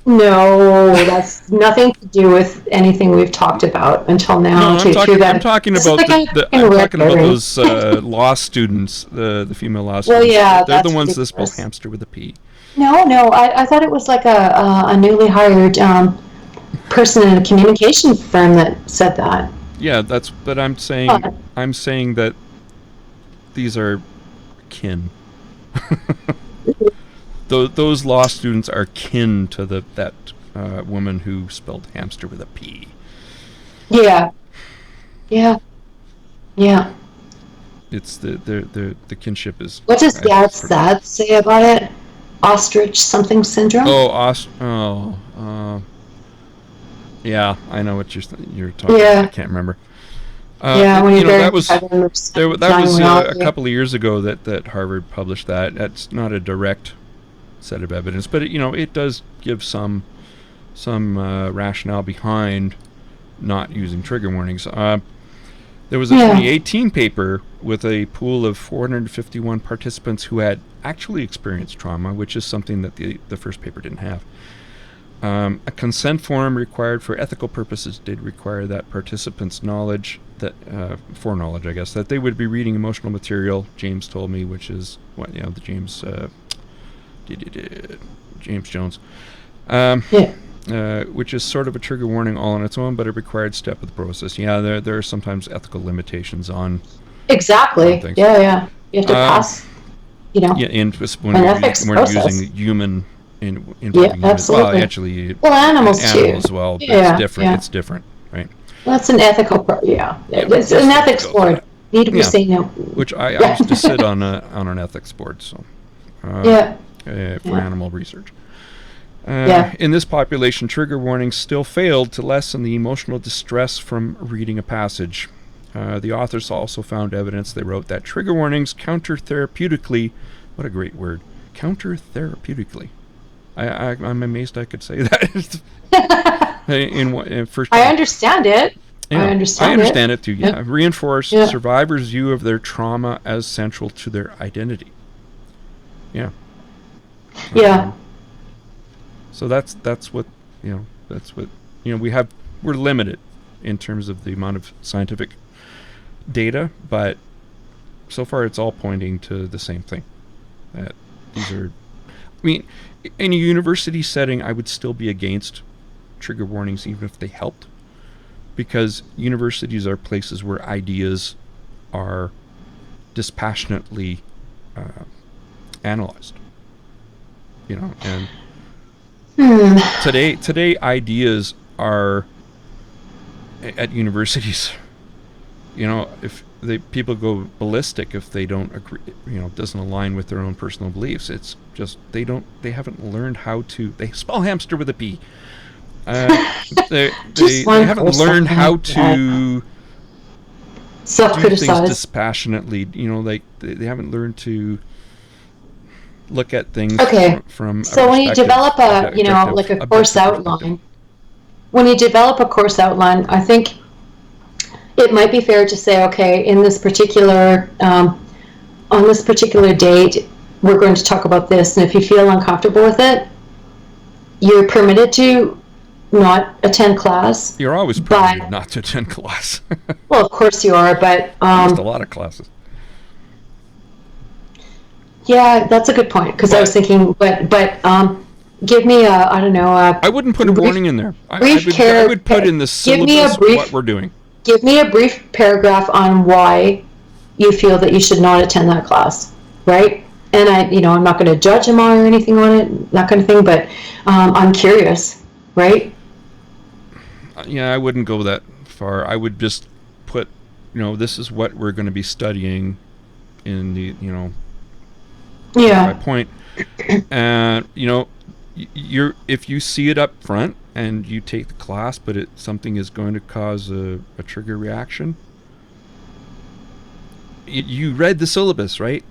No, that's nothing to do with anything we've talked about until now. No, I'm talking about those law students, the female law students. Well, yeah, they're the ones that spell hamster with a P. No, I thought it was like a newly hired person in a communication firm that said that. Yeah, but I'm saying that these are kin. Those law students are kin to that woman who spelled hamster with a P. Yeah. It's the kinship is. What does that say about it? Ostrich something syndrome? Yeah, I know what you're talking about. I can't remember. When that was a couple of years ago that Harvard published that. That's not a direct set of evidence, but it does give some rationale behind not using trigger warnings. There was a 2018 paper with a pool of 451 participants who had actually experienced trauma, which is something that the first paper didn't have. A consent form required for ethical purposes did require that participants' foreknowledge, I guess, that they would be reading emotional material. James told me, which is the James Jones, which is sort of a trigger warning all on its own, but a required step of the process. Yeah, there are sometimes ethical limitations on. Exactly. On yeah. You have to pass. And when you're using human. Absolutely. Well, actually, animals too. As well. But it's different. Yeah. It's different, right? Well, it's an ethical. It's an ethics board. Need we say no? Which I used to sit on an ethics board, so. For animal research. In this population, trigger warnings still failed to lessen the emotional distress from reading a passage. The authors also found evidence, they wrote, that trigger warnings counter-therapeutically, what a great word, counter-therapeutically. I'm amazed I could say that. I understand it. Yeah, I understand it too, yeah. Reinforce survivors' view of their trauma as central to their identity. Yeah. So that's what we're limited in terms of the amount of scientific data, but so far it's all pointing to the same thing. That these are, in a university setting, I would still be against trigger warnings even if they helped, because universities are places where ideas are dispassionately analyzed. And today ideas are at universities. If people go ballistic if they don't agree, doesn't align with their own personal beliefs. It's just they haven't learned how to. They spell hamster with a P. They haven't learned how to do things dispassionately. They haven't learned to look at things from so when you develop a course outline, I think it might be fair to say, okay, in this particular on this particular date, we're going to talk about this, and if you feel uncomfortable with it, you're permitted to not attend class. You're always permitted not to attend class. Well, of course you are, but just a lot of classes. Yeah, that's a good point, because I was thinking, but give me I wouldn't put a warning in there. I would put in the syllabus what we're doing. Give me a brief paragraph on why you feel that you should not attend that class, right? And I'm not going to judge them or anything on it, that kind of thing, but I'm curious, right? Yeah, I wouldn't go that far. I would just put, this is what we're going to be studying in the, my point. And, if you see it up front and you take the class, but something is going to cause a trigger reaction, you read the syllabus, right?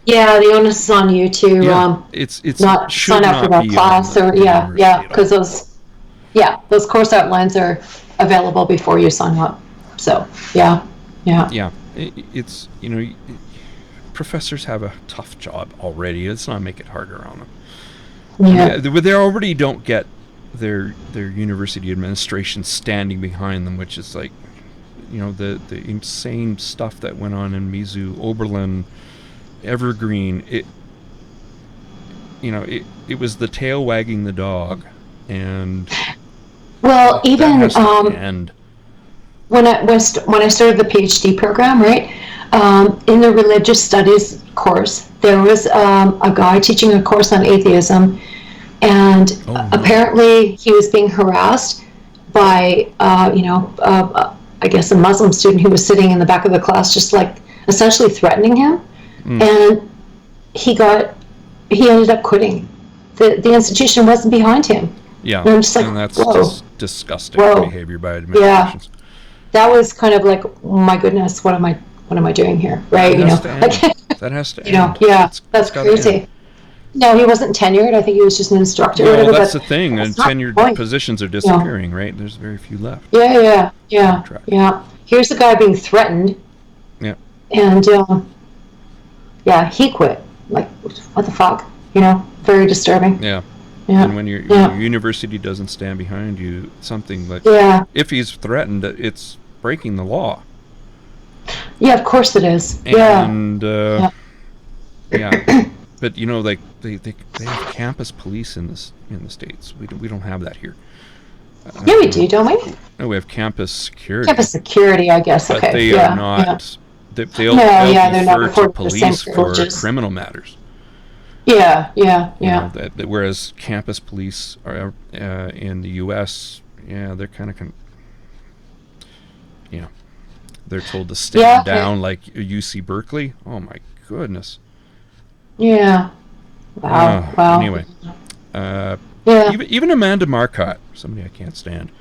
Yeah, the onus is on you to it's not sign up for that class, or because those course outlines are available before you sign up. So yeah. It's professors have a tough job already. Let's not make it harder on them. Yeah, they already don't get their university administration standing behind them, which is like, the insane stuff that went on in Mizu, Oberlin, Evergreen. It was the tail wagging the dog, and even when I started the PhD program, right, in the religious studies course, there was a guy teaching a course on atheism, and apparently he was being harassed by I guess a Muslim student who was sitting in the back of the class, just like essentially threatening him. And he ended up quitting. The institution wasn't behind him. Yeah, and I'm just like, and that's just disgusting behavior by administrations. Yeah, that was kind of like, oh my goodness, what am I doing here, right? That has to end. That's crazy. No, he wasn't tenured. I think he was just an instructor. Well, that's the thing. And tenured positions are disappearing, right? There's very few left. Yeah. Here's a guy being threatened. Yeah. And he quit. Like, what the fuck? Very disturbing. Yeah. And when your university doesn't stand behind you, something like if he's threatened, it's breaking the law. Yeah, of course it is. And but like they have campus police in the States. We don't have that here. Yeah, we do, don't we? No, we have campus security. Campus security, I guess. But okay. They are not. Yeah. They'll refer to police for criminal matters. Yeah. Whereas campus police are in the U.S., they're kind of, they're told to stand down like UC Berkeley. Oh my goodness. Yeah. Wow. Anyway, even Amanda Marcotte, somebody I can't stand.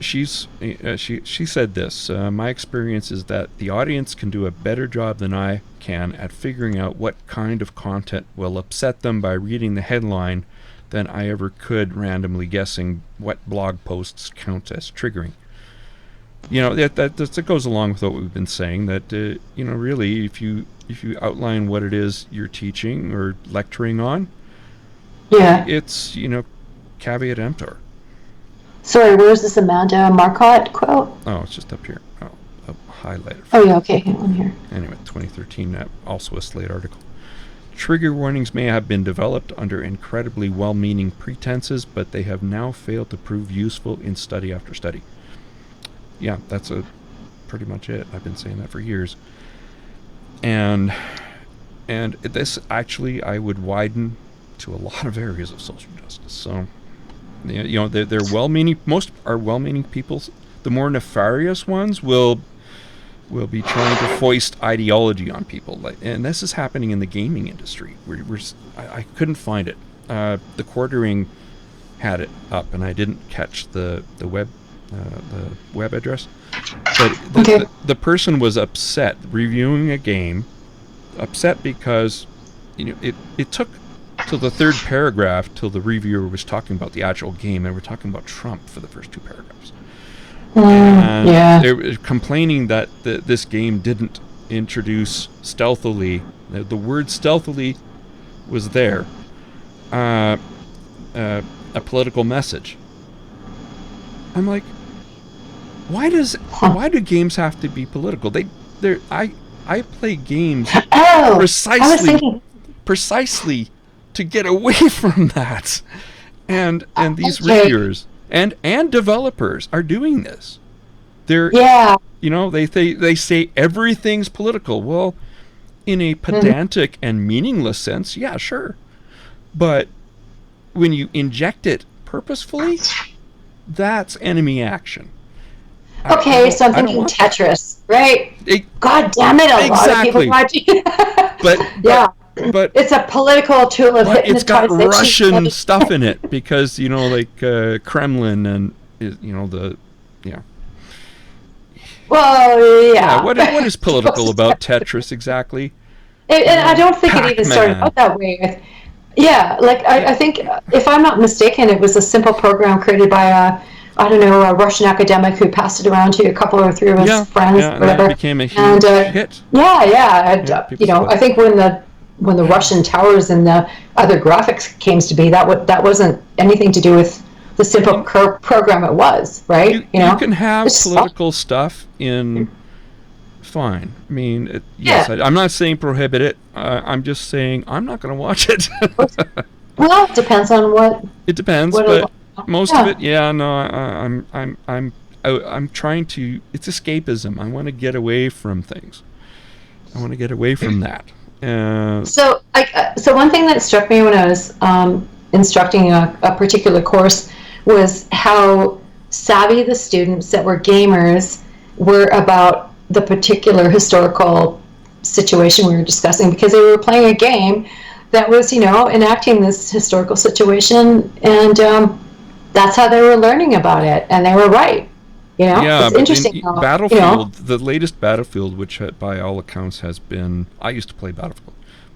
She said this. My experience is that the audience can do a better job than I can at figuring out what kind of content will upset them by reading the headline than I ever could randomly guessing what blog posts count as triggering. That goes along with what we've been saying, that really if you outline what it is you're teaching or lecturing on, it's caveat emptor. Sorry, where's this Amanda Marcotte quote? Oh, it's just up here. Oh, highlighted. Oh yeah, okay, on here. Anyway, 2013, also a Slate article. Trigger warnings may have been developed under incredibly well-meaning pretenses, but they have now failed to prove useful in study after study. Yeah, that's pretty much it. I've been saying that for years. And this actually I would widen to a lot of areas of social justice. So, They're well-meaning. Most are well-meaning people. The more nefarious ones will be trying to foist ideology on people, and this is happening in the gaming industry. I couldn't find it. The Quartering had it up, and I didn't catch the web address. But the person was upset reviewing a game, upset because it took till the third paragraph till the reviewer was talking about the actual game, and we're talking about Trump for the first two paragraphs. And they were complaining that this game didn't introduce stealthily. The word stealthily was there. A political message. I'm like, why do games have to be political? I play games precisely to get away from that. And these reviewers and developers are doing this. They say everything's political. Well, in a pedantic and meaningless sense, yeah, sure. But when you inject it purposefully, that's enemy action. Okay, so I'm thinking Tetris, right? God damn it, a lot of people watching. But it's a political tool of hypnotization. It's got Russian stuff in it because Kremlin and Well, yeah. What is political about Tetris exactly? And I don't think it even started out that way. I think if I'm not mistaken, it was a simple program created by a Russian academic who passed it around to a couple or three of his friends. Yeah, whatever. And it became a huge hit. I think when the Russian towers and the other graphics came to be, that wasn't anything to do with the simple program it was, right? You can have political stuff in. Fine. I mean, I'm not saying prohibit it. I'm just saying I'm not going to watch it. Well, it depends on what. It depends, but most of it, I'm trying to. It's escapism. I want to get away from things. I want to get away from that. So one thing that struck me when I was instructing a particular course was how savvy the students that were gamers were about the particular historical situation we were discussing, because they were playing a game that was, enacting this historical situation, and that's how they were learning about it, and they were right. It's interesting. Battlefield, the latest Battlefield, which by all accounts has been, I used to play Battlefield,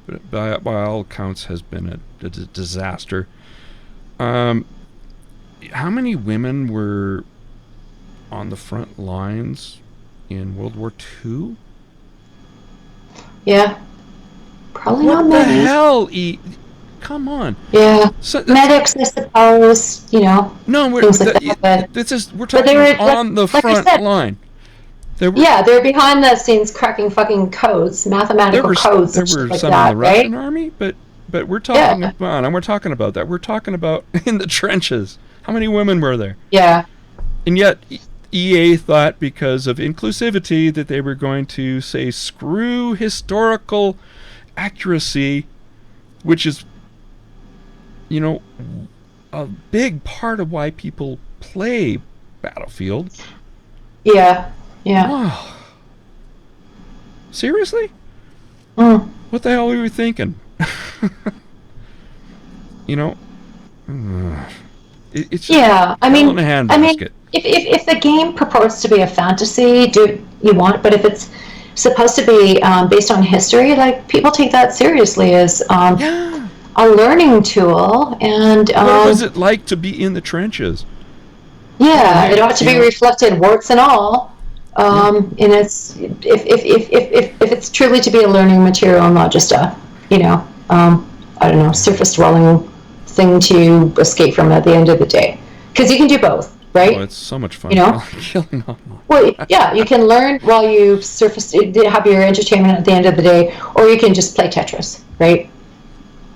but by all accounts has been a disaster. How many women were on the front lines in World War II? Yeah. Probably not many. What the hell? Come on. Yeah. Medics, I suppose, No, we're talking on the front line. They're behind the scenes cracking fucking codes, mathematical codes. There were some in the Russian army, but we're talking about, and we're talking about that. We're talking about in the trenches. How many women were there? Yeah. And yet, EA thought because of inclusivity that they were going to say, screw historical accuracy, which is, a big part of why people play Battlefield. Yeah. Wow. Seriously? What the hell were we thinking? It's just in a handbasket. If the game purports to be a fantasy, do you want? But if it's supposed to be based on history, people take that seriously as a learning tool. And what was it like to be in the trenches? Yeah, it ought to be reflected, warts and all. And it's if it's truly to be a learning material, not just a surface dwelling thing to escape from at the end of the day, because you can do both, right? Oh, it's so much fun. Killing online. Well, yeah, you can learn while you have your entertainment at the end of the day, or you can just play Tetris, right?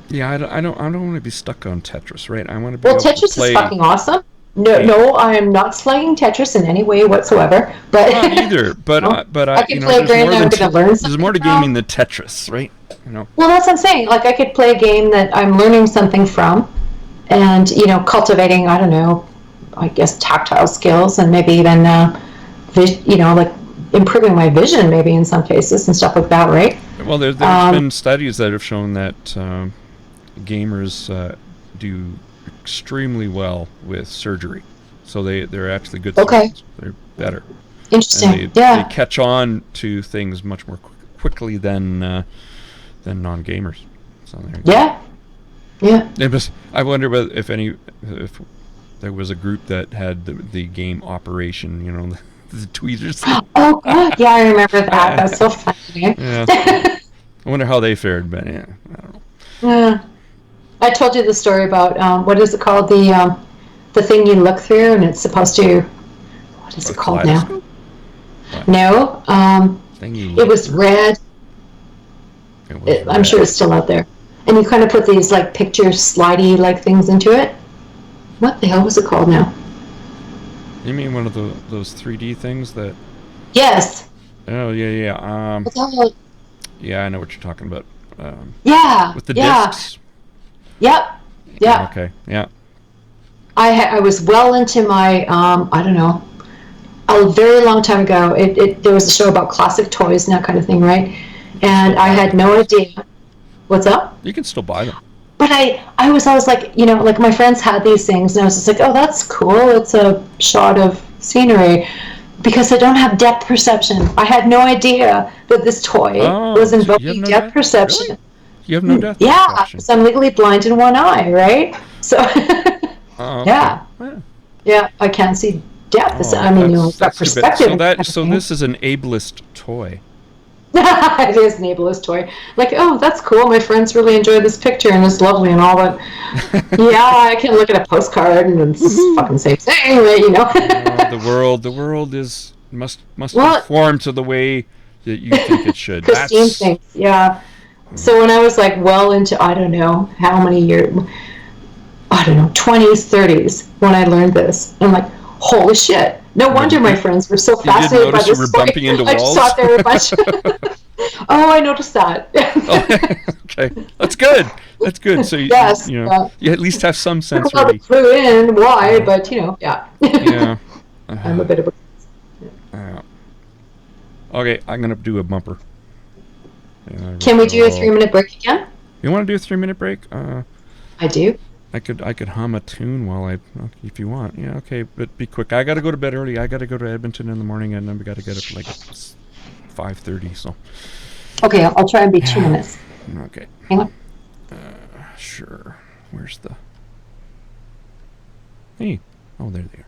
Yeah, I don't want to be stuck on Tetris, right? I want to be Tetris is fucking awesome. No, I am not slagging Tetris in any way whatsoever. But not either. But I can play a game that I'm going to learn something. There's more to gaming than Tetris, right? Well, that's what I'm saying. I could play a game that I'm learning something from, and cultivating, I don't know, I guess tactile skills, and maybe even like improving my vision maybe in some cases and stuff like that, right? Well, there's been studies that have shown that gamers do extremely well with surgery. So they're actually good Okay. surgeons. They're better. Interesting. And they catch on to things much more quickly than non-gamers. So there you go. Yeah. I wonder if there was a group that had the game Operation, the tweeters. Oh God, yeah, I remember that. That's so funny. Yeah. I wonder how they fared, but yeah, I don't know. Yeah. I told you the story about what is it called, the thing you look through, and it's supposed to. What is it called now? What? No, it was red. I'm sure it's still out there. And you kind of put these like picture slidey like things into it. What the hell was it called now? You mean one of those 3D things that? Yes. Oh yeah. Yeah, I know what you're talking about. Yeah. With the discs. Yep. Yeah. Okay. Yeah. I was well into my I don't know, a very long time ago. There was a show about classic toys and that kind of thing, right? And I had no idea. What's up? You can still buy them. But I was always like, like my friends had these things, and I was just like, oh, that's cool. It's a shot of scenery. Because I don't have depth perception. I had no idea that this toy was invoking depth perception. Really? You have no depth perception? Yeah, because I'm legally blind in one eye, right? So, okay. Yeah, I can't see depth. I mean, it's got perspective. So this is an ableist toy. It is an ableist toy. Like, oh, that's cool. My friends really enjoy this picture and it's lovely and all, but yeah, I can look at a postcard and it's the fucking same thing, right? The world must conform to the way that you think it should. Christine thinks, yeah. So when I was like well into, I don't know how many years, 20s, 30s, when I learned this, I'm like, holy shit. No wonder my friends were so fascinated by this. You were bumping into walls? I just thought they were a bunch. Oh, I noticed that. Okay, that's good. That's good. So you at least have some sensory. Flew in, why? But yeah. Yeah. I'm a bit of a. Okay, I'm gonna do a bumper. Can we do a 3-minute break again? You want to do a 3-minute break? I do. I could hum a tune if you want. Yeah, okay, but be quick. I got to go to bed early. I got to go to Edmonton in the morning, and then we got to get up like at 5:30. So. Okay, I'll try and be 2 minutes. Okay. Hang on. Sure. Where's the? Hey. Oh, there they are.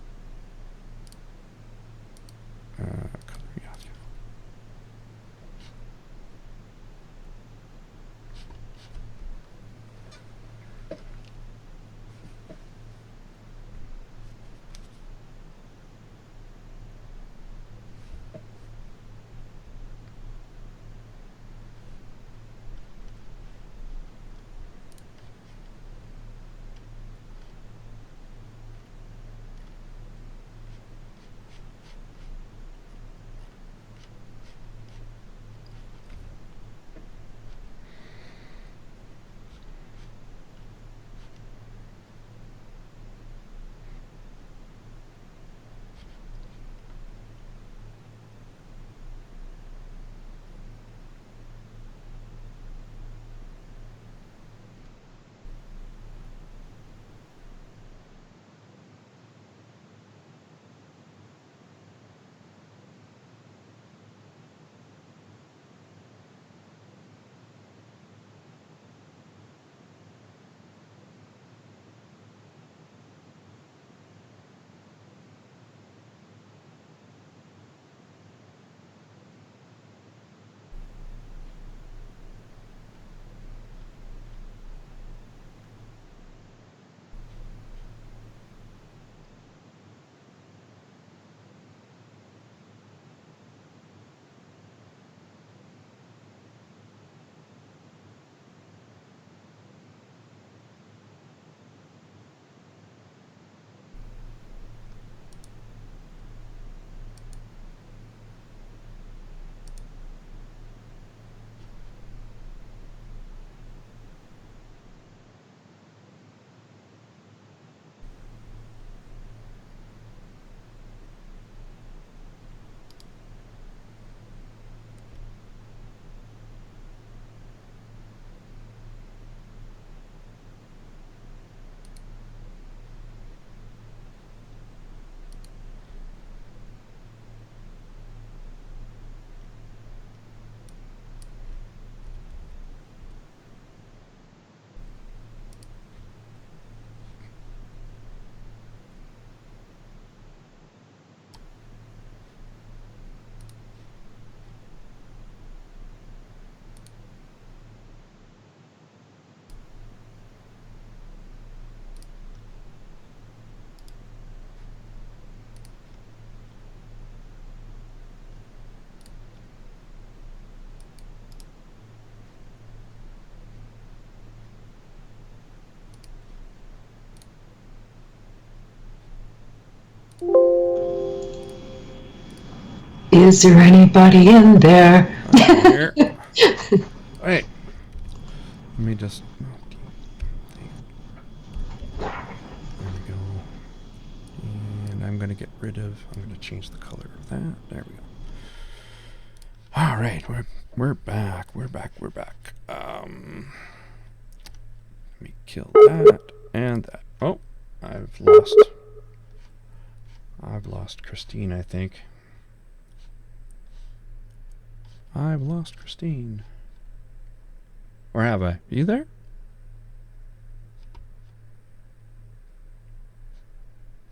Is there anybody in there? Here. Wait. Let me just... There we go. And I'm going to get rid of... I'm going to change the color of that. There we go. All right. We're back. We're back. Let me kill that and that. Oh, I've lost Christine, I think. I've lost Christine. Or have I? Are you there?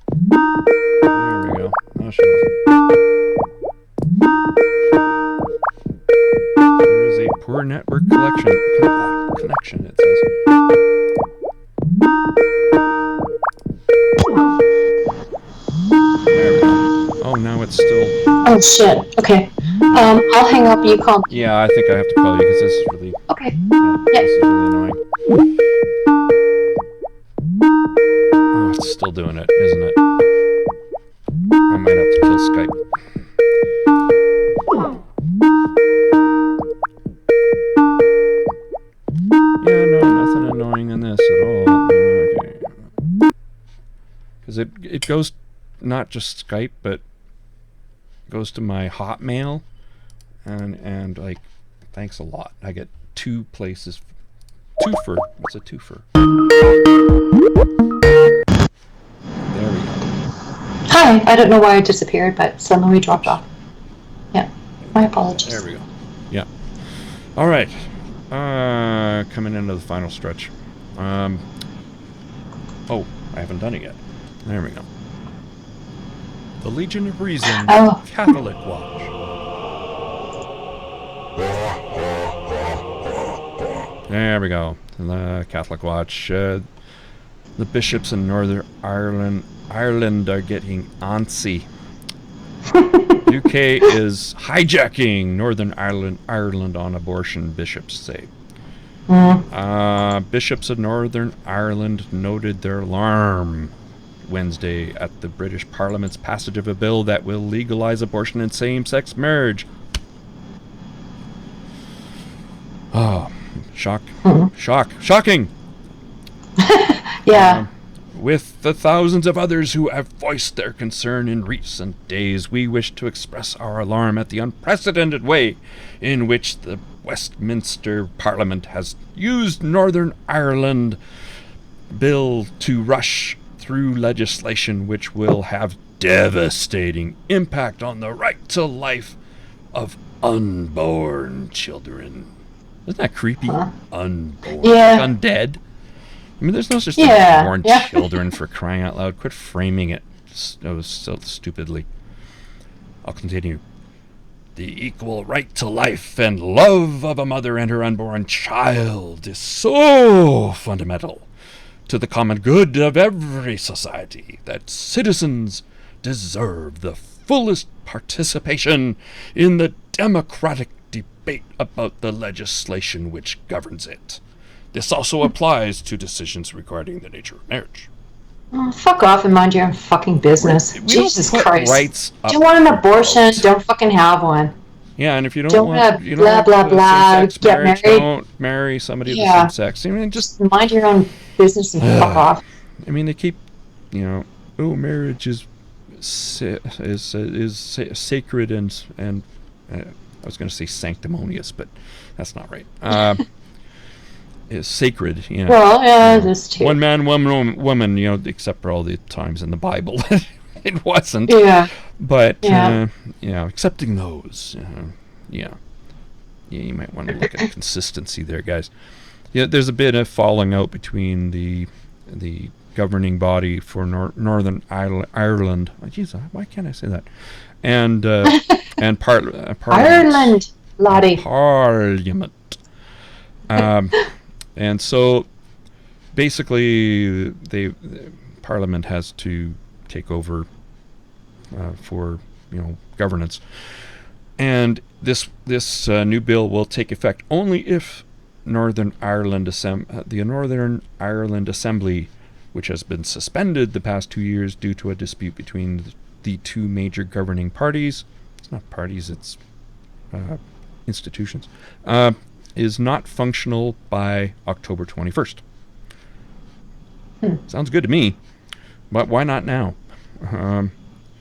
There we go. No, she wasn't. There is a poor network connection, it says. There we go. Oh, now it's still... Oh, shit. Okay. I'll hang up. You call me. Yeah, I think I have to call you because this is really... Okay. Yeah, this is really annoying. Oh, it's still doing it, isn't it? I might have to kill Skype. Yeah, no, nothing annoying in this at all. Okay. Because it goes not just Skype, but goes to my Hotmail, and like, thanks a lot. I get 2 places. Twofer. What's a twofer? There we go. Hi. I don't know why I disappeared, but suddenly we dropped off. Yeah. My apologies. There we go. Yeah. All right. Coming into the final stretch. Oh, I haven't done it yet. There we go. The Legion of Reason Catholic Watch. There we go. The Catholic Watch. The bishops in Northern Ireland are getting antsy. UK is hijacking Northern Ireland on abortion, bishops say. Bishops of Northern Ireland noted their alarm Wednesday at the British Parliament's passage of a bill that will legalize abortion and same-sex marriage. Oh, shocking. Yeah. With the thousands of others who have voiced their concern in recent days, we wish to express our alarm at the unprecedented way in which the Westminster Parliament has used Northern Ireland bill to rush through legislation which will have devastating impact on the right to life of unborn children. Isn't that creepy? Unborn. Yeah. Undead. I mean, there's no such thing as born children, for crying out loud. Quit framing it so stupidly. I'll continue. The equal right to life and love of a mother and her unborn child is so fundamental to the common good of every society that citizens deserve the fullest participation in the democratic debate about the legislation which governs it. This also applies to decisions regarding the nature of marriage. Oh, fuck off and mind your own fucking business. Jesus Christ. Rights do you want an abortion? Don't fucking have one. Yeah, and if you don't want you blah blah blah, get marriage, married. Don't marry somebody of the same sex. I mean, just mind your own business and fuck off. I mean, they keep, marriage is sacred and I was going to say sanctimonious, but that's not right. Is sacred, Well, yeah, this too. One man, one woman, except for all the times in the Bible it wasn't. Yeah. But accepting those, you might want to look at consistency there, guys. Yeah, there's a bit of falling out between the governing body for Northern Ireland. Oh, geez, why can't I say that? And Ireland, laddie. Parliament. And so, basically, Parliament has to take over for governance, and this new bill will take effect only if the Northern Ireland Assembly, which has been suspended the past 2 years due to a dispute between the 2 major governing parties, it's not parties, it's institutions, is not functional by October 21st. Sounds good to me, but why not now?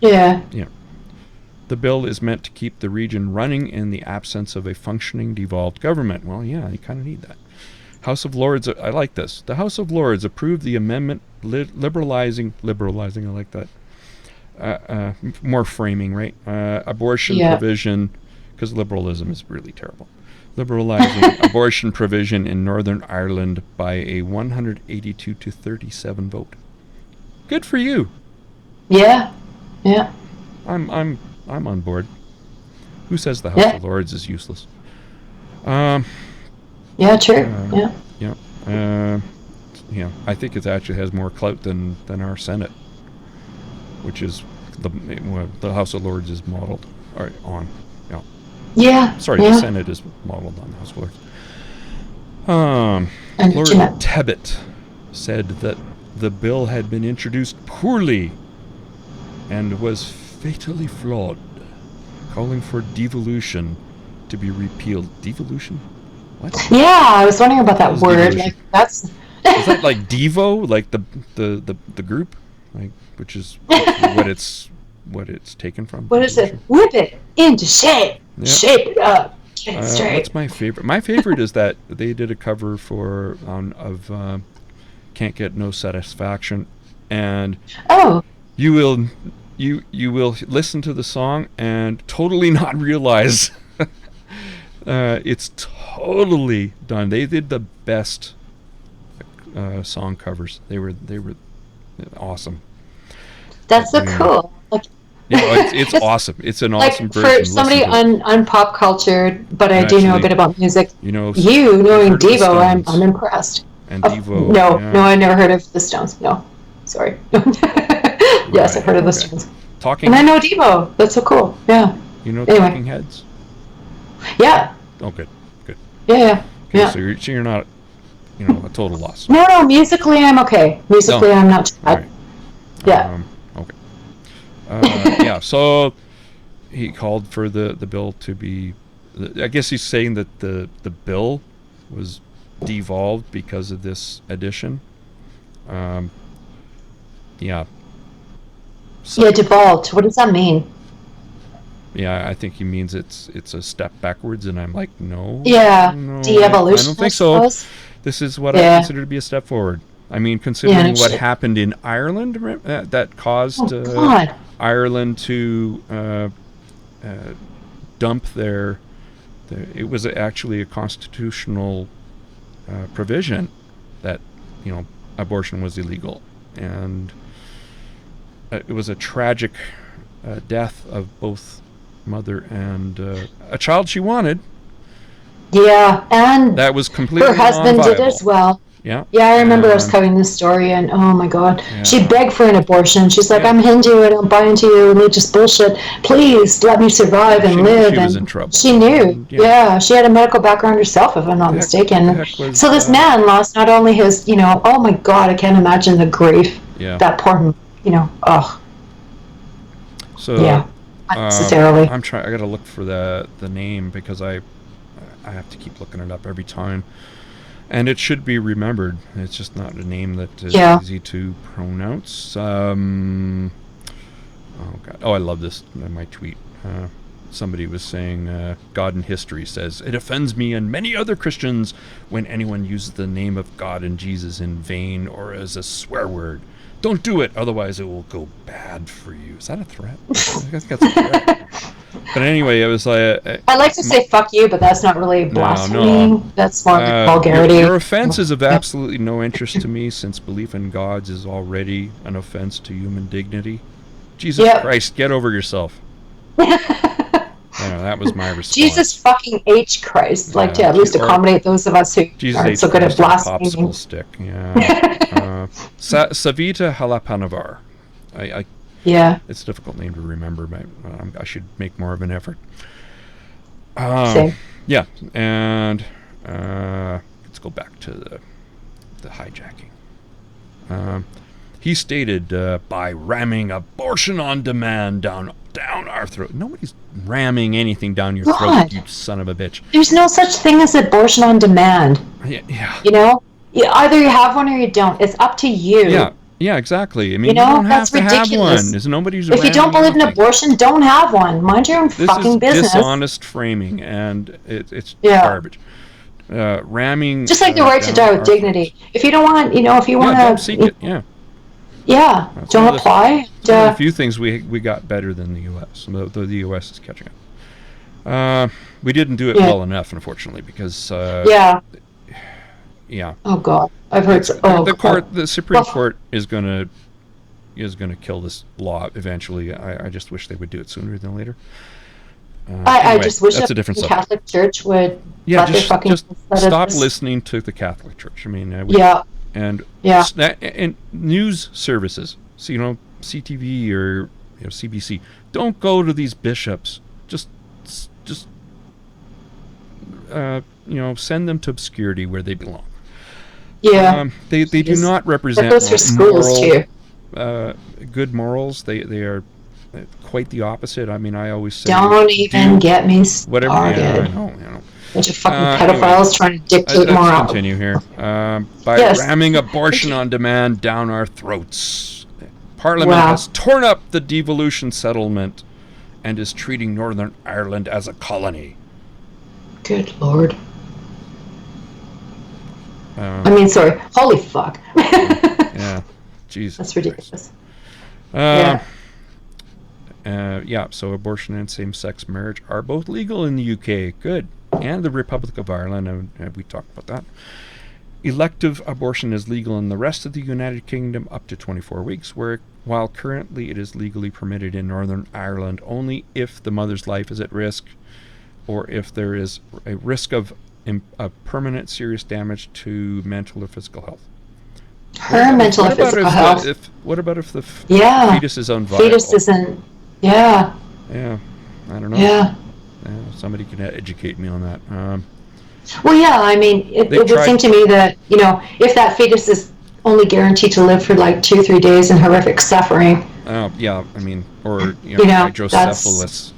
Yeah. The bill is meant to keep the region running in the absence of a functioning devolved government. Well, yeah, you kind of need that. House of Lords, I like this. The House of Lords approved the amendment liberalizing, I like that. More framing, right? Abortion provision, because liberalism is really terrible. Liberalizing abortion provision in Northern Ireland by a 182 to 37 vote. Good for you. Yeah. I'm on board. Who says the House of Lords is useless? True. I think it actually has more clout than our Senate, which is the House of Lords is modeled on. Yeah. The Senate is modeled on the House of Lords. Lord Tebbit said that the bill had been introduced poorly and was fatally flawed, calling for devolution to be repealed. Devolution? What? Yeah, I was wondering about that word. Devolution? That's Is that like Devo, like the group, like, which is what it's taken from? What is it? Whip it into shape. Yeah. Shape it up. Get it straight. What's my favorite? My favorite is that they did a cover of "Can't Get No Satisfaction," and you will listen to the song and totally not realize it's totally done. They did the best song covers. They were awesome. That's so cool. It's awesome. It's an awesome version. For somebody unpop cultured, but I do know a bit about music. Knowing Devo, I'm impressed. And Devo. No, I never heard of the Stones. No, sorry. Yes, I've heard of the Stones. And I know Devo. That's so cool. Yeah. Talking Heads? Yeah. Oh, good. Yeah. So you're not, a total loss. No. Musically, I'm okay. I'm not too bad. Right. Yeah. Okay. So he called for the bill to be. I guess he's saying that the bill was devolved because of this addition. So, devolved. What does that mean? Yeah, I think he means it's a step backwards, and I'm like, no. Yeah, no, de-evolution. I don't think so. This is what I consider to be a step forward. I mean, considering what happened in Ireland, that caused Ireland to dump their. It was actually a constitutional provision that abortion was illegal, and it was a tragic death of both mother and a child she wanted. Yeah, and that was completely her husband did as well. Yeah, I remember us covering this story, and oh my God, she begged for an abortion. She's like, "I'm Hindu, I don't buy into your religious bullshit. Please let me survive and live." She was in trouble. She knew. Yeah, she had a medical background herself, if I'm not mistaken. So this man lost not only his, oh my God, I can't imagine the grief. Yeah. That poor, ugh. So unnecessarily. I got to look for the name because I have to keep looking it up every time. And it should be remembered. It's just not a name that is easy to pronounce. Oh, God. Oh, I love this in my tweet. Somebody was saying, God in history says, "It offends me and many other Christians when anyone uses the name of God and Jesus in vain or as a swear word. Don't do it, otherwise it will go bad for you." Is that a threat? I think that's a threat. But anyway, it was like... I like to say fuck you, but that's not really blasphemy. No. That's more vulgarity. Your offense is of absolutely no interest to me, since belief in gods is already an offense to human dignity. Jesus Christ, get over yourself. That was my response. Jesus fucking H Christ. To at least accommodate those of us who aren't so good at blaspheming. Popsicle stick, Savita Halappanavar. It's a difficult name to remember, but I should make more of an effort. Same. Yeah, and let's go back to the hijacking. He stated, by ramming abortion on demand down our throat. Nobody's ramming anything down your throat, you son of a bitch. There's no such thing as abortion on demand. Yeah. You know? Either you have one or you don't. It's up to you. Yeah, exactly. I mean, you don't have to have one. There's nobody's if you don't believe in abortion, don't have one. Mind your own fucking business. This is dishonest framing, and it's garbage. Ramming. Just like the right to die with dignity. If you don't want, if you want to, don't seek it. Yeah, don't apply. One of the few things we got better than the U.S. The U.S. is catching up. We didn't do it well enough, unfortunately, because. Yeah. Oh God, I've heard. The Supreme Court is gonna kill this law eventually. I just wish they would do it sooner than later. I just wish that the Catholic Church would let their fucking just stop listening to the Catholic Church. I mean, and news services, so, CTV or CBC, don't go to these bishops. Just send them to obscurity where they belong. Yeah, they do not represent good morals. They are quite the opposite. I mean, I always say, don't even get me started. Whatever. Yeah, I know. Bunch of fucking pedophiles trying to dictate morals. Let's continue here. By ramming abortion on demand down our throats, Parliament has torn up the devolution settlement and is treating Northern Ireland as a colony. Good Lord. Sorry. Holy fuck. Yeah. Jesus. That's ridiculous. So abortion and same-sex marriage are both legal in the UK. Good. And the Republic of Ireland, and we talked about that. Elective abortion is legal in the rest of the United Kingdom up to 24 weeks, while currently it is legally permitted in Northern Ireland only if the mother's life is at risk or if there is a risk of permanent serious damage to mental or physical health. Mental or physical health. What about if the fetus is unviable? Fetus isn't. Yeah. Yeah. I don't know. Yeah. Somebody can educate me on that. It would seem to me that, if that fetus is only guaranteed to live for like 2-3 days in horrific suffering. Hydrocephalus,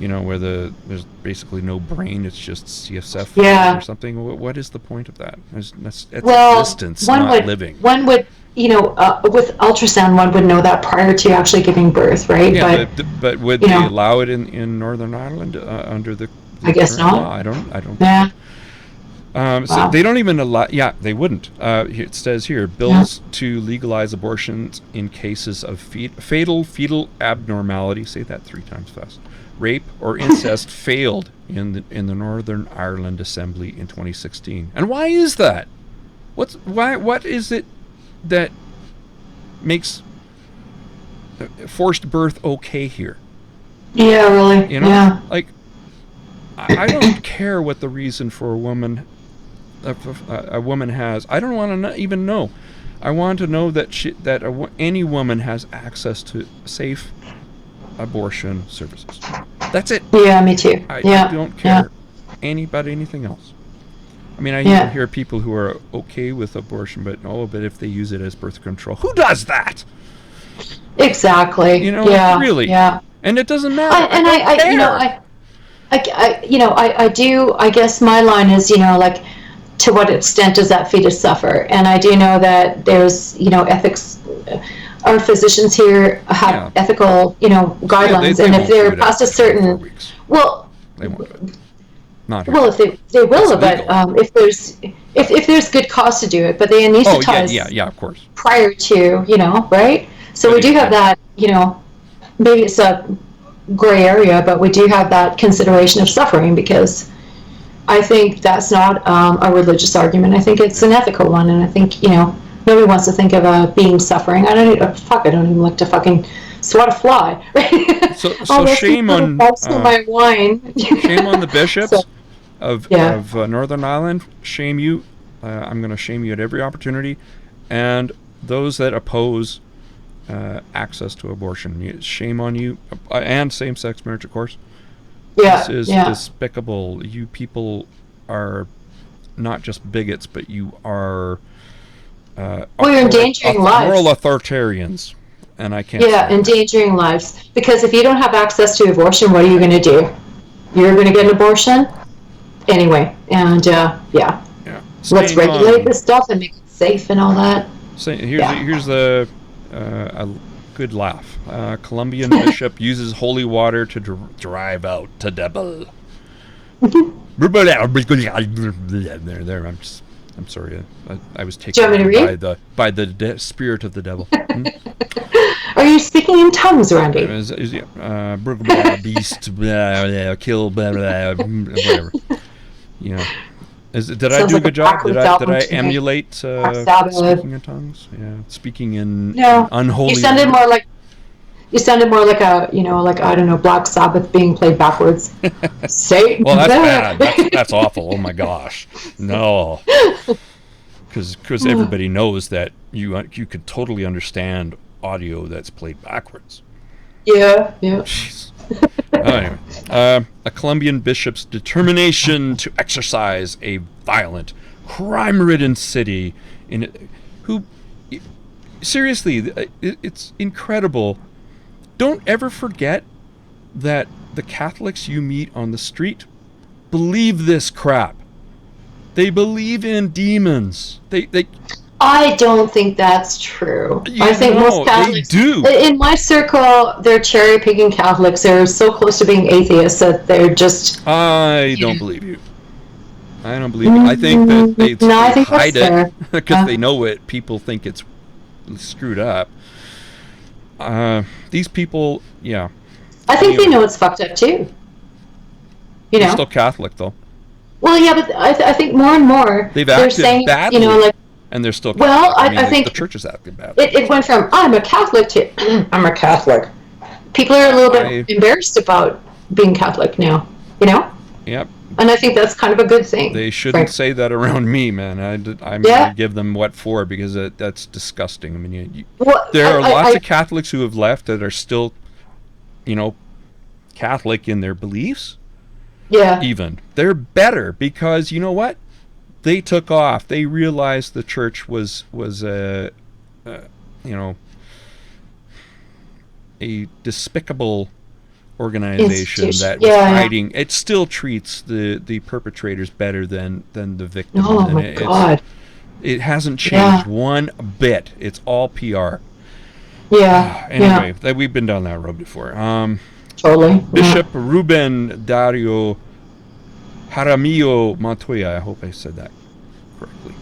where there's basically no brain, it's just CSF or something. What is the point of that? It's existence, not living. One would, with ultrasound, one would know that prior to actually giving birth, right? Yeah, but would they allow it in Northern Ireland under the I guess not. Law? I don't. Yeah. So they don't even allow. Yeah, they wouldn't. It says here, bills to legalize abortions in cases of fatal fetal abnormality. Say that 3 times fast. Rape or incest failed in the Northern Ireland Assembly in 2016. And why is that? What is it that makes forced birth okay here? Yeah, really. Yeah. I don't care what the reason for a woman has. I don't want to even know. I want to know that any woman has access to safe abortion services. That's it. Yeah, me too. I don't care about anything else. I mean, I hear people who are okay with abortion, but if they use it as birth control, who does that? Exactly. Really. Yeah. And it doesn't matter. I do. I guess my line is, to what extent does that fetus suffer? And I do know that there's, ethics. Our physicians here have ethical, guidelines, they and if they're past a certain, they won't. Not here. Well, if they will, but if there's good cause to do it, but they anesthetize. Of course. Prior to, right? So we do have that, maybe it's a gray area, but we do have that consideration of suffering, because I think that's not a religious argument. I think it's an ethical one, and I think, nobody wants to think of a being suffering. I don't even like to fucking swat a fly. Right? So shame on my wine. Shame on the bishops of Northern Ireland. Shame you. I'm going to shame you at every opportunity, and those that oppose access to abortion. Shame on you, and same-sex marriage, of course. Yeah, this is despicable. You people are not just bigots, but you are Well, you're endangering lives. Moral authoritarians, and I can't. Yeah, endangering lives. Because if you don't have access to abortion, what are you going to do? You're going to get an abortion anyway. And yeah. Let's regulate this stuff and make it safe and all that. Here's a good laugh. Colombian bishop uses holy water to drive out the devil. There. I'm sorry. I was taken by the spirit of the devil. Are you speaking in tongues, Randy? Beast, kill, whatever. You know. Did I do a good job? Did I emulate speaking in tongues? Yeah, speaking in unholy. You sounded more like I don't know, Black Sabbath being played backwards. Satan. Well, that's bad. That's awful. Oh my gosh, no. Because everybody knows that you could totally understand audio that's played backwards. Yeah. Jeez. Anyway, a Colombian bishop's determination to exorcise a violent, crime-ridden city seriously, it's incredible. Don't ever forget that the Catholics you meet on the street believe this crap. They believe in demons. I don't think that's true. I think most Catholics do. In my circle, they're cherry-picking Catholics. They're so close to being atheists that they're just... I don't believe you. I don't believe you. I think that they hide it because they know it. People think it's screwed up. These people, yeah. I think they know it's fucked up too. They're still Catholic though. Well, yeah, but I think more and more they're saying, badly, and they're still Catholic. Well, I think the church is acting badly. It went from I'm a Catholic to I'm a Catholic. People are a little bit embarrassed about being Catholic now. Yep. And I think that's kind of a good thing. They shouldn't say that around me, man. I'm going to give them what for, because that's disgusting. I mean, there are lots of Catholics who have left that are still, Catholic in their beliefs. Yeah. Even. They're better because, you know what? They took off. They realized the church was a despicable organization that was hiding. It still treats the perpetrators better than the victims. Oh my God! It hasn't changed one bit. It's all PR. Yeah. Anyway, we've been down that road before. Totally. Bishop Ruben Dario Jaramillo Montoya. I hope I said that correctly.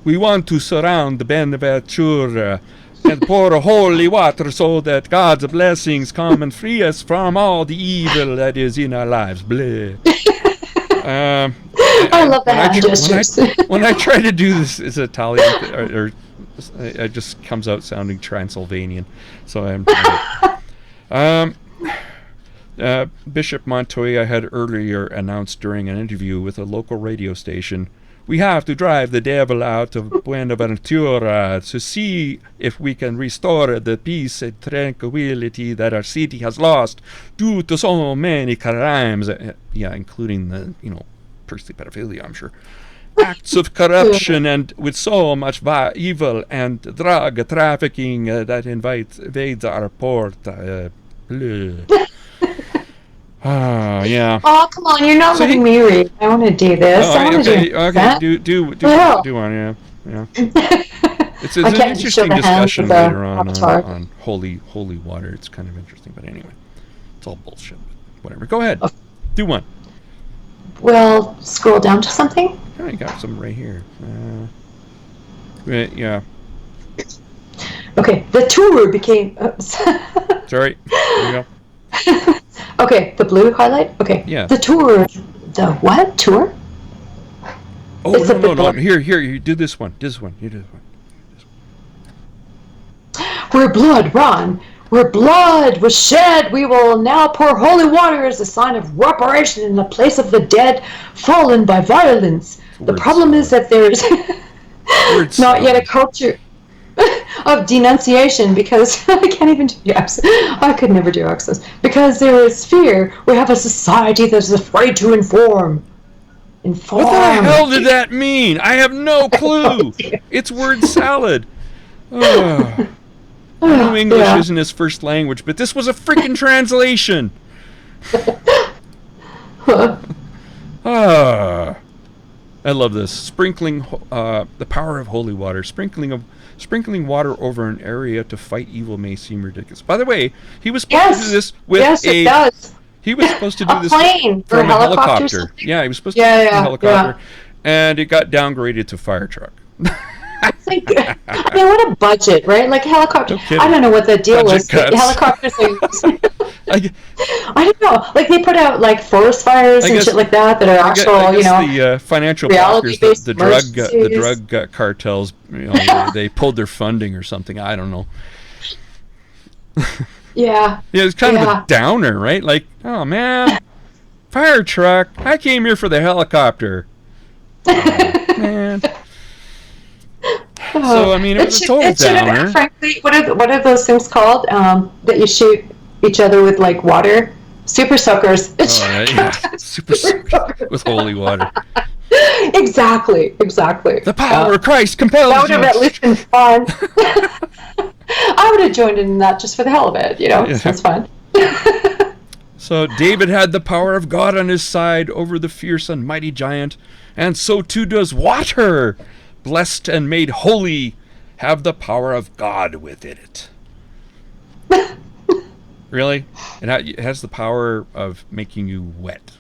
We want to surround the Beneventura and pour holy water so that God's blessings come and free us from all the evil that is in our lives. Bleh. I love the hand gestures. When I try to do this, it's Italian, or it just comes out sounding Transylvanian. So I'm Bishop Montoya had earlier announced during an interview with a local radio station, "We have to drive the devil out of Buenaventura to see if we can restore the peace and tranquility that our city has lost due to so many crimes," including the, personally pedophilia, I'm sure, acts of corruption, and with so much evil and drug trafficking that invades our port. Yeah. Oh, come on! You're not letting me read. I want to do this. Do one. Yeah. It's an interesting discussion later on holy water. It's kind of interesting, but anyway, it's all bullshit. But whatever. Go ahead. Okay. Do one. Well, scroll down to something. Oh, you got some right here. Yeah. Okay. The tour became. Sorry. There you go. Okay, the blue highlight? Okay. Yeah. The tour. The what? Tour? Oh, no. Here, you do this one. You do this one. Where blood run, where blood was shed, we will now pour holy water as a sign of reparation in the place of the dead fallen by violence. The problem is that there is not yet a culture of denunciation, because I can't even do accents. I could never do accents. Because there is fear. We have a society that is afraid to inform. Informed. What the hell did that mean? I have no clue. It's word salad. Oh. I know English isn't his first language, but this was a freaking translation. I love this. Sprinkling the power of holy water. Sprinkling water over an area to fight evil may seem ridiculous. By the way, he was supposed to do this with it does. He was supposed to do this plane from a helicopter. Yeah, he was supposed to do this from a helicopter, and it got downgraded to fire truck. Like, I mean, what a budget, right? Like helicopter. No I don't know what the deal was. Helicopters. I don't know. Like they put out like forest fires and shit like that are actual, the financial backers, the drug cartels, they pulled their funding or something. I don't know. Yeah. Yeah, it's kind of a downer, right? Like, oh man, fire truck. I came here for the helicopter. Oh, man. So I mean, it was a total downer. Frankly, what are those things called that you shoot each other with like water? Super soakers. Super soakers with holy water. Exactly. The power of Christ compels you. That would have at least been fun. I would have joined in that just for the hell of it. Sounds fun. So David had the power of God on his side over the fierce and mighty giant, and so too does water. Blessed and made holy, have the power of God within it. Really? It has the power of making you wet.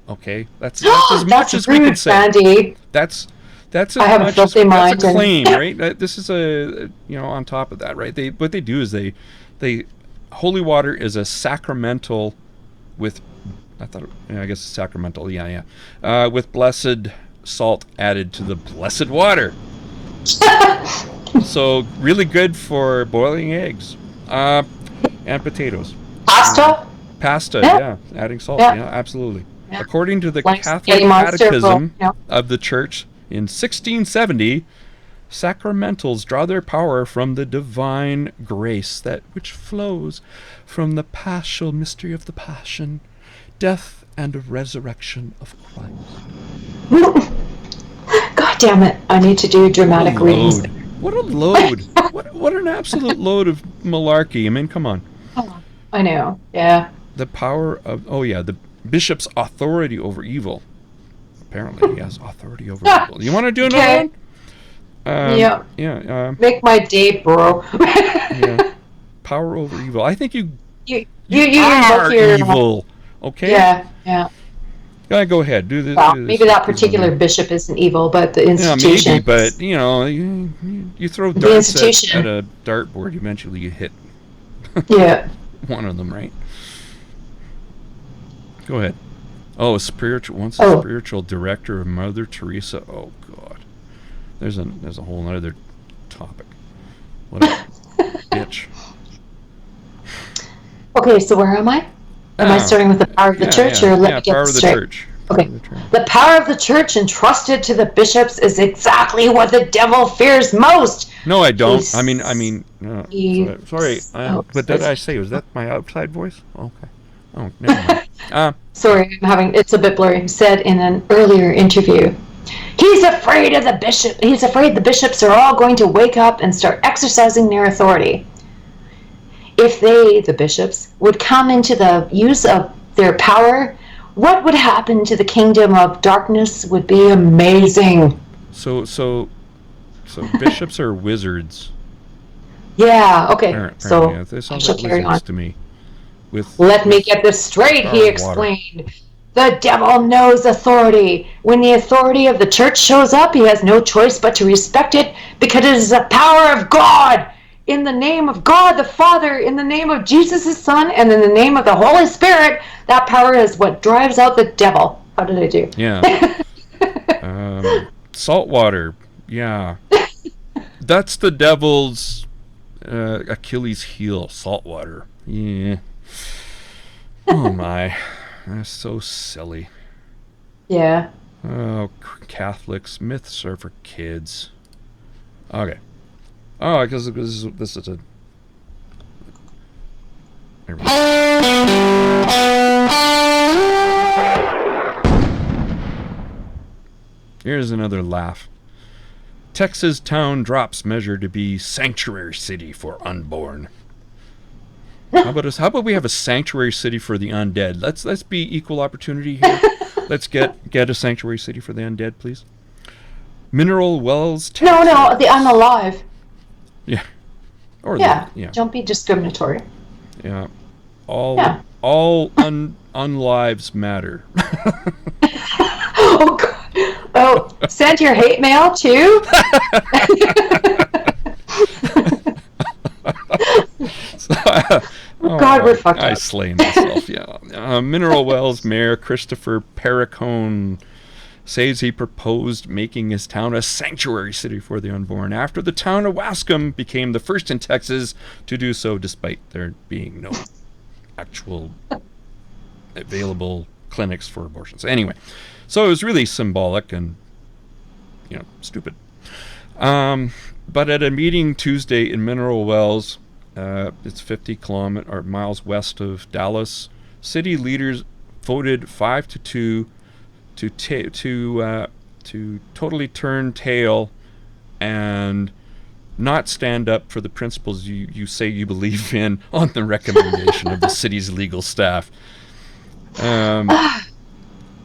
Okay? That's as much as we can say. Sandy. That's as much as that's a claim, right? This is on top of that, right? What they do is they holy water is a sacramental with I guess sacramental, with blessed salt added to the blessed water. So really good for boiling eggs and potatoes. Pasta, adding salt, absolutely. According to the Catholic Catechism of the Church in 1670, sacramentals draw their power from the divine grace that which flows from the paschal mystery of the passion, death and resurrection of Christ. God damn it! I need to do dramatic readings. What a load! what an absolute load of malarkey! I mean, come on. Oh, I know. Yeah. The power of the bishop's authority over evil. Apparently, he has authority over evil. You want to do another one? Make my day, bro. Power over evil. I think you are evil. Okay. Yeah. Go ahead. Do this. Well, maybe that particular bishop isn't evil, but the institution. Maybe, but you throw darts at a dartboard, eventually you hit. One of them, right? Go ahead. Oh, spiritual director of Mother Teresa. Oh God, there's a whole other topic. What a bitch. Okay, so where am I? Am I starting with the power of the church, or let me get this straight? Church. Okay. The power of the church entrusted to the bishops is exactly what the devil fears most. No, I don't. Sorry. But did I say, was that my outside voice? Okay. Oh, never mind. Sorry, it's a bit blurry. He said in an earlier interview, he's afraid of the bishop. He's afraid the bishops are all going to wake up and start exercising their authority. If they, the bishops, would come into the use of their power, what would happen to the kingdom of darkness would be amazing. So bishops are wizards. Yeah, okay. So they sound like wizards to me. Let me get this straight, he explained. The devil knows authority. When the authority of the church shows up, he has no choice but to respect it because it is the power of God. In the name of God the Father, in the name of Jesus his Son, and in the name of the Holy Spirit, that power is what drives out the devil. How did I do? Yeah. Salt water. Yeah. That's the devil's Achilles heel, salt water. Yeah. Oh my. That's so silly. Yeah. Oh, Catholics. Myths are for kids. Okay. Oh, because this is a... There we go. Here's another laugh. Texas town drops measure to be sanctuary city for unborn. How about we have a sanctuary city for the undead? Let's be equal opportunity here. Let's get a sanctuary city for the undead, please. Mineral wells. No, the unalive. Yeah. Or yeah. Yeah. Don't be discriminatory. Yeah. All unlives matter. Oh God. Oh, send your hate mail too. God, we're fucked up. I slay myself. Yeah. Mineral Wells Mayor Christopher Perricone says he proposed making his town a sanctuary city for the unborn after the town of Wascom became the first in Texas to do so, despite there being no actual available clinics for abortions. Anyway, so it was really symbolic and stupid. But at a meeting Tuesday in Mineral Wells, it's 50 miles west of Dallas, city leaders voted 5-2 to totally turn tail and not stand up for the principles you say you believe in on the recommendation of the city's legal staff. And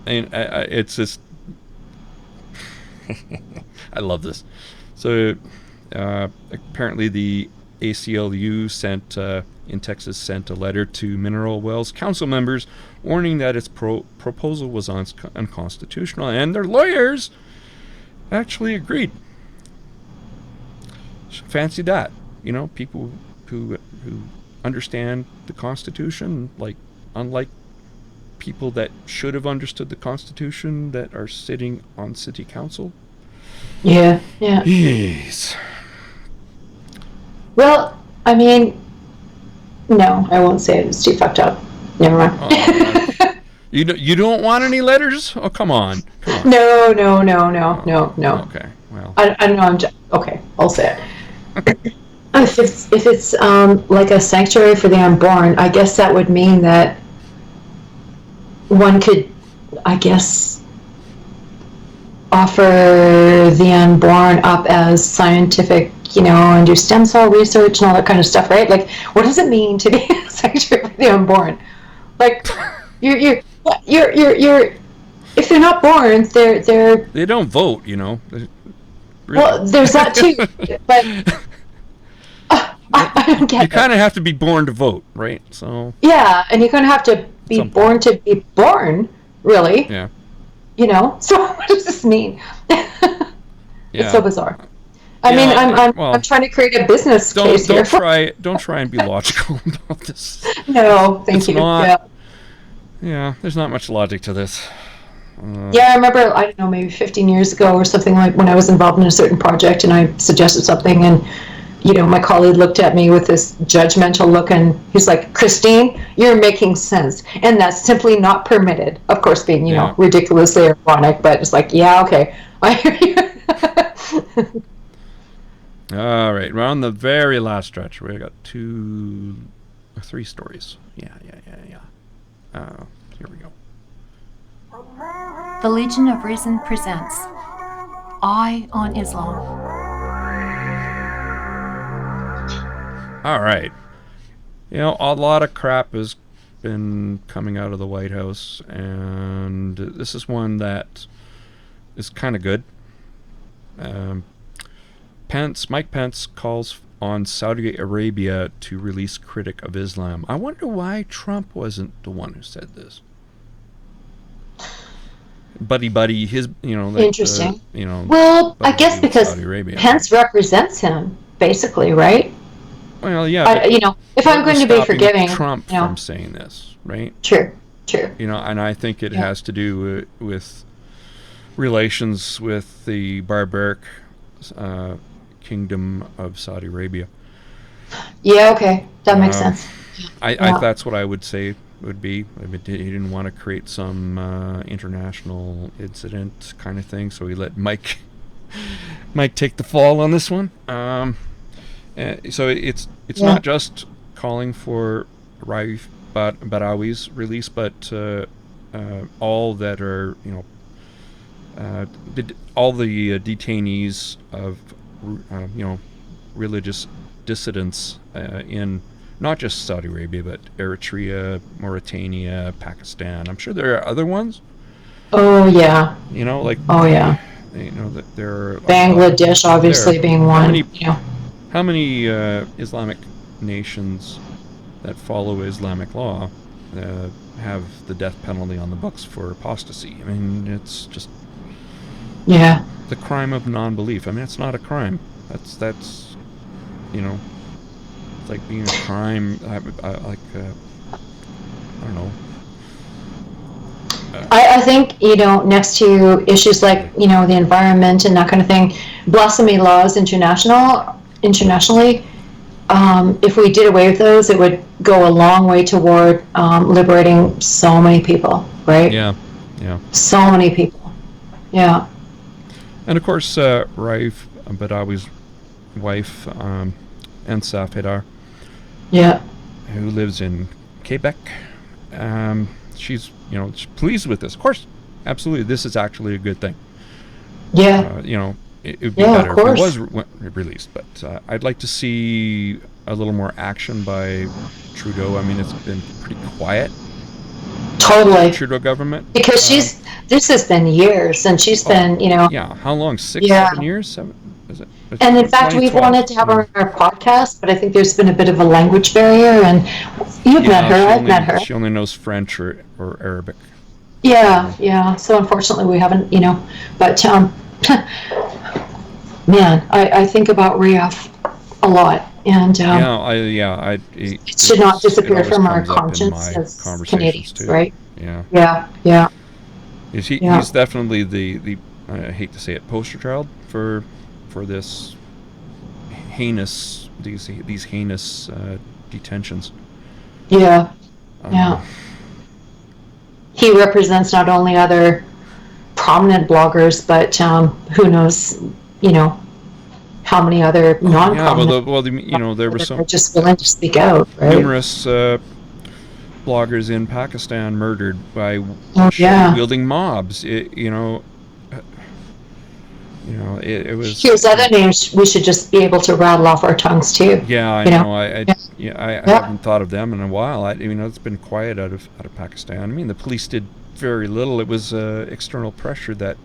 it's just I love this. So apparently the ACLU in Texas sent a letter to Mineral Wells council members warning that its proposal was unconstitutional, and their lawyers actually agreed. Fancy that. People who understand the Constitution, unlike people that should have understood the Constitution that are sitting on city council. Yeah. Yes. Well, I mean, no, I won't say it. It's too fucked up. Never mind. Oh, you don't want any letters? Oh, come on. No. Okay, well. I don't know. Okay, I'll say it. If it's like a sanctuary for the unborn, I guess that would mean that one could, I guess, offer the unborn up as scientific, and do stem cell research and all that kind of stuff, right? Like, what does it mean to be a sanctuary for the unborn? Like, you're if they're not born, they don't vote, Really. Well, there's that too, but I don't get it. You kind of have to be born to vote, right? So yeah, and you're going to have to be born to be born, really. Yeah. So what does this mean? It's so bizarre. I mean, I'm trying to create a business case here. Don't try and be logical about this. No, thank you. Yeah, there's not much logic to this. Yeah, I remember, I don't know, maybe 15 years ago or something, like when I was involved in a certain project and I suggested something, and my colleague looked at me with this judgmental look, and he's like, "Christine, you're making sense, and that's simply not permitted." Of course, being ridiculously ironic, but it's like, yeah, okay, I hear you. All right, we're on the very last stretch. We got 3 stories. Yeah. Here we go. The Legion of Reason presents Eye on Islam. All right. A lot of crap has been coming out of the White House, and this is one that is kind of good. Mike Pence calls on Saudi Arabia to release critic of Islam. I wonder why Trump wasn't the one who said this. Buddy, his, Interesting. Well, I guess because Pence represents him, basically, right? Well, yeah. If I'm going to be forgiving Trump from saying this, right? Sure. And I think it has to do with relations with the barbaric kingdom of Saudi Arabia. Yeah, okay. That makes sense. I that's what I would say would be. I mean, he didn't want to create some international incident kind of thing, so he let Mike take the fall on this one. So it's not just calling for Raif Badawi's release, but all that are all the detainees of religious dissidents in not just Saudi Arabia but Eritrea, Mauritania, Pakistan. I'm sure there are other ones. Oh yeah. Oh yeah. That there are Bangladesh obviously being one. How many Islamic nations that follow Islamic law have the death penalty on the books for apostasy? I mean, it's just the crime of non-belief. I mean, it's not a crime. That's it's like being a crime. I don't know. I think, next to issues like, the environment and that kind of thing, blasphemy laws internationally, if we did away with those, it would go a long way toward liberating so many people, right? Yeah. So many people. Yeah. And of course, Raif Badawi's wife, Ensaf Haidar, who lives in Quebec, she's pleased with this. Of course, absolutely, this is actually a good thing. Yeah. It would be better if it was released, but I'd like to see a little more action by Trudeau. I mean, it's been pretty quiet. Totally. Trudeau government. Because this has been years, and she's been, Yeah, how long? 7 years? 7? Is it? And in fact, we've wanted to have her on our podcast, but I think there's been a bit of a language barrier, and you've met her, I've met her. She only knows French or Arabic. Yeah. So unfortunately, we haven't, but man, I think about Raif a lot, and it should not disappear from our conscience as Canadians, too. Right? Yeah. He's definitely the I hate to say it, poster child for this heinous these heinous detentions. Yeah. He represents not only other prominent bloggers, but who knows, how many other non-prominent. There were some just willing to speak out. Right? Numerous bloggers in Pakistan murdered by wielding mobs. It was. Here's other names we should just be able to rattle off our tongues too. Yeah, I know. I haven't thought of them in a while. It's been quiet out of Pakistan. I mean, the police did very little. It was external pressure that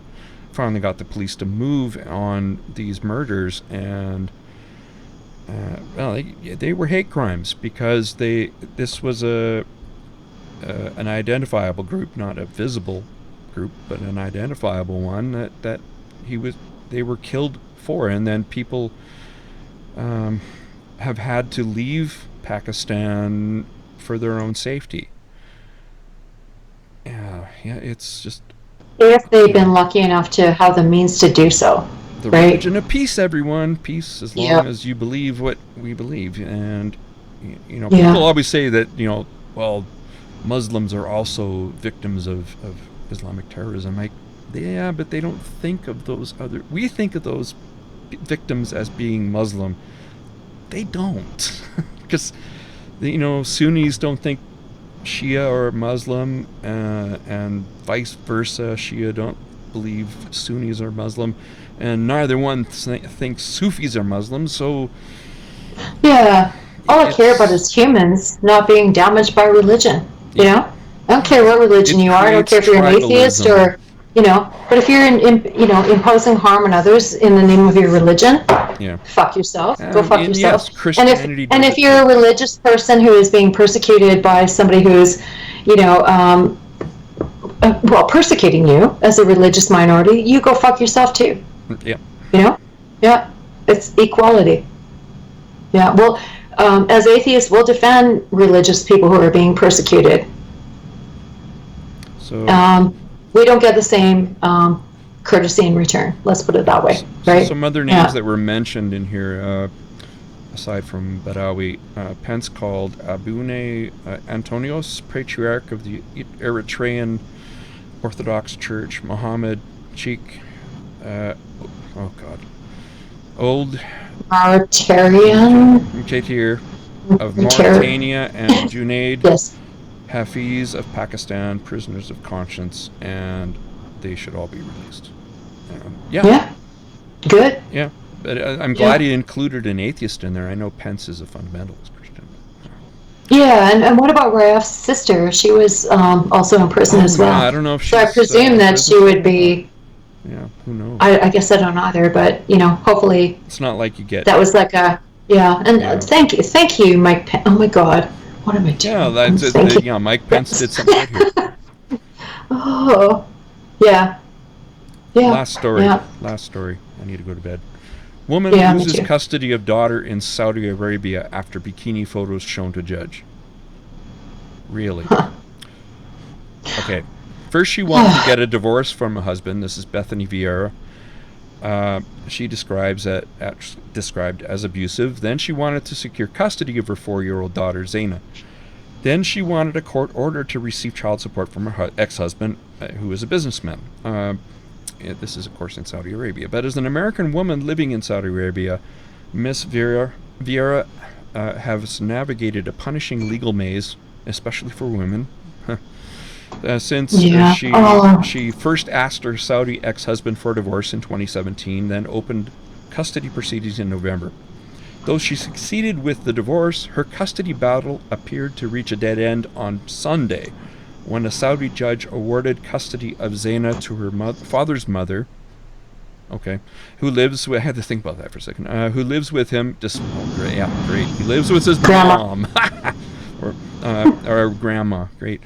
finally got the police to move on these murders, and they were hate crimes because this was an identifiable group, not a visible group, but an identifiable one that they were killed for, and then people have had to leave Pakistan for their own safety. Yeah, it's just if they've been lucky enough to have the means to do so. The right? religion of peace, everyone. Peace as long as you believe what we believe. And people always say that Muslims are also victims of Islamic terrorism. But they don't think of those other. We think of those victims as being Muslim. They don't, because Sunnis don't think Shia are Muslim, and vice versa. Shia don't believe Sunnis are Muslim, and neither one thinks Sufis are Muslims. So all I care about is humans not being damaged by religion. I don't care what religion you are. I don't care if you're an atheist or. But if you're imposing harm on others in the name of your religion, fuck yourself. Go fuck yourself. Yes, and if you're a religious person who is being persecuted by somebody who's, persecuting you as a religious minority, you go fuck yourself too. Yeah. It's equality. Yeah. Well, as atheists, we'll defend religious people who are being persecuted. So. We don't get the same courtesy in return. Let's put it that way, right? Some other names that were mentioned in here, aside from Badawi, Pence called Abune Antonios, Patriarch of the Eritrean Orthodox Church, Mohammed Sheikh, Old Mauritanian of Mauritania, and Junaid. Hafiz of Pakistan, prisoners of conscience, and they should all be released. Yeah. Good. Yeah. But I'm glad he included an atheist in there. I know Pence is a fundamentalist Christian. Yeah, and what about Raif's sister? She was also in prison as well. Yeah, I don't know if she's... So I presume that she would be... Yeah, who knows? I guess I don't either, but, hopefully... It's not like you get... That was like a... Yeah, and thank you, Mike Pence. Oh my God, what am I doing? Yeah, Mike Pence did something right here. Oh, yeah. Last story. Yeah. Last story. I need to go to bed. Woman loses custody of daughter in Saudi Arabia after bikini photos shown to judge. Really? Huh. Okay. First, she wanted to get a divorce from her husband. This is Bethany Vieira. She described as abusive. Then she wanted to secure custody of her 4-year-old daughter, Zaina. Then she wanted a court order to receive child support from her ex-husband, who is a businessman. This is, of course, in Saudi Arabia. But as an American woman living in Saudi Arabia, Miss Vieira has navigated a punishing legal maze, especially for women, since she first asked her Saudi ex-husband for divorce in 2017, then opened custody proceedings in November. Though she succeeded with the divorce, her custody battle appeared to reach a dead end on Sunday, when a Saudi judge awarded custody of Zaina to her father's mother, who lives with... I had to think about that for a second. Who lives with him... great. He lives with his mom. or grandma. Great.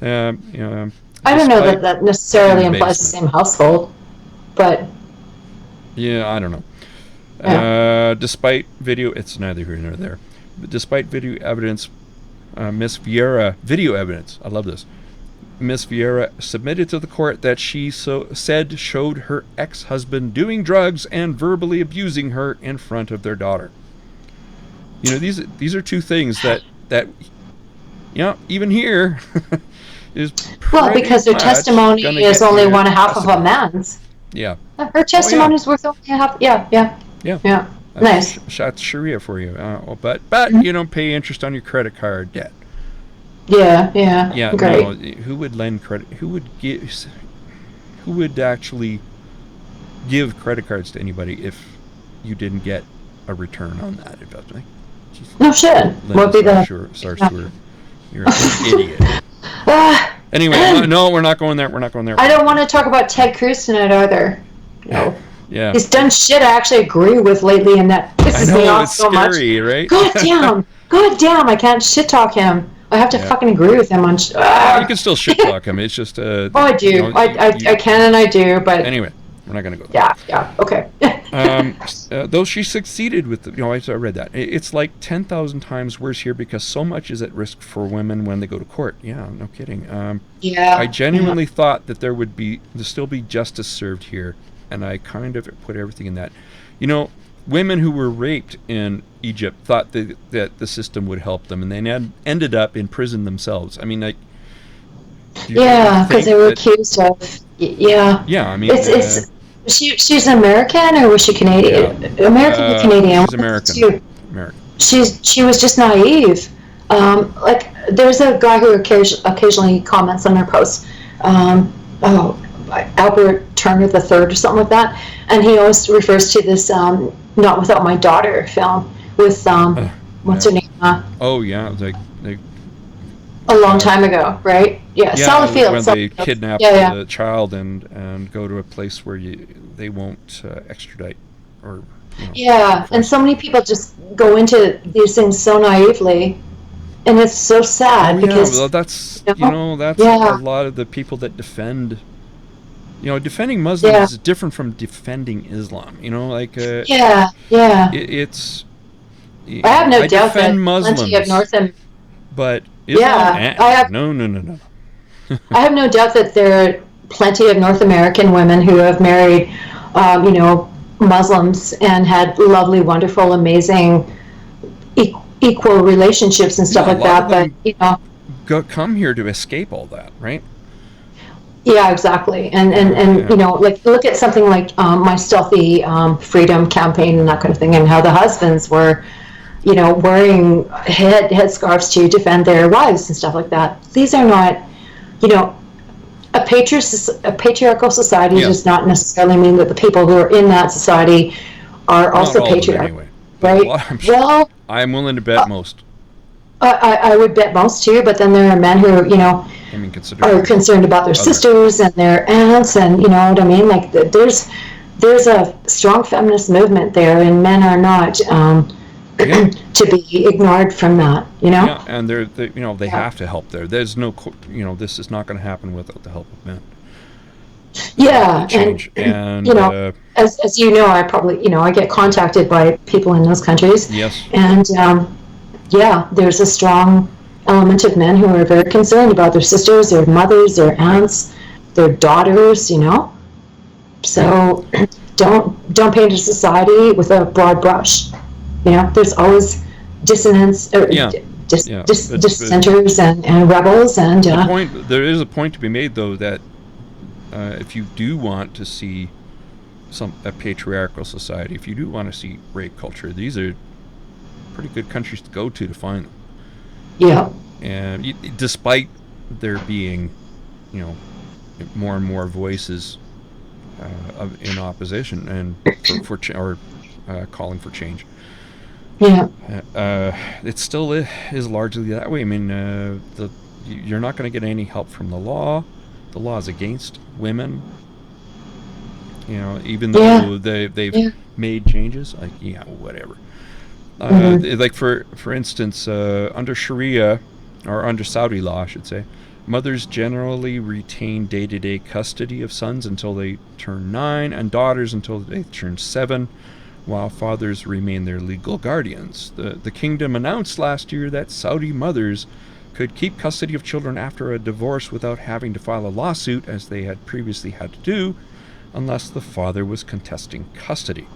I don't know that necessarily implies the same household, but... Yeah, I don't know. Despite video... It's neither here nor there. But despite video evidence... Miss Vieira, video evidence, I love this. Miss Vieira submitted to the court that she said showed her ex-husband doing drugs and verbally abusing her in front of their daughter. These are two things that even here is because her testimony is only one half of a man's. Yeah. Her testimony is worth only half. Yeah. Nice. That's Sharia for you. But pay interest on your credit card debt. Yeah. Great. No, who would lend credit? Who would actually give credit cards to anybody if you didn't get a return on that investment? No shit. What be the... You're an idiot. Anyway, no, we're not going there. I don't want to talk about Ted Cruz tonight either. No. Yeah. He's done shit I actually agree with lately, and that pisses me off so much. It's scary, right? God damn, I can't shit talk him. I have to fucking agree with him on... You can still shit talk him. It's just... I do. I can and I do, but... Anyway, we're not going to go there. Yeah, okay. Though she succeeded with... I read that. It's like 10,000 times worse here because so much is at risk for women when they go to court. Yeah, no kidding. I genuinely thought that there still be justice served here, and I kind of put everything in that. Women who were raped in Egypt thought that the system would help them, and they ended up in prison themselves. I mean, like... because they were accused of... Yeah. Yeah, I mean... She's American, or was she Canadian? Yeah. American or Canadian? She's American. American. She was just naive. There's a guy who occasionally comments on her posts. Albert Turner III or something like that, and he always refers to this Not Without My Daughter film with what's her name? A long time ago, right? Yeah, Sally Fields. When they kidnap the child and go to a place where they won't extradite or. And so many people just go into these things so naively, and it's so sad because. That's a lot of the people that defend. Defending Muslims is different from defending Islam. It's. I have no doubt that Muslims, plenty of but Islam, no. I have no doubt that there are plenty of North American women who have married, Muslims and had lovely, wonderful, amazing, equal relationships and stuff like that. But come here to escape all that, right? Yeah, exactly. And look at something like My Stealthy Freedom campaign and that kind of thing, and how the husbands were, wearing headscarves to defend their wives and stuff like that. These are not, a patriarchal society Yeah. does not necessarily mean that the people who are in that society are also Not all of them patriarchal, anyway. But right? I'm Well, I'm willing to bet most. I would bet most too, but then there are men who, I mean, are concerned about their sisters and their aunts, and you know what I mean. Like there's a strong feminist movement there, and men are not to be ignored from that. Yeah, and they have to help there. There's no, this is not going to happen without the help of men. Yeah, Change and as you know, I probably I get contacted by people in those countries. Yes. And yeah, there's a strong element of men who are very concerned about their sisters, their mothers, their aunts, their daughters. So don't paint a society with a broad brush. There's always dissonance or dissenters and rebels. And there is a point to be made, though, that if you do want to see a patriarchal society, if you do want to see rape culture, these are pretty good countries to go to find them. Yeah. And despite there being, more and more voices in opposition and for calling for change. Yeah. It still is largely that way. I mean, you're not going to get any help from the law. The law is against women. Even though they've made changes, like whatever. Like for instance, under Sharia, or under Saudi law, I should say, mothers generally retain day-to-day custody of sons until they turn 9, and daughters until they turn 7, while fathers remain their legal guardians. The kingdom announced last year that Saudi mothers could keep custody of children after a divorce without having to file a lawsuit, as they had previously had to do, unless the father was contesting custody.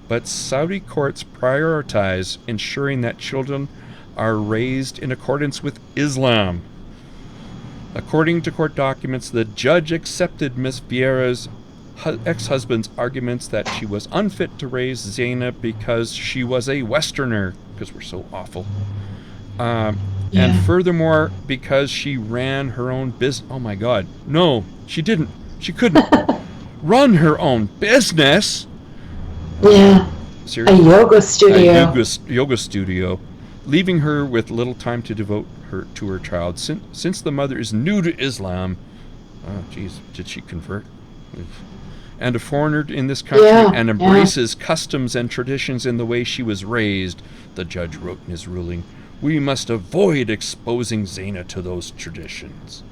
But Saudi courts prioritize ensuring that children are raised in accordance with Islam. According to court documents, the judge accepted Ms. Vieira's ex-husband's arguments that she was unfit to raise Zainab because she was a Westerner, because we're so awful. And furthermore, because she ran her own business. Oh my God. No, she didn't. She couldn't run her own business. Yeah. Seriously? A yoga studio. Yoga studio, leaving her with little time to devote her to her child. Since the mother is new to Islam, did she convert? And a foreigner in this country, and embraces customs and traditions in the way she was raised, the judge wrote in his ruling, we must avoid exposing Zaina to those traditions.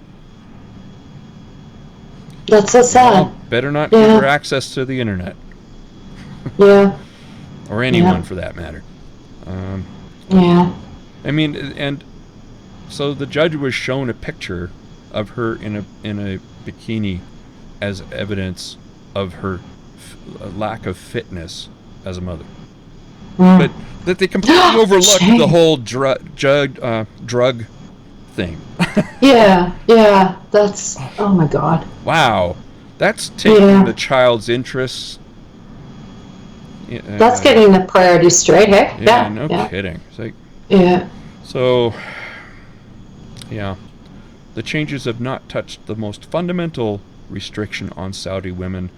That's so sad. Well, better not give her access to the internet. Yeah. Or anyone for that matter. I mean, and so the judge was shown a picture of her in a bikini as evidence of her lack of fitness as a mother. But that they completely overlooked the whole drug thing. Yeah. That's, oh my God. Wow. That's taking the child's interests. That's getting the priorities straight, hey? Yeah, no kidding. It's like, So, the changes have not touched the most fundamental restriction on Saudi women,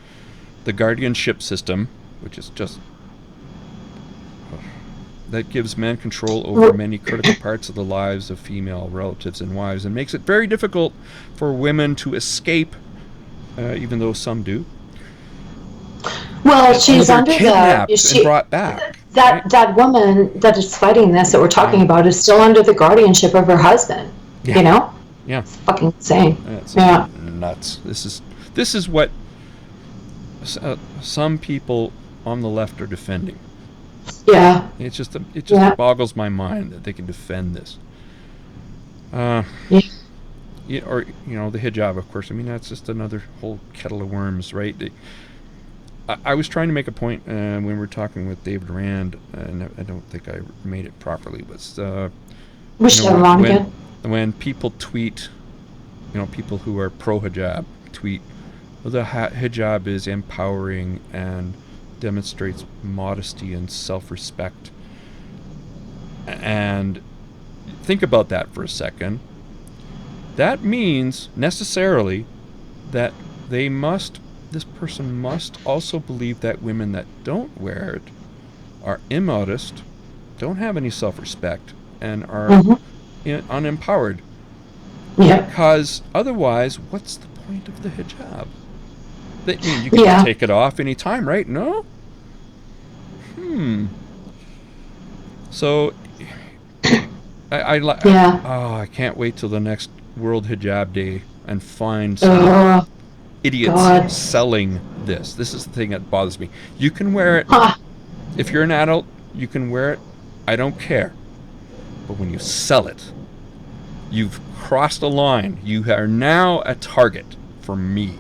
the guardianship system, which is just that gives men control over many critical parts of the lives of female relatives and wives, and makes it very difficult for women to escape, even though some do. Well, she's under kidnapped and brought back. That woman that is fighting this that we're talking about is still under the guardianship of her husband. Yeah. You know? Yeah. It's fucking insane. It's nuts. This is what some people on the left are defending. Yeah. It just boggles my mind that they can defend this. Or the hijab, of course. I mean, that's just another whole kettle of worms, right? I was trying to make a point when we were talking with David Rand, and I don't think I made it properly. When people tweet, people who are pro-hijab tweet, well, the hijab is empowering and demonstrates modesty and self-respect. And think about that for a second. That means necessarily that this person must also believe that women that don't wear it are immodest, don't have any self-respect, and are unempowered. Yeah. Because otherwise, what's the point of the hijab? I mean, you can take it off anytime, right? No? So, I can't wait till the next World Hijab Day and find some idiots selling this. This is the thing that bothers me. You can wear it. If you're an adult, you can wear it. I don't care. But when you sell it, you've crossed a line. You are now a target for me.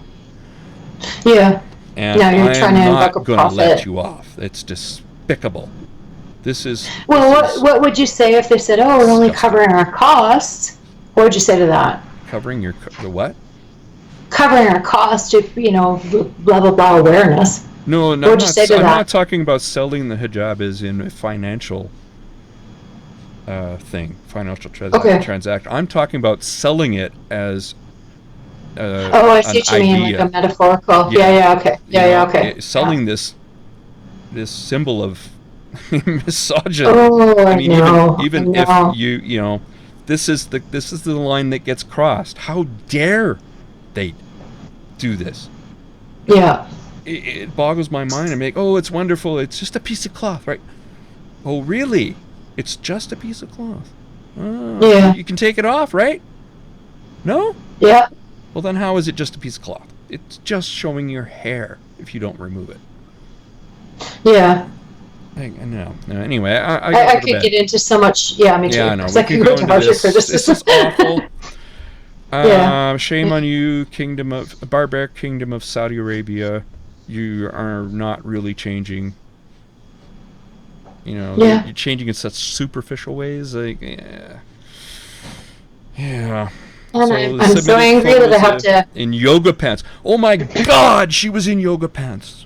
Yeah. And now you're I trying am to not invoke a going to profit. let you off. It's despicable. This is... Well, what would you say if they said, oh, we're only covering our costs? What would you say to that? Covering the what? Covering our cost if, blah, blah, blah awareness. No, what would you say to that? I'm not talking about selling the hijab as in a financial thing, financial transaction. I'm talking about selling it as I see what you mean, like a metaphorical. Okay. Okay. Selling this symbol of misogyny. Oh, I mean, know. even if you this is the line that gets crossed. How dare they do this? Yeah. It boggles my mind. I make, it's wonderful. It's just a piece of cloth, right? Oh, really? It's just a piece of cloth. Oh, yeah. You can take it off, right? No? Yeah. Well, then how is it just a piece of cloth? It's just showing your hair if you don't remove it. Yeah. No. Anyway, I could get into so much. Yeah, me too. Yeah, I know. We could go into this. This is awful. Shame on you, barbaric kingdom of Saudi Arabia. You are not really changing. You're changing in such superficial ways. Like, yeah. And I'm so angry that I have to... In yoga pants. Oh my God, she was in yoga pants.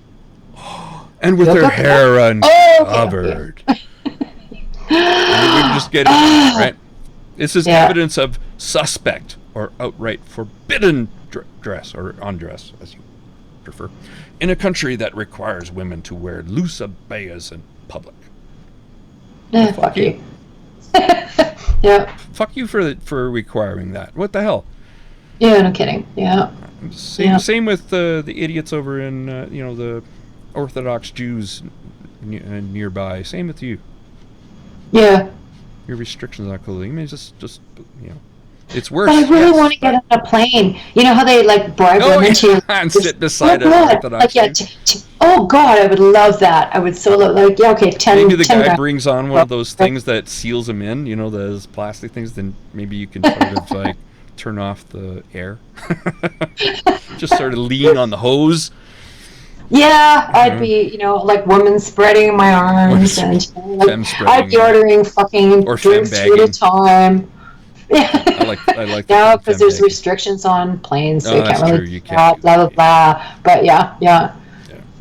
And with her hair uncovered. And we were just getting right? This is evidence of suspect or outright forbidden dress or undress, as you prefer, in a country that requires women to wear loose abayas in public. Fuck you. Yeah. Fuck you for requiring that. What the hell? Yeah, no kidding. Yeah. Same with the idiots over in the Orthodox Jews nearby. Same with you. Yeah. Your restrictions on clothing. I mean, it's just it's worse. But I really want to get on a plane. You know how they bribe women to and sit beside an Orthodox Jew. Oh God, I would love that. I would so love, okay, 10. Maybe the guy brings on one of those things that seals him in. Those plastic things. Then maybe you can sort of turn off the air. Just sort of lean on the hose. Yeah, I'd be, woman spreading my arms, and I'd be ordering fucking drinks at a time. I like. No, because there's restrictions on planes, so you can't really. True. You can't. Blah blah blah. But yeah.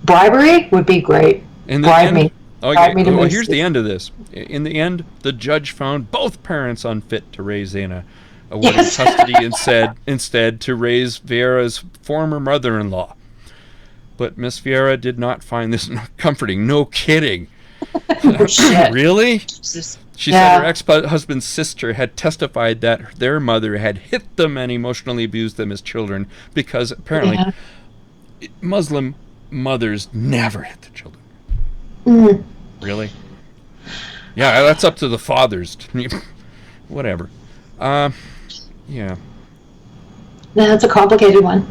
Bribery would be great. Bribe me. Here's the end of this. In the end, the judge found both parents unfit to raise Zaina, awarded custody instead to raise Vieira's former mother-in-law. But Miss Vieira did not find this comforting. No kidding. Shit. Really? She said her ex-husband's sister had testified that their mother had hit them and emotionally abused them as children because apparently Muslim mothers never hit the children. Mm. Really? Yeah, that's up to the fathers. Whatever. Yeah. That's a complicated one,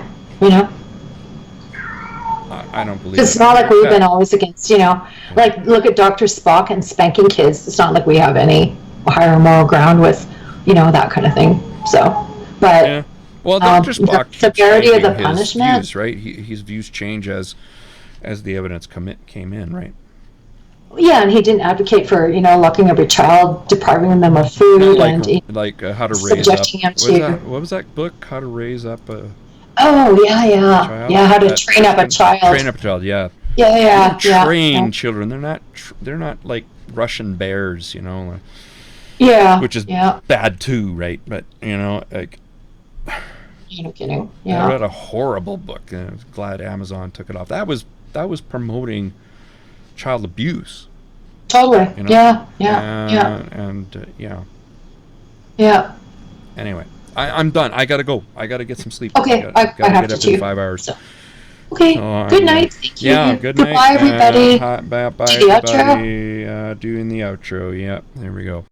I don't believe it's not like we've been always against, look at Dr. Spock and spanking kids. It's not like we have any higher moral ground with, that kind of thing. So, but yeah. Well, Dr. Spock the severity of the punishment, views, right? His views change as the evidence came in, right? Yeah, and he didn't advocate for locking up a child, depriving them of food, how to raise up. What was that book? How to raise up a. Oh yeah. How to train up a child. Train up a child, yeah. Yeah. Train children. They're not like Russian bears, Yeah. Which is bad too, right? But No kidding. I Yeah. read a horrible book, and I'm glad Amazon took it off. That was promoting child abuse. Totally. You know? Yeah. Yeah. Anyway, I'm done. I gotta go. I gotta get some sleep. Okay, I gotta have get up to in too. 5 hours. So, okay. So, Good night. Thank you. Yeah. Good night. Goodbye, everybody. Bye, Do the outro? everybody. Doing the outro. Yeah. There we go.